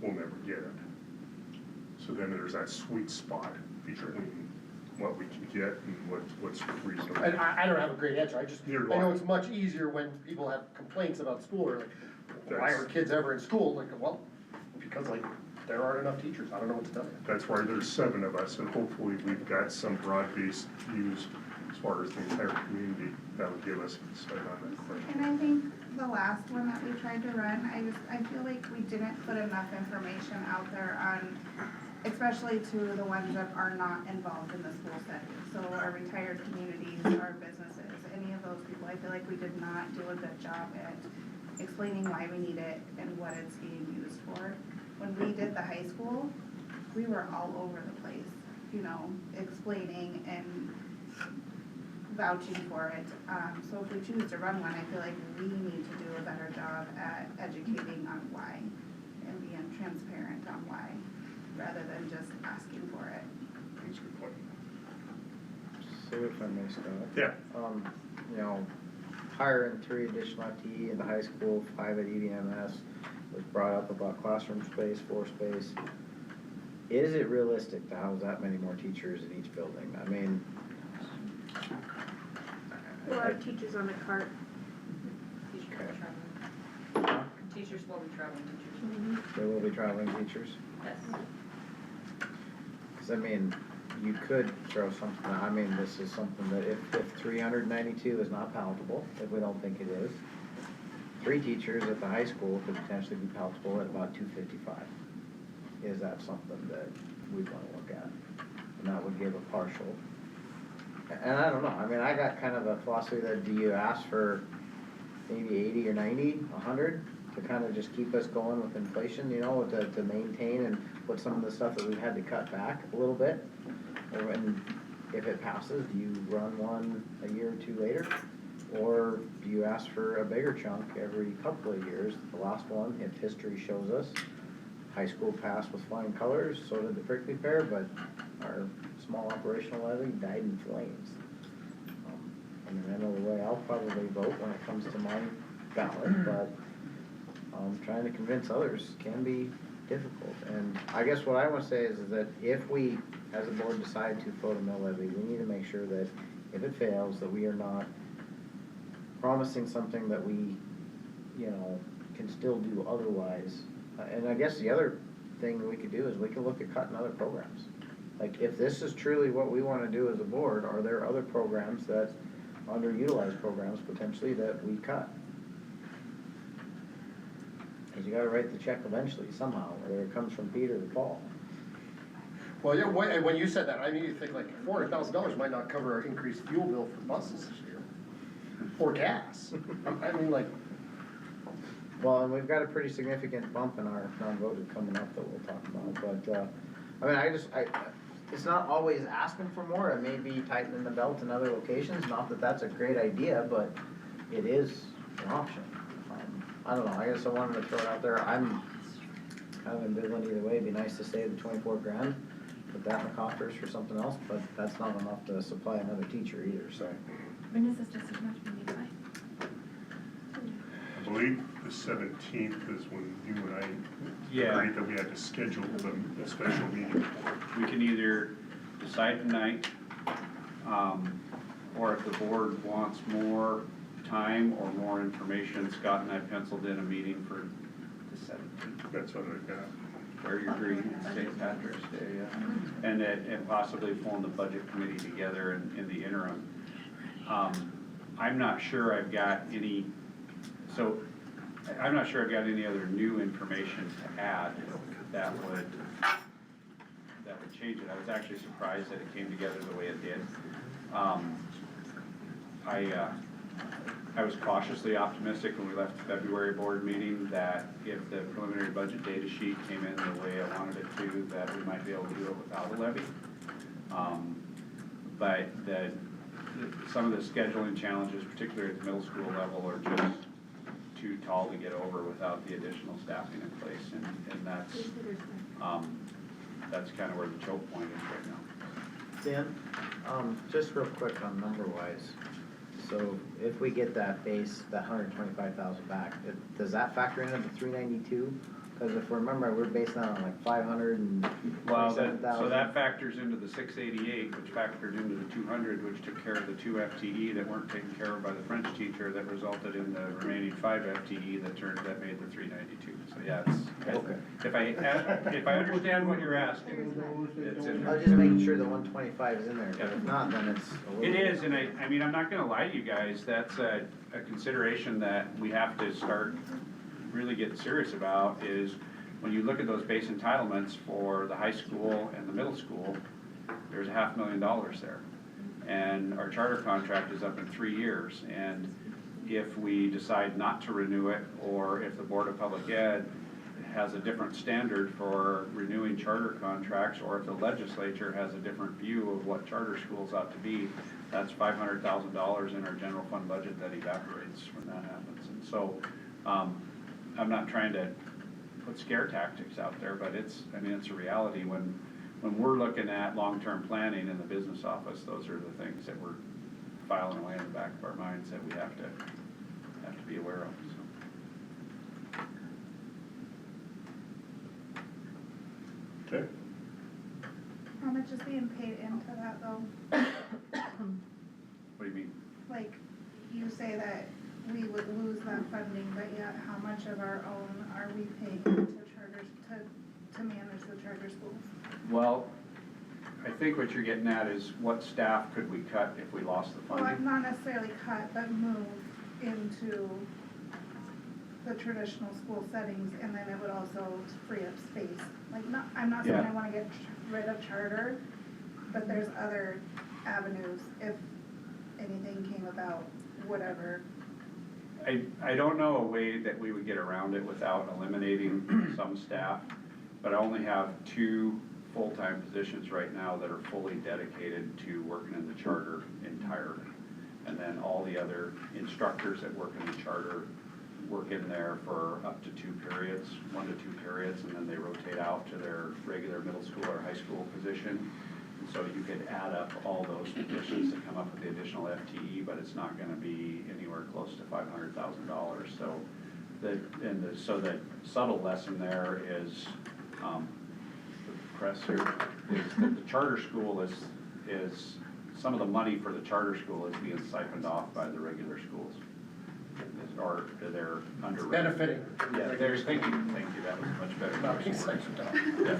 We'll never get it. So then there's that sweet spot between what we can get and what's reasonable. And I don't have a great answer, I Neither do know I. it's much easier when people have complaints about school, or like, why That's- are kids ever in school? Like, well, because like, there aren't enough teachers, I don't know what to tell you. That's why there's 7 of us, and hopefully we've got some broad-based views as far as the entire community that would give us insight on that question. And I think the last one that we tried to run, I feel like we didn't put enough information out there on, especially to the ones that are not involved in the school setting. So our retired communities, our businesses, any of those people, I feel like we did not do a good job at explaining why we need it and what it's being used for. When we did the high school, we were all over the place, you know, explaining and vouching for it. So if we choose to run one, I feel like we need to do a better job at educating on why and being transparent on why, rather than just asking for it. That's a good point. So if I may, Scott. Yeah. You know, hiring 3 additional FTE in the high school, 5 at EVMS, was brought up about classroom space, floor space. Is it realistic to house that many more teachers in each building? I mean, A lot of teachers on the cart. Teachers will be traveling teachers. there will be traveling teachers? Yes. Cause I mean, you could throw something, I mean, this is something that if 392 is not palatable, if we don't think it is, 3 teachers at the high school could potentially be palatable at about 255. Is that something that we wanna look at? And that would give a partial. And I don't know, I mean, I got kind of a philosophy that do you ask for maybe 80 or 90, 100 to kind of just keep us going with inflation, you know, to maintain and put some of the stuff that we've had to cut back a little bit? Or and if it passes, do you run one a year or 2 later? Or do you ask for a bigger chunk every couple of years? The last one, if history shows us, high school passed with flying colors, so did the prickly pear, but our small operational levy died in flames. I mean, I know the way I'll probably vote when it comes to my ballot, but trying to convince others can be difficult. And I guess what I want to say is that if we, as a board, decide to float a mill levy, we need to make sure that if it fails, that we are not promising something that we, you know, can still do otherwise. And I guess the other thing we could do is we could look at cutting other programs. Like, if this is truly what we want to do as a board, are there other programs that, underutilized programs potentially, that we cut? Because you gotta write the check eventually somehow, whether it comes from Peter or Paul. Well, yeah, when you said that, I mean, you think like $400,000 might not cover our increased fuel bill for buses this year, or gas. I mean, like, Well, and we've got a pretty significant bump in our non-voted coming up that we'll talk about, but, I mean, it's not always asking for more, it may be tightening the belt in other locations, not that that's a great idea, but it is an option. I don't know, I guess I wanted to throw it out there, I'm kind of ambivalent either way, it'd be nice to save the 24 grand, put that in the coffers for something else, but that's not enough to supply another teacher either, so. When does this decision have to be made by? I believe the 17th is when you and I Yeah. agreed that we had to schedule a special meeting. We can either decide tonight, or if the board wants more time or more information, Scott and I penciled in a meeting for the 17th. That's what I got. Where you're agreeing, St. Patrick's Day, yeah. And possibly pulling the budget committee together in the interim. I'm not sure I've got any, I'm not sure I've got any other new information to add that would change it. I was actually surprised that it came together the way it did. I was cautiously optimistic when we left the February board meeting that if the preliminary budget data sheet came in the way I wanted it to, that we might be able to do it without a levy. But some of the scheduling challenges, particularly at the middle school level, are just too tall to get over without the additional staffing in place, and that's kind of where the choke point is right now. Dan, just real quick on number wise, so if we get that base, that 125,000 back, does that factor into the 392? Because if we remember, we're based on like 527,000. So that factors into the 688, which factored into the 200, which took care of the 2 FTE that weren't taken care of by the French teacher, that resulted in the remaining 5 FTE that made the 392. So yeah, if I understand what you're asking, it's in I there. was just making sure the 125 is in there, but if not, then it's a little. It is, and I mean, I'm not gonna lie to you guys, that's a consideration that we have to start really getting serious about, is when you look at those base entitlements for the high school and the middle school, there's $500,000 there. And our charter contract is up in 3 years, and if we decide not to renew it, or if the Board of Public Ed has a different standard for renewing charter contracts, or if the legislature has a different view of what charter schools ought to be, that's $500,000 in our general fund budget that evaporates when that happens. And so, I'm not trying to put scare tactics out there, but it's a reality. When we're looking at long-term planning in the business office, those are the things that we're filing away in the back of our minds that we have to be aware of, so. Okay. How much is being paid into that though? What do you mean? Like, you say that we would lose that funding, but yet how much of our own are we paying into charters to manage the charter schools? Well, I think what you're getting at is what staff could we cut if we lost the Well, funding? not necessarily cut, but move into the traditional school settings, and then it would also free up space. Like, I'm not saying I wanna get rid of charter, but there's other avenues if anything came about, whatever. I don't know a way that we would get around it without eliminating some staff, but I only have 2 full-time positions right now that are fully dedicated to working in the charter entirely. And then all the other instructors that work in the charter work in there for up to 2 periods, 1 to 2 periods, and then they rotate out to their regular middle school or high school position. And so you could add up all those positions to come up with the additional FTE, but it's not gonna be anywhere close to $500,000. So the subtle lesson there is, the press here, is that the charter school is, some of the money for the charter school is being siphoned off by the regular schools. Or they're under. Benefiting. Yeah, thank you, that was much better. Not being siphoned off. Yeah.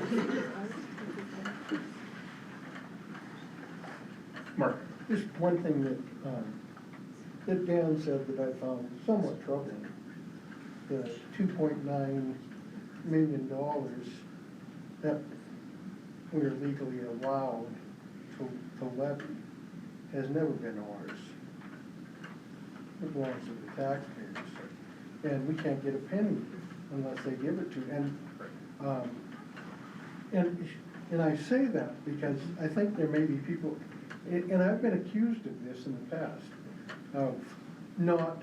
Mark? Just one thing that Dan said that I found somewhat troubling, the $2.9 million that we're legally allowed to levy has never been ours. It belongs to the taxpayers, and we can't get a penny unless they give it to. And I say that because I think there may be people, and I've been accused of this in the past, of not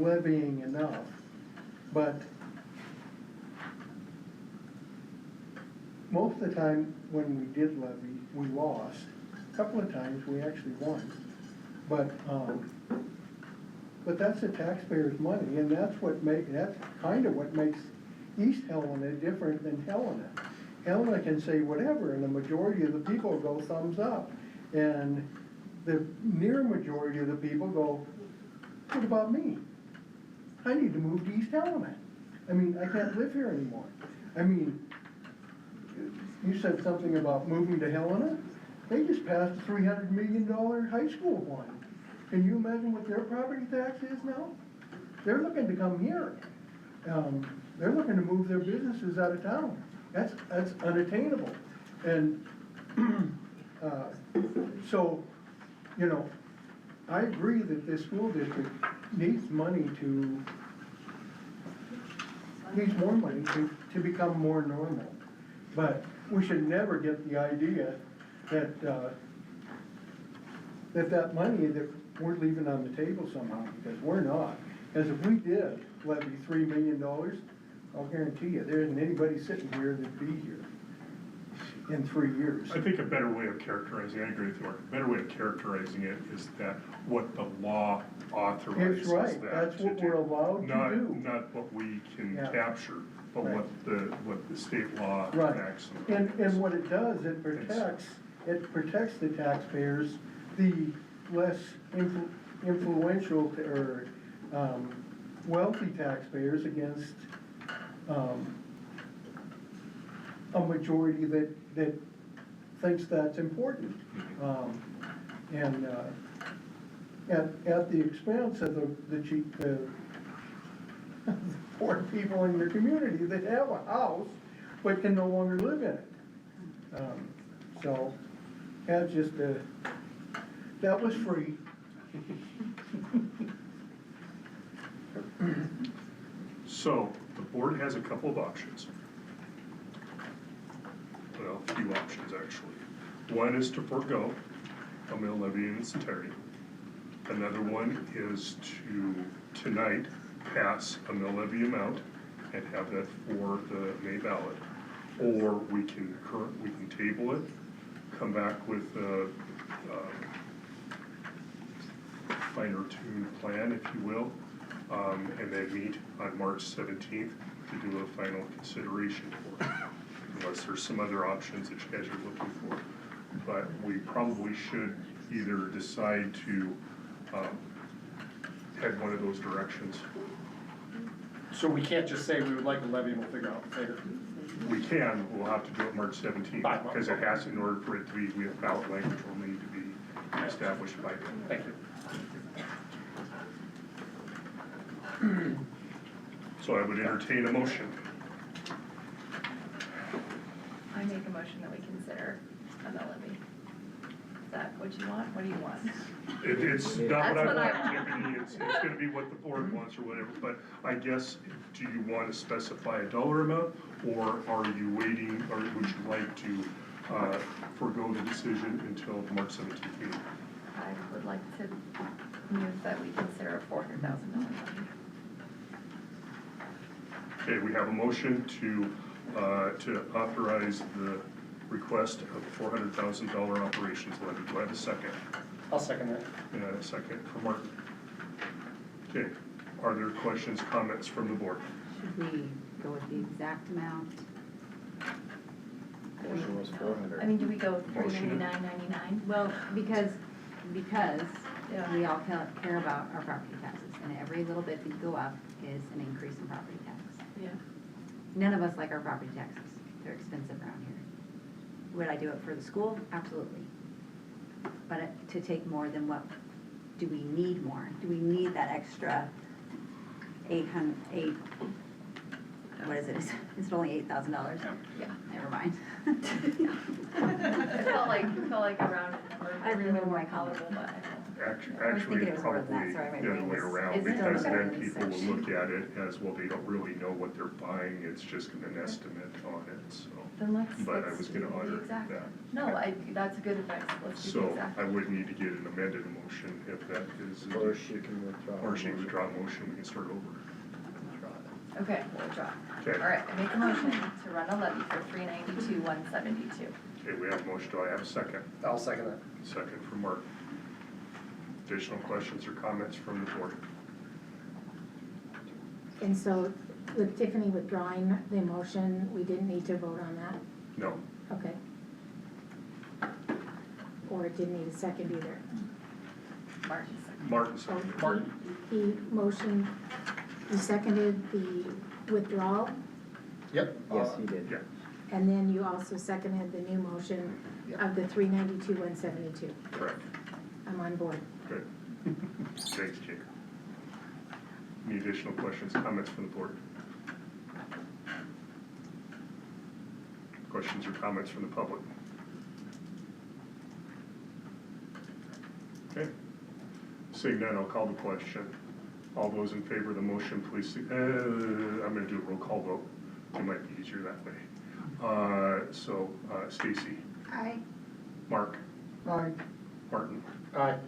levying enough, but most of the time when we did levy, we lost. A couple of times we actually won. But that's the taxpayers' money, and that's kind of what makes East Helena different than Helena. Helena can say whatever, and the majority of the people go thumbs up. And the near majority of the people go, what about me? I need to move to East Helena. I mean, I can't live here anymore. I mean, you said something about moving to Helena? They just passed a $300 million high school one. Can you imagine what their property tax is now? They're looking to come here. They're looking to move their businesses out of town. That's unattainable. And so, you know, I agree that this school district needs more money to become more normal. But we should never get the idea that that money that we're leaving on the table somehow, because we're not. Because if we did levy $3 million, I'll guarantee you, there isn't anybody sitting here that'd be here in 3 years. I think a better way of characterizing, I agree with you, Mark, a better way of characterizing it is that what the law authorizes That's right, that that's what we're allowed to do. Not what we can Yeah. capture, but Right. what the state law Right, maximum. and what it does, it protects the taxpayers, the less influential or wealthy taxpayers against a majority that thinks that's important. And at the expense of the poor people in your community that have a house but can no longer live in it. So that's just that was free. So, the board has a couple of options. Well, a few options, actually. One is to forego a mill levy in its entirety. Another one is to, tonight, pass a mill levy amount and have that for the May ballot. Or we can table it, come back with a finer tuned plan, if you will, and then meet on March 17th to do a final consideration for it, unless there's some other options that you guys are looking for. But we probably should either decide to head one of those directions. So we can't just say we would like a levy and we'll figure out later. We can, we'll have to do it March 17th, Fine. because it has, in order for it to be, we have ballot language will need to be established by then. Thank you. So I would entertain a motion. I make a motion that we consider a mill levy. Is that what you want? What do you want? It's not That's what what I I want, Tiffany, it's gonna be what the board wants or whatever, but I guess, do you want to specify a dollar amount? Or are you waiting, or would you like to forego the decision until the March 17th meeting? I would like to move that we consider a $400,000 levy. Okay, we have a motion to authorize the request of $400,000 operations levy. Do I have a second? I'll second that. And a second for Martin. Okay, are there questions, comments from the board? Should we go with the exact amount? Motion was 400. I mean, do we go Motion. $399.99? Well, because we all care about our property taxes, and every little bit that go up is an increase in property tax. Yeah. None of us like our property taxes. They're expensive around here. Would I do it for the school? Absolutely. But to take more than what, do we need more? Do we need that extra what is it? Is it only $8,000? Yeah. Never mind. I felt like around, I really more like palatable, but Actually, thinking it was more than probably that. Sorry, my the other brain way was- around, it's because still then better people than will look research. at it as, well, they don't really know what they're buying, it's just an estimate on it, so. then let's. But I let's was gonna do the honor exact. that. No, that's a good advice. Let's do the So exact. I would need to get an amended motion if that is. Or she can withdraw. Or she withdraw a motion, we can start over. Okay, we'll withdraw. Okay. All right, I make a motion to run a levy for 392, 172. Okay, we have a motion, do I have a second? I'll second that. Second from Mark. Additional questions or comments from the board? And so with Tiffany withdrawing the motion, we didn't need to vote on that? No. Okay. Or it didn't need a second either? Martin second. Martin, So second. Martin. the motion, you seconded the withdrawal, Yep. Yes, you did. Yeah, and then you also seconded the new motion of the 392, 172. correct. I'm on board. Good. Thanks, Jake. Any additional questions, comments from the board? Questions or comments from the public? Okay. Seeing none, I'll call the question. All those in favor of the motion, please, I'm gonna do a roll call vote. It might be easier that way. Stacy, Aye. Mark, Aye. Martin, Aye.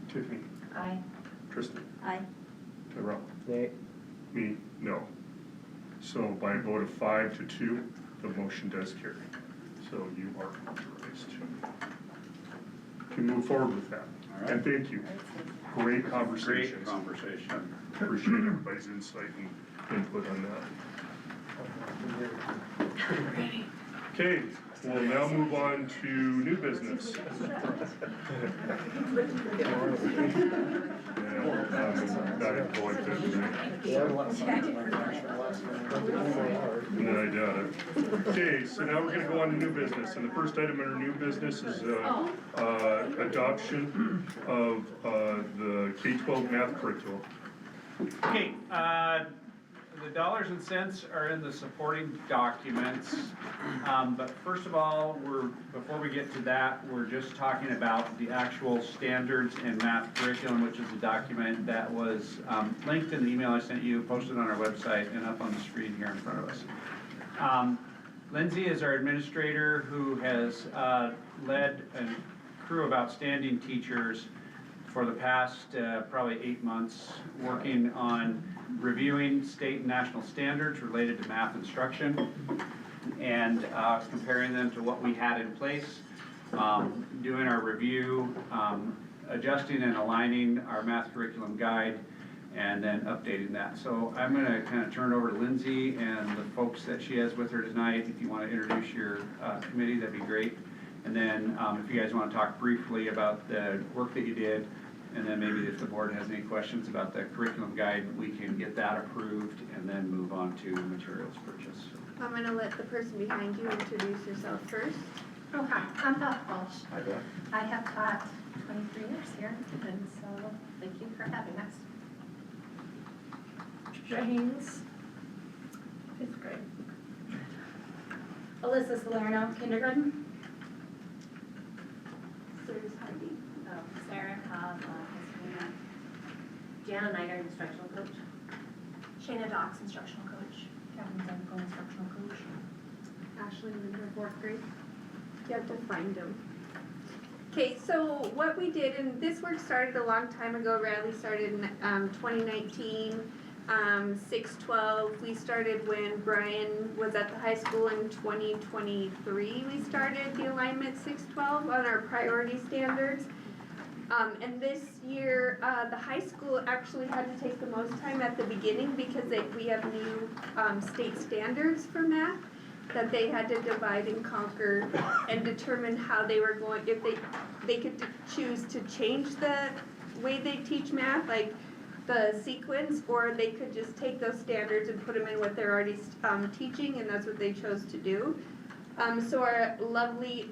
Tiffany, Aye. Tristan, Aye. Tyrell. Nay. Me, no. So by a vote of 5 to 2, the motion does carry. So you are authorized to move forward with that. All right. And thank you. Great Great conversations. conversation. Appreciate everybody's insight and input on that. Okay, we'll now move on to new business. No, I doubt it. Okay, so now we're gonna go on to new business, and the first item under new business is, adoption of, the K-12 math curriculum. Okay, the dollars and cents are in the supporting documents. But first of all, before we get to that, we're just talking about the actual standards and math curriculum, which is a document that was linked in the email I sent you, posted on our website, and up on the screen here in front of us. Lindsay is our administrator who has led a crew of outstanding teachers for the past probably 8 months, working on reviewing state and national standards related to math instruction and comparing them to what we had in place, doing our review, adjusting and aligning our math curriculum guide, and then updating that. So I'm gonna kind of turn it over to Lindsay and the folks that she has with her tonight. If you want to introduce your committee, that'd be great. And then if you guys want to talk briefly about the work that you did, and then maybe if the board has any questions about the curriculum guide, we can get that approved and then move on to materials purchase. I'm gonna let the person behind you introduce herself first. Oh, hi, I'm Beth Walsh. Hi, Beth. I have taught 23 years here, and so thank you for having us. Trisha Haynes, 5th grade. Alyssa Salerno, kindergarten. Sarah's Hardy. Sarah Cobb, Jana Niner, instructional coach. Shayna Docks, instructional coach. Kevin Demko, instructional coach. Ashley Linder, 4th grade. You have to find them. Okay, so what we did, and this work started a long time ago, Radley started in 2019. 612, we started when Brian was at the high school in 2023. We started the alignment 612 on our priority standards. And this year, the high school actually had to take the most time at the beginning because we have new state standards for math that they had to divide and conquer and determine how they were going, if they could choose to change the way they teach math, like the sequence, or they could just take those standards and put them in what they're already teaching, and that's what they chose to do. So our lovely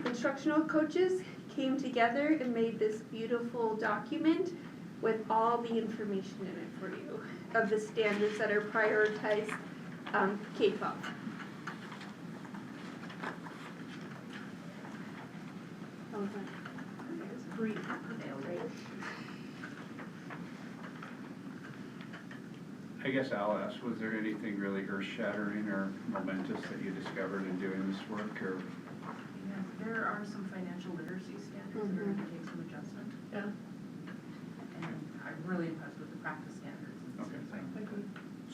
instructional coaches came together and made this beautiful document with all the information in it for you of the standards that are prioritized K-12. I guess I'll ask, was there anything really earth-shattering or momentous that you discovered in doing this work, or? Yeah, there are some financial literacy standards that are gonna take some adjustment. Yeah. And I'm really impressed with the practice standards and Okay. things like that.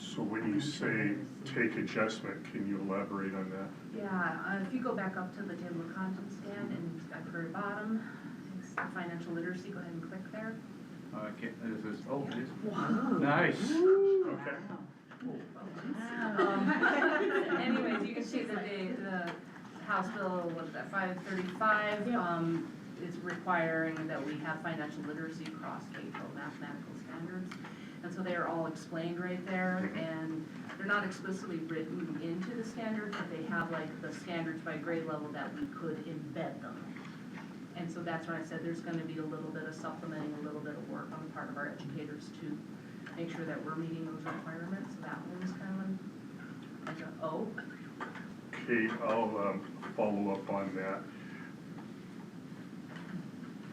So when you say take adjustment, can you elaborate on that? Yeah, if you go back up to the table of contents again, and at the very bottom, it's the financial literacy, go ahead and click there. Okay, this is, oh, it is. Wow. Nice. Okay. Anyways, you can see that the House Bill, what is that, 535, is requiring that we have financial literacy across K-12 mathematical standards. And so they are all explained right there, and they're not explicitly written into the standards, but they have like the standards by grade level that we could embed them. And so that's when I said there's gonna be a little bit of supplementing, a little bit of work on the part of our educators to make sure that we're meeting those requirements. So that one's kind of like a O. Okay, I'll follow up on that.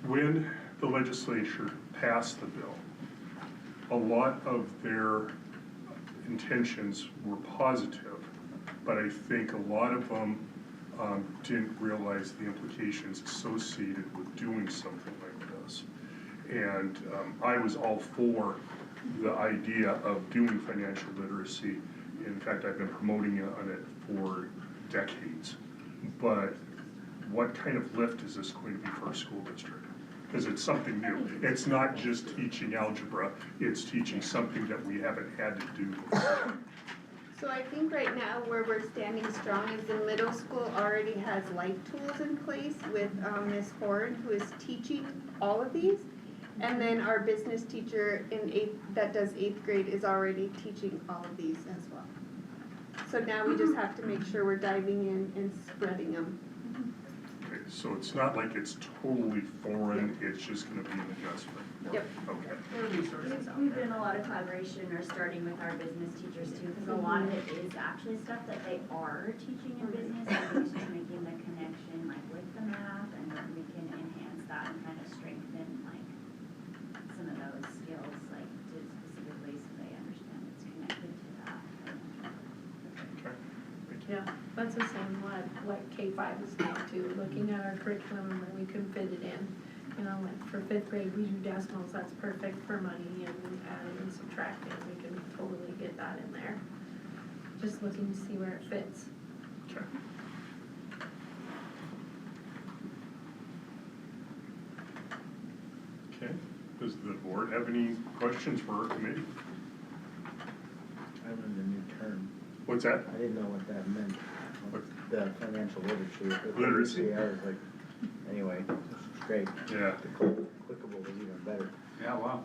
When the legislature passed the bill, a lot of their intentions were positive, but I think a lot of them didn't realize the implications associated with doing something like this. And I was all for the idea of doing financial literacy. In fact, I've been promoting on it for decades. But what kind of lift is this going to be for a school district? Because it's something new. It's not just teaching algebra, it's teaching something that we haven't had to do before. So I think right now where we're standing strong is the middle school already has life tools in place with Ms. Horn, who is teaching all of these. And then our business teacher that does 8th grade is already teaching all of these as well. So now we just have to make sure we're diving in and spreading them. Okay, so it's not like it's totally foreign, it's just gonna be an adjustment. Yep. Okay. We've done a lot of collaboration or starting with our business teachers too, because a lot of it is actually stuff that they are teaching in business, and it's just making the connection like with the math, and then we can enhance that and kind of strengthen like some of those skills, like to specifically so they understand it's connected to that. Yeah, that's the same what K-5 is doing too, looking at our curriculum and we can fit it in. You know, like for 5th grade, we do decimals, that's perfect for money, and adding and subtracting, we can totally get that in there. Just looking to see where it fits. Okay. Okay, does the board have any questions for our committee? I learned a new term. What's that? I didn't know what that meant. The financial literacy. Literacy? I was like, anyway, it's great. Yeah. The clickable was even better. Yeah, wow.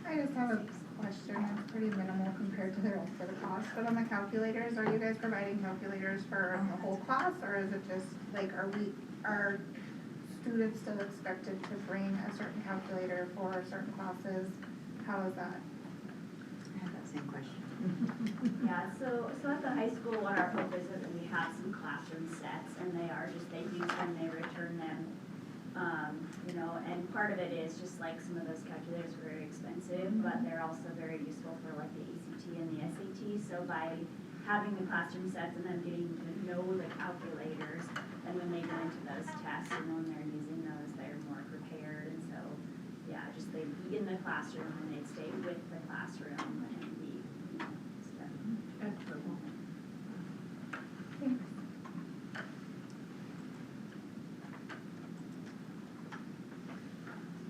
I just have a question, it's pretty minimal compared to the rest of the class, but on the calculators, are you guys providing calculators for the whole class, or is it just, like, are students still expected to bring a certain calculator for certain classes? How is that? I had that same question. Yeah, so at the high school, what our hope is that we have some classroom sets, and they use them, they return them. You know, and part of it is just like some of those calculators are very expensive, but they're also very useful for like the ACT and the SAT. So by having the classroom sets and them getting to know the calculators, and when they go into those tests and when they're using those, they're more prepared. And so, yeah, just they'd be in the classroom and they'd stay with the classroom and be, you know, studying. Thanks.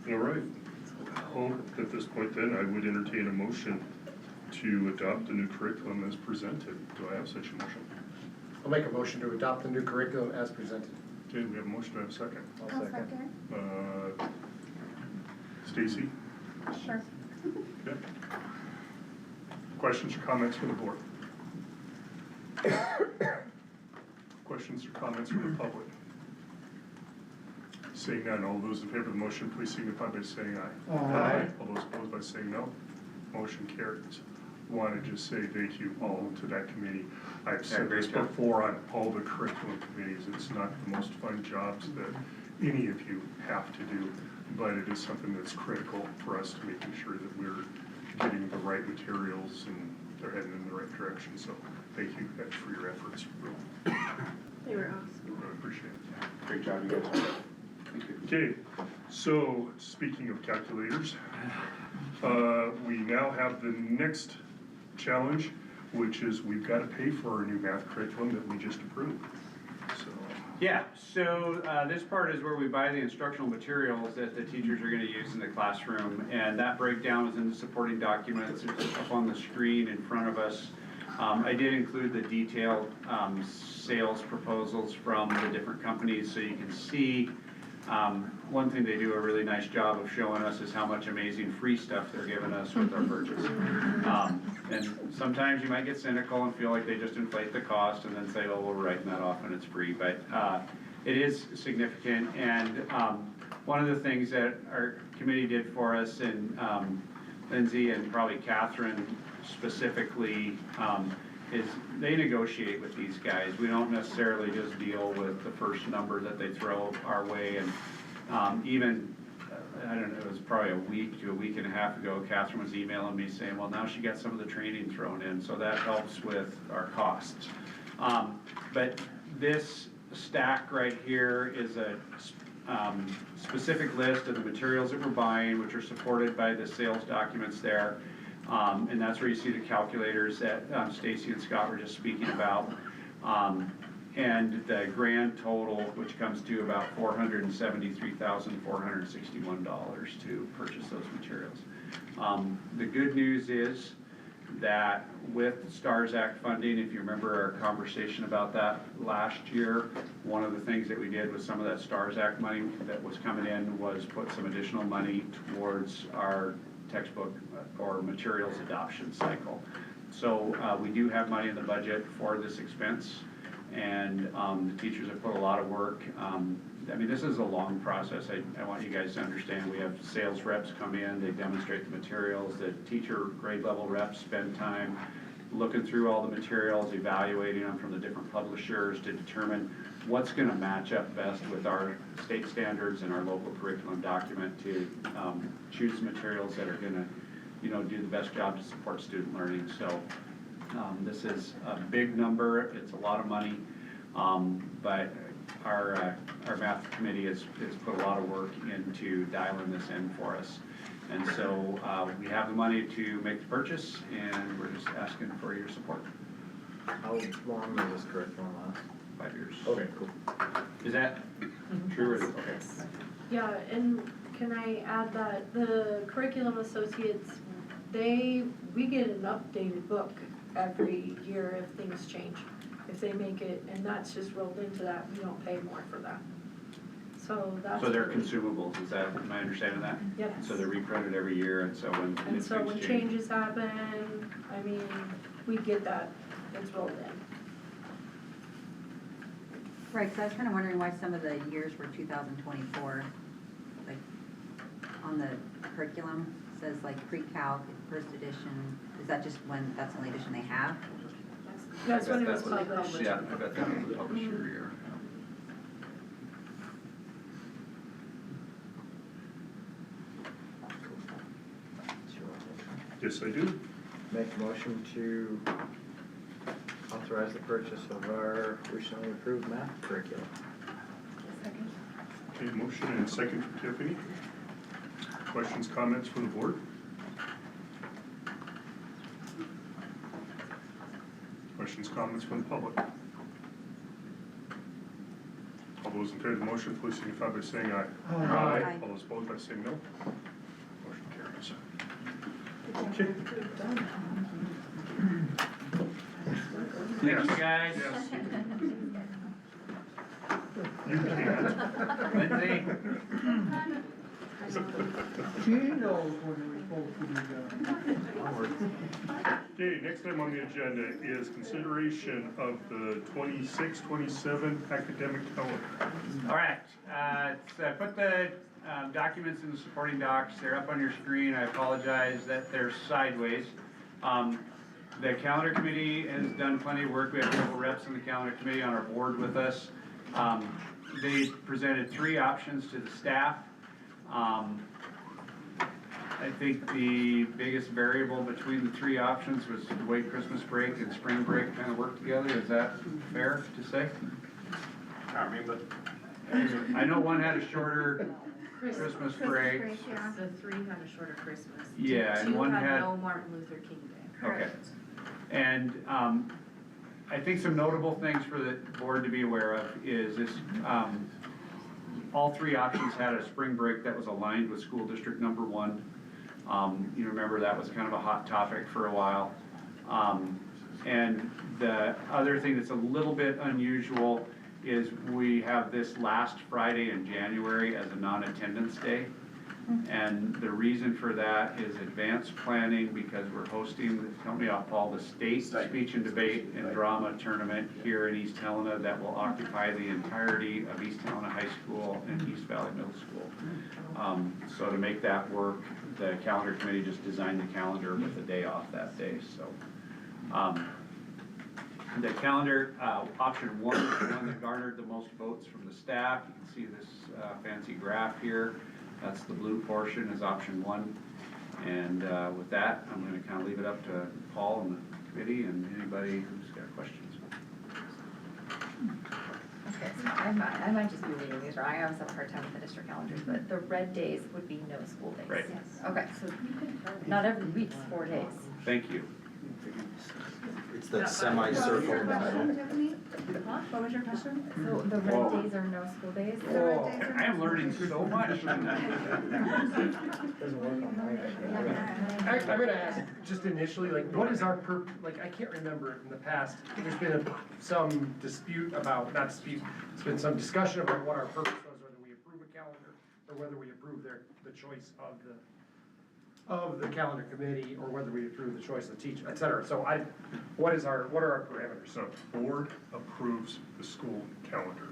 All right. Well, at this point then, I would entertain a motion to adopt the new curriculum as presented. Do I have such a motion? I'll make a motion to adopt the new curriculum as presented. Okay, we have a motion, do I have a second? I'll second. Stacy? Sure. Okay. Questions or comments from the board? Questions or comments from the public? Seeing none, all those in favor of the motion, please signify by saying aye. Aye. All those opposed by saying no. Motion carries. Want to just say thank you all to that committee. I've said this before on all the curriculum committees. It's not the most fun jobs that any of you have to do, but it is something that's critical for us to making sure that we're getting the right materials and they're heading in the right direction. So thank you guys for your efforts. They were awesome. I appreciate it. Great job, you guys. Okay, so speaking of calculators, We now have the next challenge, which is we've got to pay for our new math curriculum that we just approved. So, Yeah, so this part is where we buy the instructional materials that the teachers are gonna use in the classroom, and that breakdown is in the supporting documents, it's up on the screen in front of us. I did include the detailed sales proposals from the different companies, so you can see. One thing they do a really nice job of showing us is how much amazing free stuff they're giving us with our purchase. And sometimes you might get cynical and feel like they just inflate the cost and then say, oh, we're writing that off and it's free, but it is significant. And one of the things that our committee did for us, and Lindsay and probably Catherine specifically, is they negotiate with these guys. We don't necessarily just deal with the first number that they throw our way. And even, I don't know, it was probably a week to a week and a half ago, Catherine was emailing me saying, well, now she got some of the training thrown in, so that helps with our costs. But this stack right here is a specific list of the materials that we're buying, which are supported by the sales documents there. And that's where you see the calculators that Stacy and Scott were just speaking about. And the grand total, which comes to about $473,461 to purchase those materials. The good news is that with STARS Act funding, if you remember our conversation about that last year, one of the things that we did with some of that STARS Act money that was coming in was put some additional money towards our textbook or materials adoption cycle. So we do have money in the budget for this expense, and the teachers have put a lot of work. I mean, this is a long process. I want you guys to understand, we have sales reps come in, they demonstrate the materials, the teacher grade level reps spend time looking through all the materials, evaluating them from the different publishers to determine what's gonna match up best with our state standards and our local curriculum document to choose materials that are gonna, you know, do the best job to support student learning. So this is a big number, it's a lot of money, but our math committee has put a lot of work into dialing this in for us. And so we have the money to make the purchase, and we're just asking for your support. How long does this curriculum last? 5 years. Okay, cool. Is that true? Or is it, okay. Yeah, and can I add that the curriculum associates, we get an updated book every year if things change. If they make it, and that's just rolled into that, we don't pay more for that. So that's. So they're consumables, is that my understanding of that? Yes. So they're reprinted every year, and so when And so when changes happen, I mean, we get that, it's rolled in. Right, so I was kind of wondering why some of the years were 2024, like, on the curriculum, says like pre-calc, first edition, is that just when, that's the only edition they have? That's when it was published. Yeah, I bet that was the publisher year. yes, I do. Make a motion to authorize the purchase of our recently approved math curriculum. Okay, motion and second from Tiffany. Questions, comments from the board? Questions, comments from the public? All those in favor of the motion, please signify by saying aye. Aye. All those opposed by saying no. Motion carries. Okay. Thank you, guys. Yes. You can't. Lindsay? She knows when we're supposed to be done. Okay, next item on the agenda is consideration of the 26-27 academic calendar. All right, so put the documents in the supporting docs. They're up on your screen. I apologize that they're sideways. The calendar committee has done plenty of work. We have several reps in the calendar committee on our board with us. They presented 3 options to the staff. I think the biggest variable between the 3 options was the way Christmas break and spring break kind of work together. Is that fair to say? Can't remember. I know one had a shorter Christmas break. Yeah. The 3 had a shorter Christmas. Yeah, and one had- no Martin Luther King Day. Okay. And, I think some notable things for the board to be aware of is this, all 3 options had a spring break that was aligned with school district number 1. You remember that was kind of a hot topic for a while. And the other thing that's a little bit unusual is we have this last Friday in January as a non-attendance day. And the reason for that is advanced planning, because we're hosting, help me out, Paul, the state speech and debate and drama tournament here in East Helena that will occupy the entirety of East Helena High School and East Valley Middle School. So to make that work, the calendar committee just designed the calendar with a day off that day, so. The calendar, option 1 is the one that garnered the most votes from the staff. You can see this fancy graph here. That's the blue portion is option 1. And with that, I'm gonna kind of leave it up to Paul and the committee and anybody who's got questions. Okay, so I might just be reading these wrong, I always have a hard time with the district calendars, but the red days would be no school days. Right. Okay, so not every week's 4 days. Thank you. It's that semicircle in the middle. Huh? What was your question? So the Whoa. red days are no school days? I am learning so much. Doesn't work on my. I'm gonna ask, just initially, like, what is our like, I can't remember in the past, there's been some dispute about, not dispute, there's been some discussion about what our purpose was, whether we approve a calendar or whether we approve the choice of the calendar committee, or whether we approve the choice of the teacher, et cetera. So what are our parameters? So the board approves the school calendar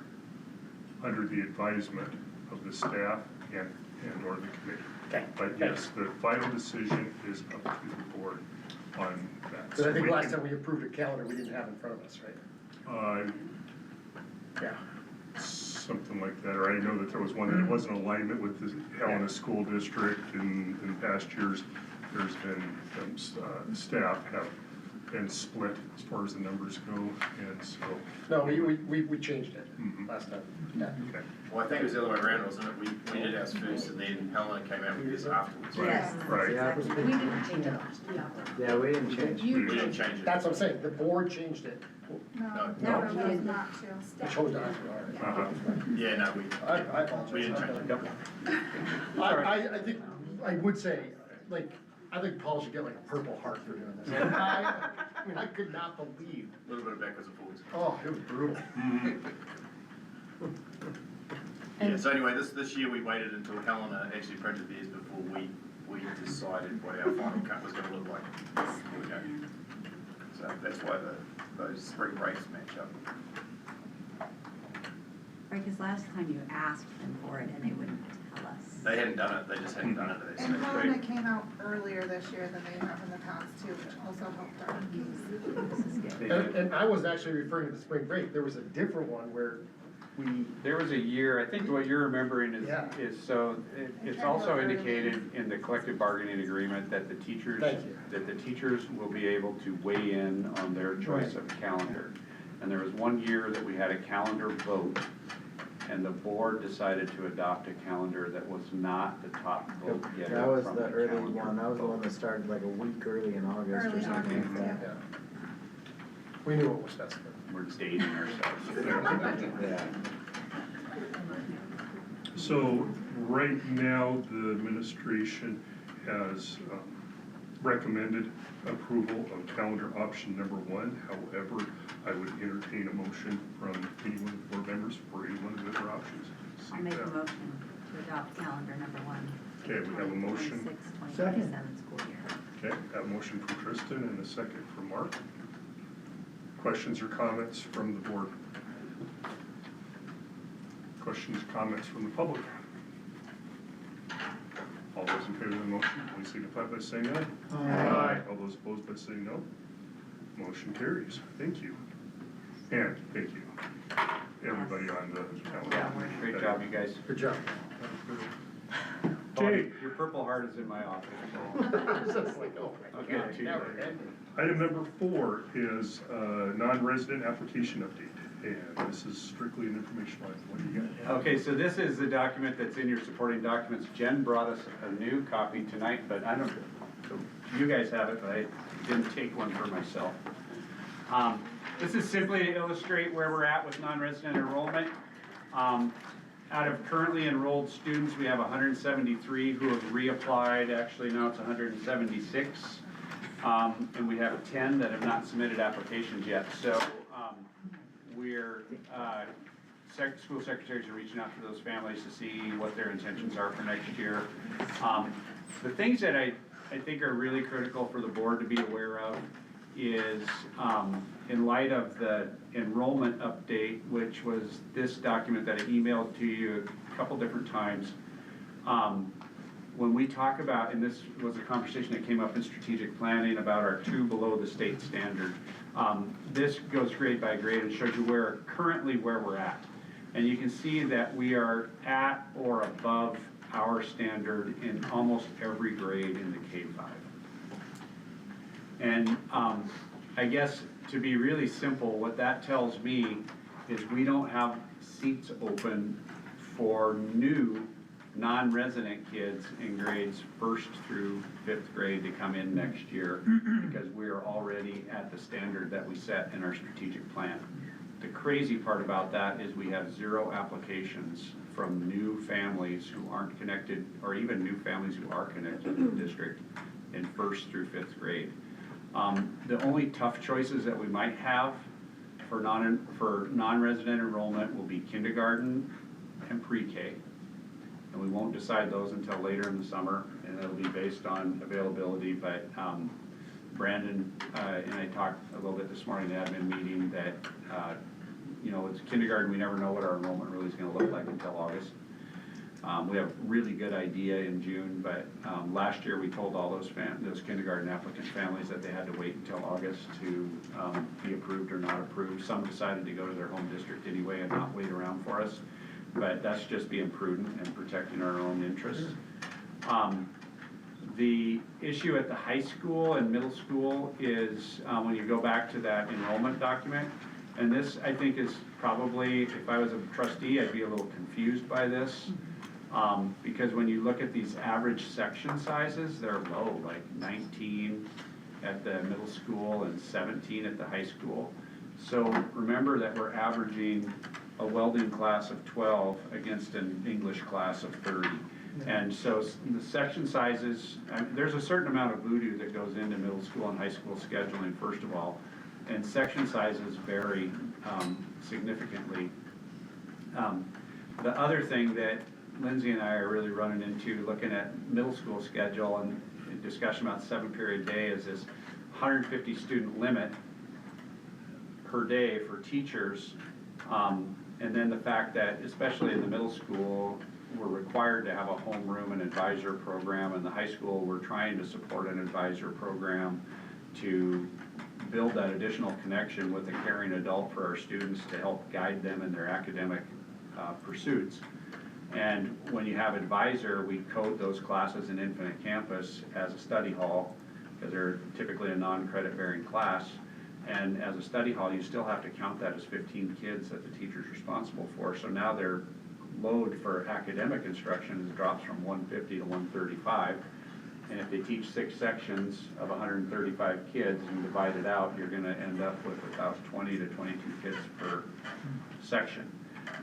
under the advisement of the staff and or the committee. Okay. But yes, the final decision is up to the board on that. So I think we last can- time we approved a calendar, we didn't have in front of us, right? Yeah. Something like that, or I know that there was one that wasn't in alignment with the Helena School District in past years. There's been, staff have been split as far as the numbers go, and so. No, we changed it last time. Yeah. Okay. Well, I think it was the other way around, wasn't it? We did ours first and then Helena came out with this afterwards. Yes. Right. Yeah, We didn't change it last year. yeah, we didn't change. We didn't change it. That's what I'm saying, the board changed it. No, No. we chose not to. We chose not to. Uh-huh. Yeah, no, I apologize. we didn't change it. I think, I would say, like, I think Paul should get like a Purple Heart for doing this. I mean, I could not believe, A little bit of backwards and forwards. oh, it was brutal. Yeah, so anyway, this year we waited until Helena actually printed theirs before we decided what our final cut was gonna look like. Here we go. So that's why those spring breaks match up. Right, because last time you asked them for it and they wouldn't tell us. They hadn't done it, they just hadn't done it at that And stage. Helena came out earlier this year than they have in the past too, which also helped our case. This is good. And I was actually referring to the spring break, there was a different one where There was a year, I think what you're remembering Yeah. is so, it's also indicated in the collective bargaining agreement that the teachers, Thank you. that the teachers will be able to weigh in on their choice of calendar. And there was one year that we had a calendar vote, and the board decided to adopt a calendar that was not the top vote yet. That was from the early calendar one, that was the vote. one that started like a week early in August or Early something August, like that. Yeah. We knew what was best for them. We're dating ourselves. Yeah. So right now, the administration has recommended approval of calendar option number 1. However, I would entertain a motion from any one of the board members for any one of the other options. I'll make a motion to adopt calendar number 1. Okay, we have a motion. 2026-2027 school year. Okay, got a motion from Kristen and a second from Mark. Questions or comments from the board? Questions, comments from the public? All those in favor of the motion, please signify by saying aye. Aye. All those opposed by saying no. Motion carries. Thank you. And thank you, everybody on the calendar. Yeah, great job, you guys. Good job. Okay. Your Purple Heart is in my office, so. Just like, oh my Okay, God, two. never ending. Item number 4 is non-resident application update. And this is strictly an informational item. What do you got? Okay, so this is the document that's in your supporting documents. Jen brought us a new copy tonight, but I don't, so you guys have it, but I didn't take one for myself. This is simply to illustrate where we're at with non-resident enrollment. Out of currently enrolled students, we have 173 who have reapplied. Actually, now it's 176. And we have 10 that have not submitted applications yet. So school secretaries are reaching out to those families to see what their intentions are for next year. The things that I think are really critical for the board to be aware of is in light of the enrollment update, which was this document that I emailed to you a couple different times. When we talk about, and this was a conversation that came up in strategic planning about our 2 below the state standard. This goes grade by grade and shows you currently where we're at. And you can see that we are at or above our standard in almost every grade in the K-5. And I guess to be really simple, what that tells me is we don't have seats open for new non-resident kids in grades 1st through 5th grade to come in next year because we are already at the standard that we set in our strategic plan. The crazy part about that is we have 0 applications from new families who aren't connected, or even new families who are connected to the district in 1st through 5th grade. The only tough choices that we might have for non-resident enrollment will be kindergarten and pre-K. And we won't decide those until later in the summer, and it'll be based on availability. But Brandon and I talked a little bit this morning at the admin meeting that, it's kindergarten, we never know what our enrollment really is gonna look like until August. We have a really good idea in June, but last year we told all those kindergarten applicant families that they had to wait until August to be approved or not approved. Some decided to go to their home district anyway and not wait around for us. But that's just being prudent and protecting our own interests. The issue at the high school and middle school is when you go back to that enrollment document, and this I think is probably, if I was a trustee, I'd be a little confused by this. Because when you look at these average section sizes, they're low, like 19 at the middle school and 17 at the high school. So remember that we're averaging a welding class of 12 against an English class of 30. And so the section sizes, there's a certain amount of voodoo that goes into middle school and high school scheduling, first of all, and section sizes vary significantly. The other thing that Lindsay and I are really running into looking at middle school schedule and discussion about 7-period day is this 150 student limit per day for teachers. And then the fact that, especially in the middle school, we're required to have a homeroom and advisor program. In the high school, we're trying to support an advisor program to build that additional connection with a caring adult for our students to help guide them in their academic pursuits. And when you have advisor, we code those classes in Infinite Campus as a study hall, because they're typically a non-credit bearing class. And as a study hall, you still have to count that as 15 kids that the teacher's responsible for. So now their load for academic instruction drops from 150 to 135. And if they teach 6 sections of 135 kids and divide it out, you're gonna end up with about 20 to 22 kids per section.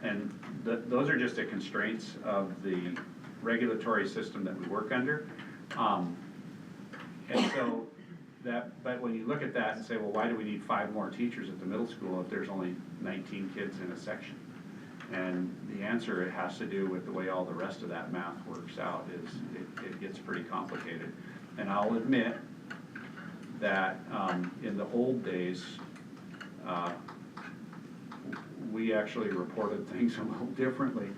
And those are just the constraints of the regulatory system that we work under. And so but when you look at that and say, well, why do we need 5 more teachers at the middle school if there's only 19 kids in a section? And the answer, it has to do with the way all the rest of that math works out, is it gets pretty complicated. And I'll admit that in the old days, we actually reported things a little differently.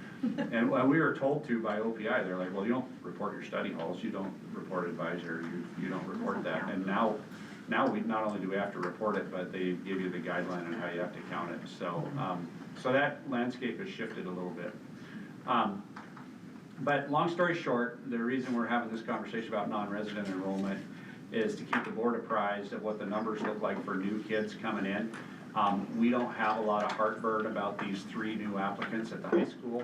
And we were told to by OPI, they're like, well, you don't report your study halls, you don't report advisor, you don't report that. And now we not only do we have to report it, but they give you the guideline on how you have to count it. So so that landscape has shifted a little bit. But long story short, the reason we're having this conversation about non-resident enrollment is to keep the board apprised of what the numbers look like for new kids coming in. We don't have a lot of heartburn about these 3 new applicants at the high school.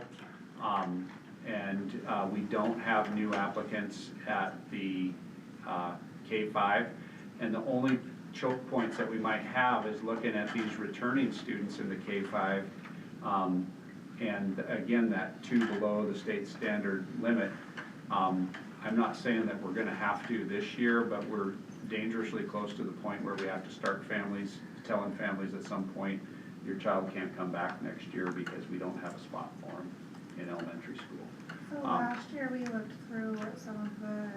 And we don't have new applicants at the K-5. And the only choke points that we might have is looking at these returning students in the K-5. And again, that 2 below the state standard limit. I'm not saying that we're gonna have to this year, but we're dangerously close to the point where we have to start telling families at some point, your child can't come back next year because we don't have a spot for them in elementary school. So last year we looked through some of the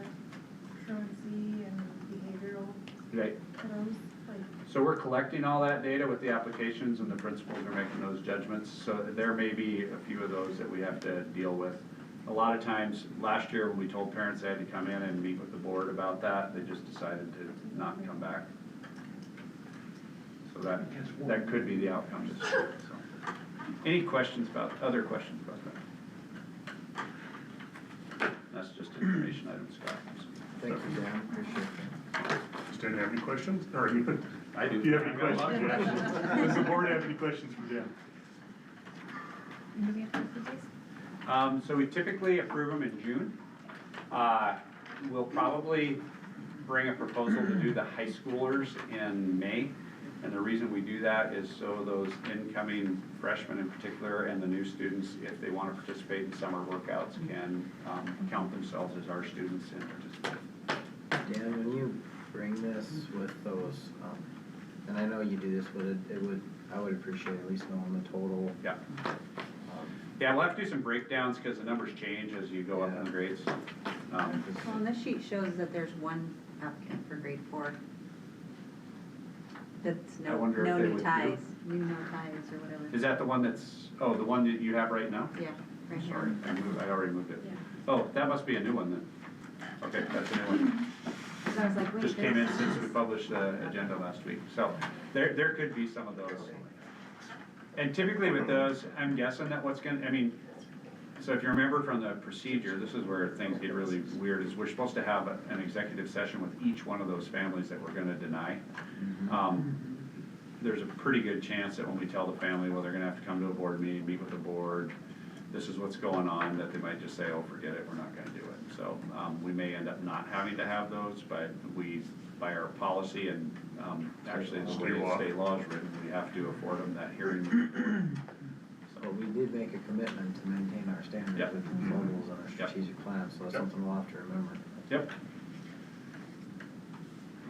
truancy and behavioral Right. kiddos, like, So we're collecting all that data with the applications, and the principals are making those judgments. So there may be a few of those that we have to deal with. A lot of times, last year when we told parents they had to come in and meet with the board about that, they just decided to not come back. So that could be the outcome this year, so. Any other questions about that? That's just information items, Scott. Thank you, Dan, appreciate it. Does Dan have any questions? Or anything? I do. Do you have any I've got a lot of questions? questions. Does the board have any questions for Dan? So we typically approve them in June. We'll probably bring a proposal to do the high schoolers in May. And the reason we do that is so those incoming freshmen in particular and the new students, if they want to participate in summer workouts, can count themselves as our students and participate. Dan, when you bring this with those, and I know you do this, but I would appreciate at least knowing the total. Yeah. Yeah, we'll have to do some breakdowns because the numbers change as you go up in the grades. Well, and this sheet shows that there's 1 applicant for grade 4. That's I no wonder if they new would ties, new no ties or whatever. Is that the one the one that you have right now? Yeah, right here. Sorry, I already moved it. Yeah. Oh, that must be a new one then. Okay, that's a new one. 'Cause I was like, wait, Just came in there's- since we published the agenda last week. So there could be some of those. And typically with those, I'm guessing that so if you remember from the procedure, this is where things get really weird, is we're supposed to have an executive session with each one of those families that we're gonna deny. There's a pretty good chance that when we tell the family, well, they're gonna have to come to a board meeting, meet with the board, this is what's going on, that they might just say, oh, forget it, we're not gonna do it. So, we may end up not having to have those, but by our policy and, actually the way state law is written, we have to afford them that hearing with the board. But we did make a commitment to maintain our standards Yep. with the goals and our strategic plan, so that's something we'll have to remember. Yep.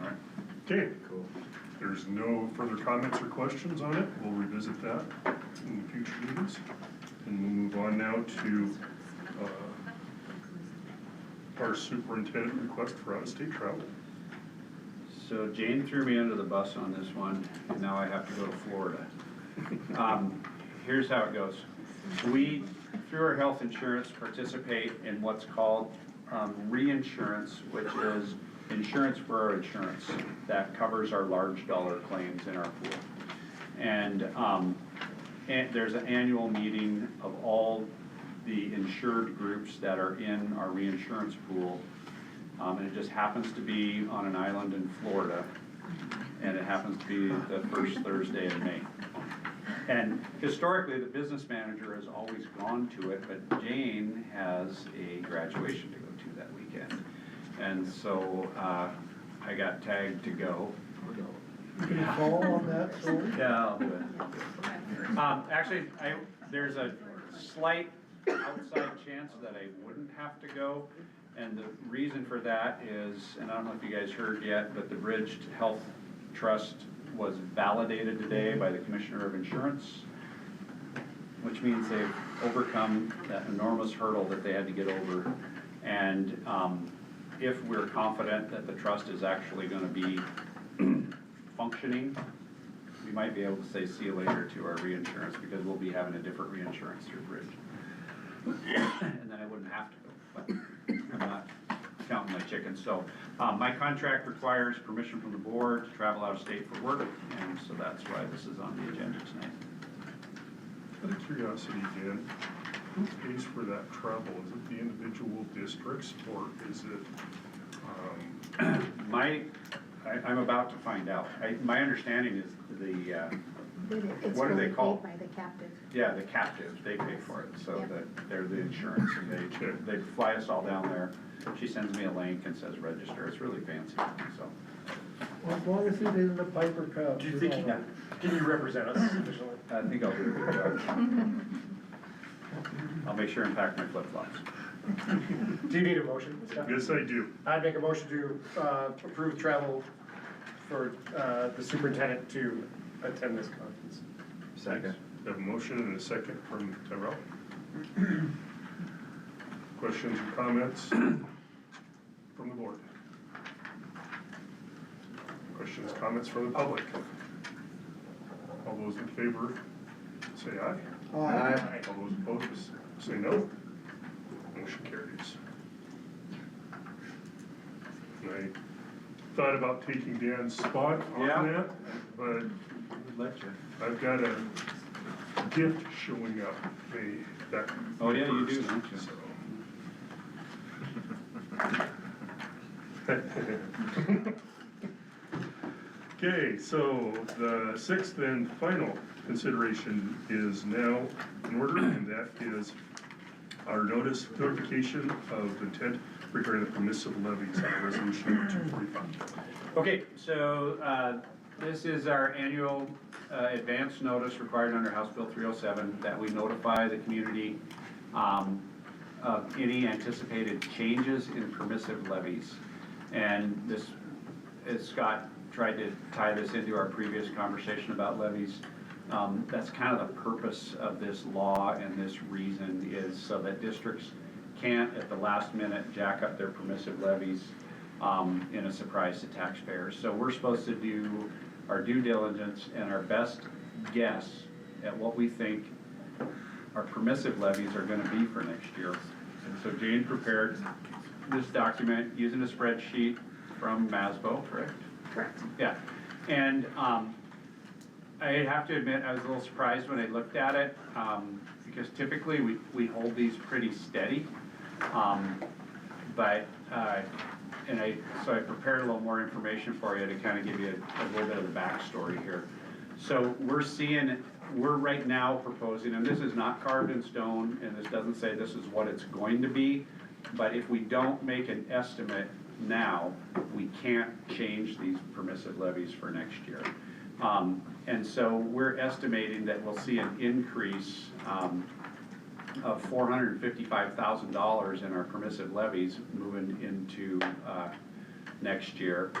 All right. Okay, Cool. if there's no further comments or questions on it, we'll revisit that in future meetings. And we'll move on now to our superintendent request for out-of-state travel. So Jane threw me under the bus on this one, and now I have to go to Florida. Here's how it goes. We, through our health insurance, participate in what's called reinsurance, which is insurance for our insurance that covers our large dollar claims in our pool. And there's an annual meeting of all the insured groups that are in our reinsurance pool. And it just happens to be on an island in Florida, and it happens to be the first Thursday in May. And historically, the business manager has always gone to it, but Jane has a graduation to go to that weekend. And so I got tagged to go. Can you fall on that, so? Yeah, I'll do it. Actually, there's a slight outside chance that I wouldn't have to go. And the reason for that is, and I don't know if you guys heard yet, but the Bridged Health Trust was validated today by the Commissioner of Insurance, which means they've overcome that enormous hurdle that they had to get over. And if we're confident that the trust is actually going to be functioning, we might be able to say see you later to our reinsurance, because we'll be having a different reinsurance through Bridge. And then I wouldn't have to go, but I'm not counting my chickens. So my contract requires permission from the board to travel out of state for work, and so that's why this is on the agenda tonight. Out of curiosity, Dan, who pays for that travel? Is it the individual districts, or is it? I'm about to find out. My understanding is It's What are really they called? paid by the captive. Yeah, the captive, they pay for it, so Yep. that they're the insurance, and they fly us all down there. She sends me a link and says register, it's really fancy, so. Well, as long as it isn't a Piper Cub. Do you think you can you represent us sufficiently? I think I'll do a good job. I'll make sure and pack my flip-flops. Do you need a motion, Scott? Yes, I do. I'd make a motion to approve travel for the superintendent to attend this conference. Second. We have a motion and a second from Tyrell. Questions or comments from the board? Questions, comments from the public? All those in favor, say aye. Aye. All those opposed, say no. Motion carries. And I thought about taking Dan's spot on Yeah. that, but Let you. I've I've got a gift showing up that. Oh, yeah, you do, don't you? Okay, so the sixth and final consideration is now in order, and that is our notification of intent regarding the permissive levies on resolution 245. Okay, so, this is our annual, advance notice required under House Bill 307, that we notify the community, of any anticipated changes in permissive levies. And this, as Scott tried to tie this into our previous conversation about levies, that's kind of the purpose of this law, and this reason is so that districts can't at the last minute jack up their permissive levies in a surprise to taxpayers. So we're supposed to do our due diligence and our best guess at what we think our permissive levies are gonna be for next year. And so Jane prepared this document using a spreadsheet from Masbo, correct? Correct. Yeah, and I have to admit, I was a little surprised when I looked at it, because typically we hold these pretty steady. So I prepared a little more information for you to kind of give you a little bit of the backstory here. So we're right now proposing, and this is not carved in stone, and this doesn't say this is what it's going to be, but if we don't make an estimate now, we can't change these permissive levies for next year. And so we're estimating that we'll see an increase of $455,000 in our permissive levies moving into next year.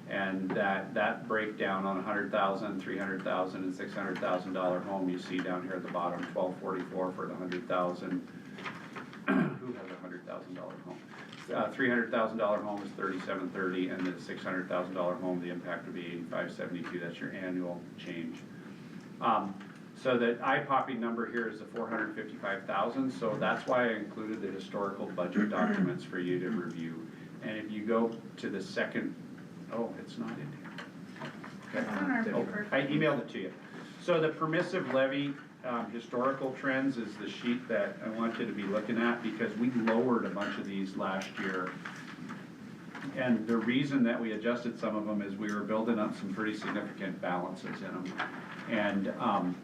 And that breakdown on $100,000, $300,000, and $600,000 home you see down here at the bottom, $1,244 for the $100,000. Who has a $100,000 home? $300,000 home is $3,730, and the $600,000 home, the impact would be $8,572. That's your annual change. So the eye-popping number here is the $455,000. So that's why I included the historical budget documents for you to review. And if you go to the second, oh, it's not in here. Okay. Oh, I emailed it to you. So the permissive levy historical trends is the sheet that I want you to be looking at, because we lowered a bunch of these last year. And the reason that we adjusted some of them is we were building up some pretty significant balances in them.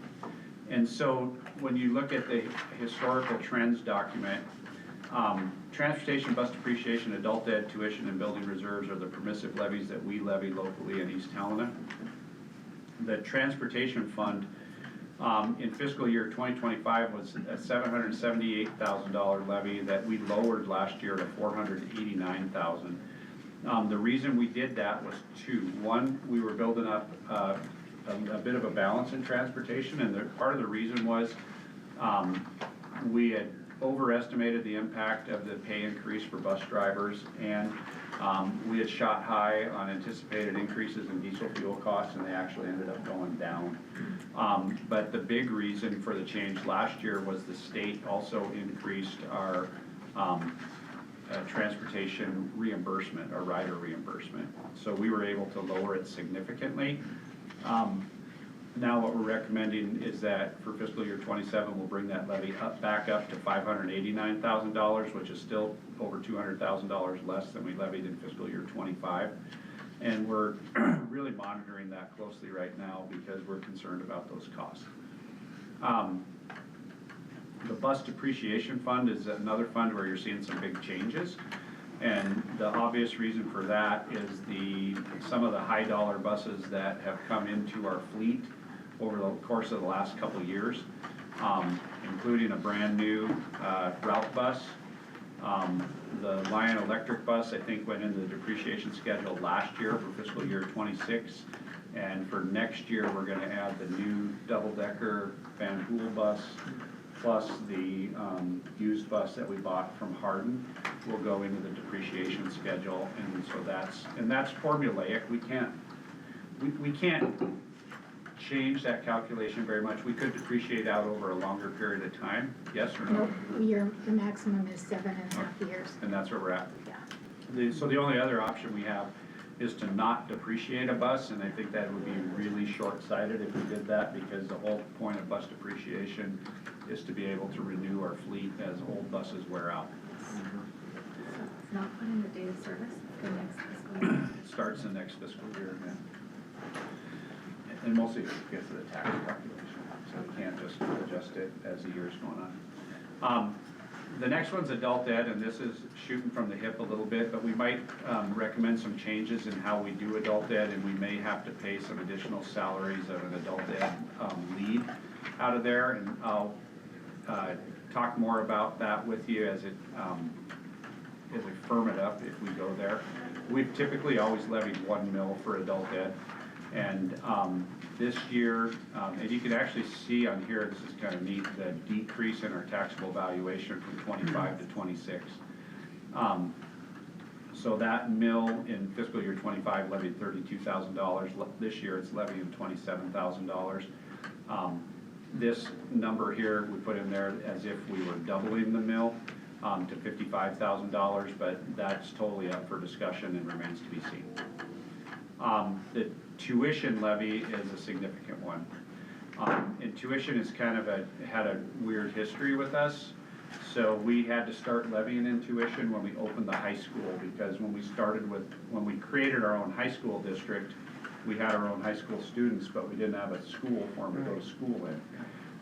And so when you look at the historical trends document, transportation, bus depreciation, adult ed, tuition, and building reserves are the permissive levies that we levy locally in East Helena. The transportation fund in fiscal year 2025 was a $778,000 levy that we lowered last year to $489,000. The reason we did that was two. One, we were building up a bit of a balance in transportation, and part of the reason was we had overestimated the impact of the pay increase for bus drivers, and we had shot high on anticipated increases in diesel fuel costs, and they actually ended up going down. But the big reason for the change last year was the state also increased our transportation reimbursement, or rider reimbursement. So we were able to lower it significantly. Now what we're recommending is that for fiscal year 27, we'll bring that levy back up to $589,000, which is still over $200,000 less than we levied in fiscal year 25. And we're really monitoring that closely right now because we're concerned about those costs. The bus depreciation fund is another fund where you're seeing some big changes. And the obvious reason for that is some of the high dollar buses that have come into our fleet over the course of the last couple of years, including a brand new route bus. The Lion Electric bus, I think, went into the depreciation schedule last year for fiscal year '26. And for next year, we're gonna add the new double-decker Van Hool bus, plus the used bus that we bought from Hardin will go into the depreciation schedule. And so that's formulaic. We can't change that calculation very much. We could depreciate out over a longer period of time, yes or no? The maximum is 7.5 years. And that's where we're at. Yeah. So the only other option we have is to not depreciate a bus, and I think that would be really short-sighted if we did that, because the whole point of bus depreciation is to be able to renew our fleet as old buses wear out. So it's not put in the date of service for next fiscal year? It starts the next fiscal year, yeah. And mostly it gets to the tax calculation, so we can't just adjust it as the year's going on. The next one's adult ed, and this is shooting from the hip a little bit, but we might recommend some changes in how we do adult ed, and we may have to pay some additional salaries of an adult ed lead out of there, and I'll talk more about that with you as we firm it up if we go there. We've typically always levied 1 mil for adult ed, and this year, and you can actually see on here, this is kind of neat, the decrease in our taxable valuation from 25 to 26. So that mill in fiscal year 25 levied $32,000. This year it's levying $27,000. This number here we put in there as if we were doubling the mill to $55,000, but that's totally up for discussion and remains to be seen. The tuition levy is a significant one. And tuition is kind of had a weird history with us. So we had to start levying in tuition when we opened the high school, because when we created our own high school district, we had our own high school students, but we didn't have a school for them to go to school in.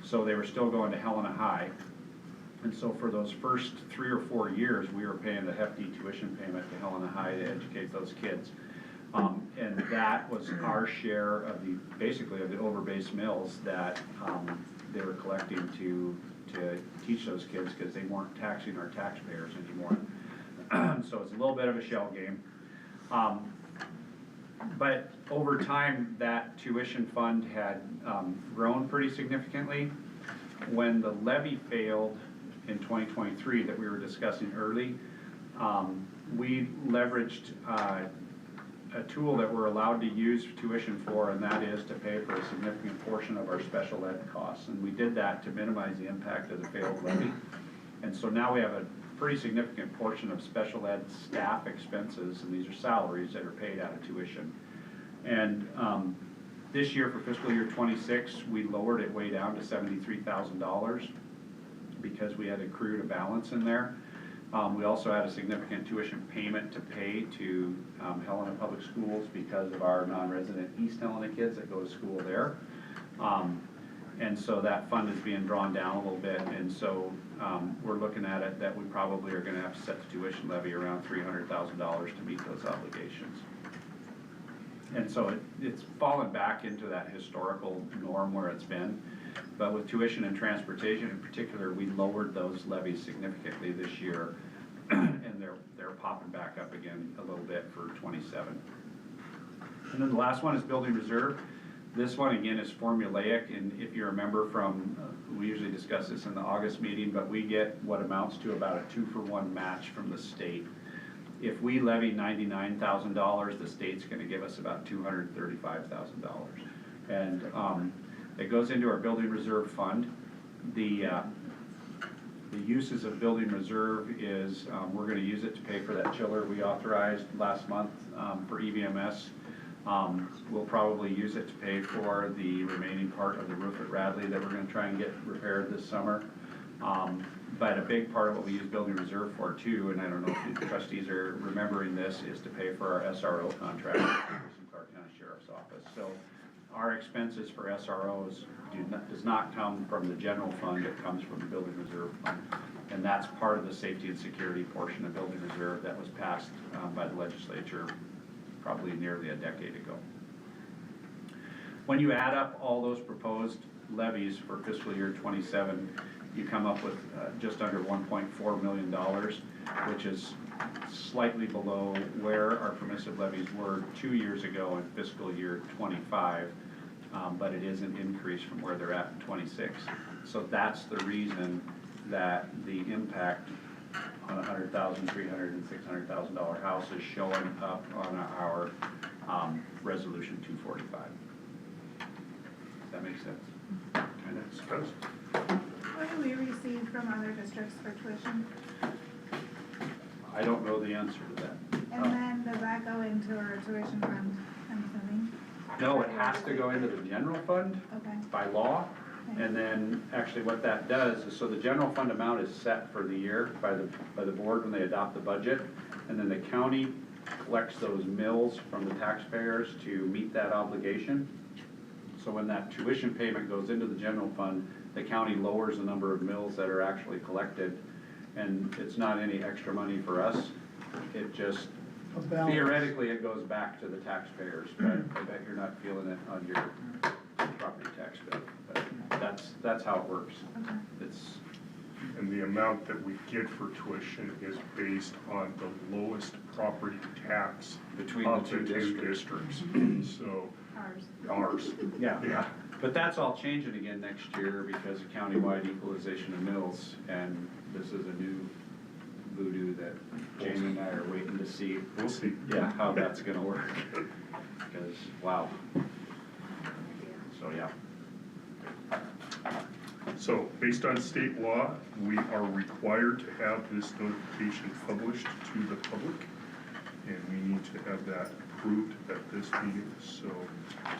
So they were still going to Helena High. And so for those first 3 or 4 years, we were paying the hefty tuition payment to Helena High to educate those kids. And that was our share of basically of the overbase mills that they were collecting to teach those kids, because they weren't taxing our taxpayers anymore. So it's a little bit of a shell game. But over time, that tuition fund had grown pretty significantly. When the levy failed in 2023 that we were discussing early, we leveraged a tool that we're allowed to use tuition for, and that is to pay for a significant portion of our special ed costs. And we did that to minimize the impact of the failed levy. And so now we have a pretty significant portion of special ed staff expenses, and these are salaries that are paid out of tuition. And this year for fiscal year 26, we lowered it way down to $73,000 because we had accrued a balance in there. We also had a significant tuition payment to pay to Helena Public Schools because of our non-resident East Helena kids that go to school there. And so that fund is being drawn down a little bit, and so we're looking at it that we probably are gonna have to set the tuition levy around $300,000 to meet those obligations. And so it's fallen back into that historical norm where it's been. But with tuition and transportation in particular, we lowered those levies significantly this year, and they're popping back up again a little bit for 27. And then the last one is building reserve. This one again is formulaic, and if you remember from, we usually discuss this in the August meeting, but we get what amounts to about a 2-for-1 match from the state. If we levy $99,000, the state's gonna give us about $235,000. And it goes into our building reserve fund. The uses of building reserve is we're gonna use it to pay for that chiller we authorized last month for EVMS. We'll probably use it to pay for the remaining part of the roof at Radley that we're gonna try and get repaired this summer. But a big part of what we use building reserve for too, and I don't know if the trustees are remembering this, is to pay for our SRO contract with the Clark County Sheriff's Office. So our expenses for SROs does not come from the general fund, it comes from the building reserve fund. And that's part of the safety and security portion of building reserve that was passed by the legislature probably nearly a decade ago. When you add up all those proposed levies for fiscal year 27, you come up with just under $1.4 million, which is slightly below where our permissive levies were 2 years ago in fiscal year 25, but it is an increase from where they're at in 26. So that's the reason that the impact on a $100,000, $300,000, and $600,000 house is showing up on our resolution 245. Does that make sense? Kind of supposed. What do we receive from other districts for tuition? I don't know the answer to that. And then does that go into our tuition fund, I'm assuming? No, it has to go into the general fund Okay. by law. And then actually what that does is, so the general fund amount is set for the year by the board when they adopt the budget. And then the county collects those mills from the taxpayers to meet that obligation. So when that tuition payment goes into the general fund, the county lowers the number of mills that are actually collected. And it's not any extra money for us. It just, theoretically, it goes back to the taxpayers, but I bet you're not feeling it on your property tax bill. But that's how it works. Okay. It's, And the amount that we get for tuition is based on the lowest property tax between of the two districts. So, Ours. yeah. But that's all changing again next year because of countywide equalization of mills, and this is a new voodoo that Jamie and I are waiting to see. We'll see. Yeah, how that's gonna work. Because, wow. So, yeah. So, based on state law, we are required to have this notification published to the public, and we need to have that approved at this meeting. So,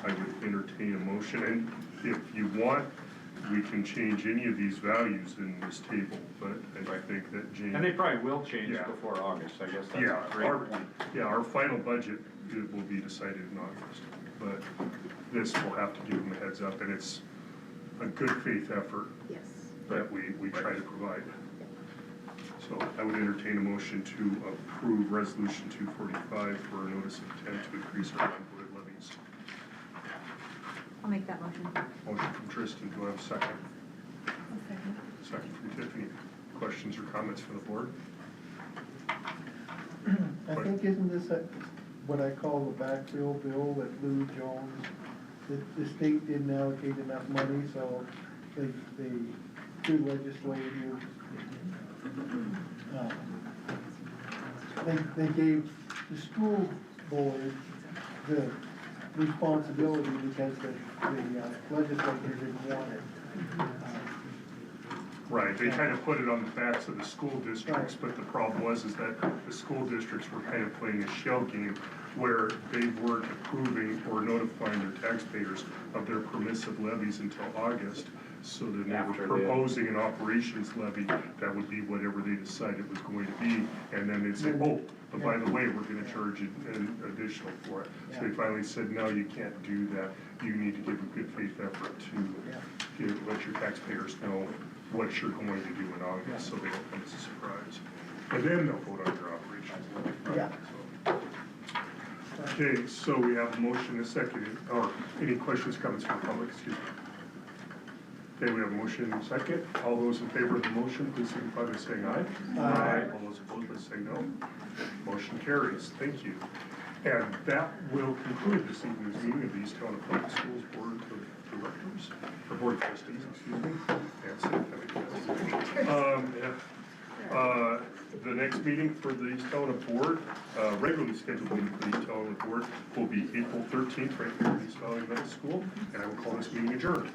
I would entertain a motion, and if you want, we can change any of these values in this table, but I think that James. And they probably will change Yeah. before August, I guess that's Yeah, a great point. our final budget will be decided in August, but this will have to give them a heads up, and it's a good faith effort Yes. that we try to provide. So I would entertain a motion to approve resolution 245 for a notice of intent to increase our non-voted levies. I'll make that motion. Motion from Tristan, do I have a second? Second from Tiffany. Questions or comments from the board? I think isn't this what I call the backfill bill that Lou Jones, the state didn't allocate enough money, so they through legislative, they gave the school board the responsibility because the legislature didn't want it. Right, they kind of put it on the backs of the school districts, but the problem was that the school districts were kind of playing a shell game where they weren't approving or notifying their taxpayers of their permissive levies until August. So then they were proposing an operations levy that would be whatever they decided it was going to be. And then they'd say, oh, but by the way, we're gonna charge an additional for it. So they finally said, no, you can't do that. You need to give a good faith effort to let your taxpayers know what you're going to do in August, so they don't come as a surprise. And then they'll vote on your operations levy. Yeah. So. Okay, so we have a motion and a second, or any questions, comments from the public, excuse me. Okay, we have a motion and a second. All those in favor of the motion, please signify by saying aye. Aye. All those opposed, please say no. Motion carries. Thank you. And that will conclude this evening's meeting of the East Town Public Schools Board of Directors, or Board of Trustees, excuse me. That's it. The next meeting for the East Town Board, regularly scheduled meeting for the East Town Board will be April 13th, right here at East Valley Middle School, and I will call this meeting adjourned.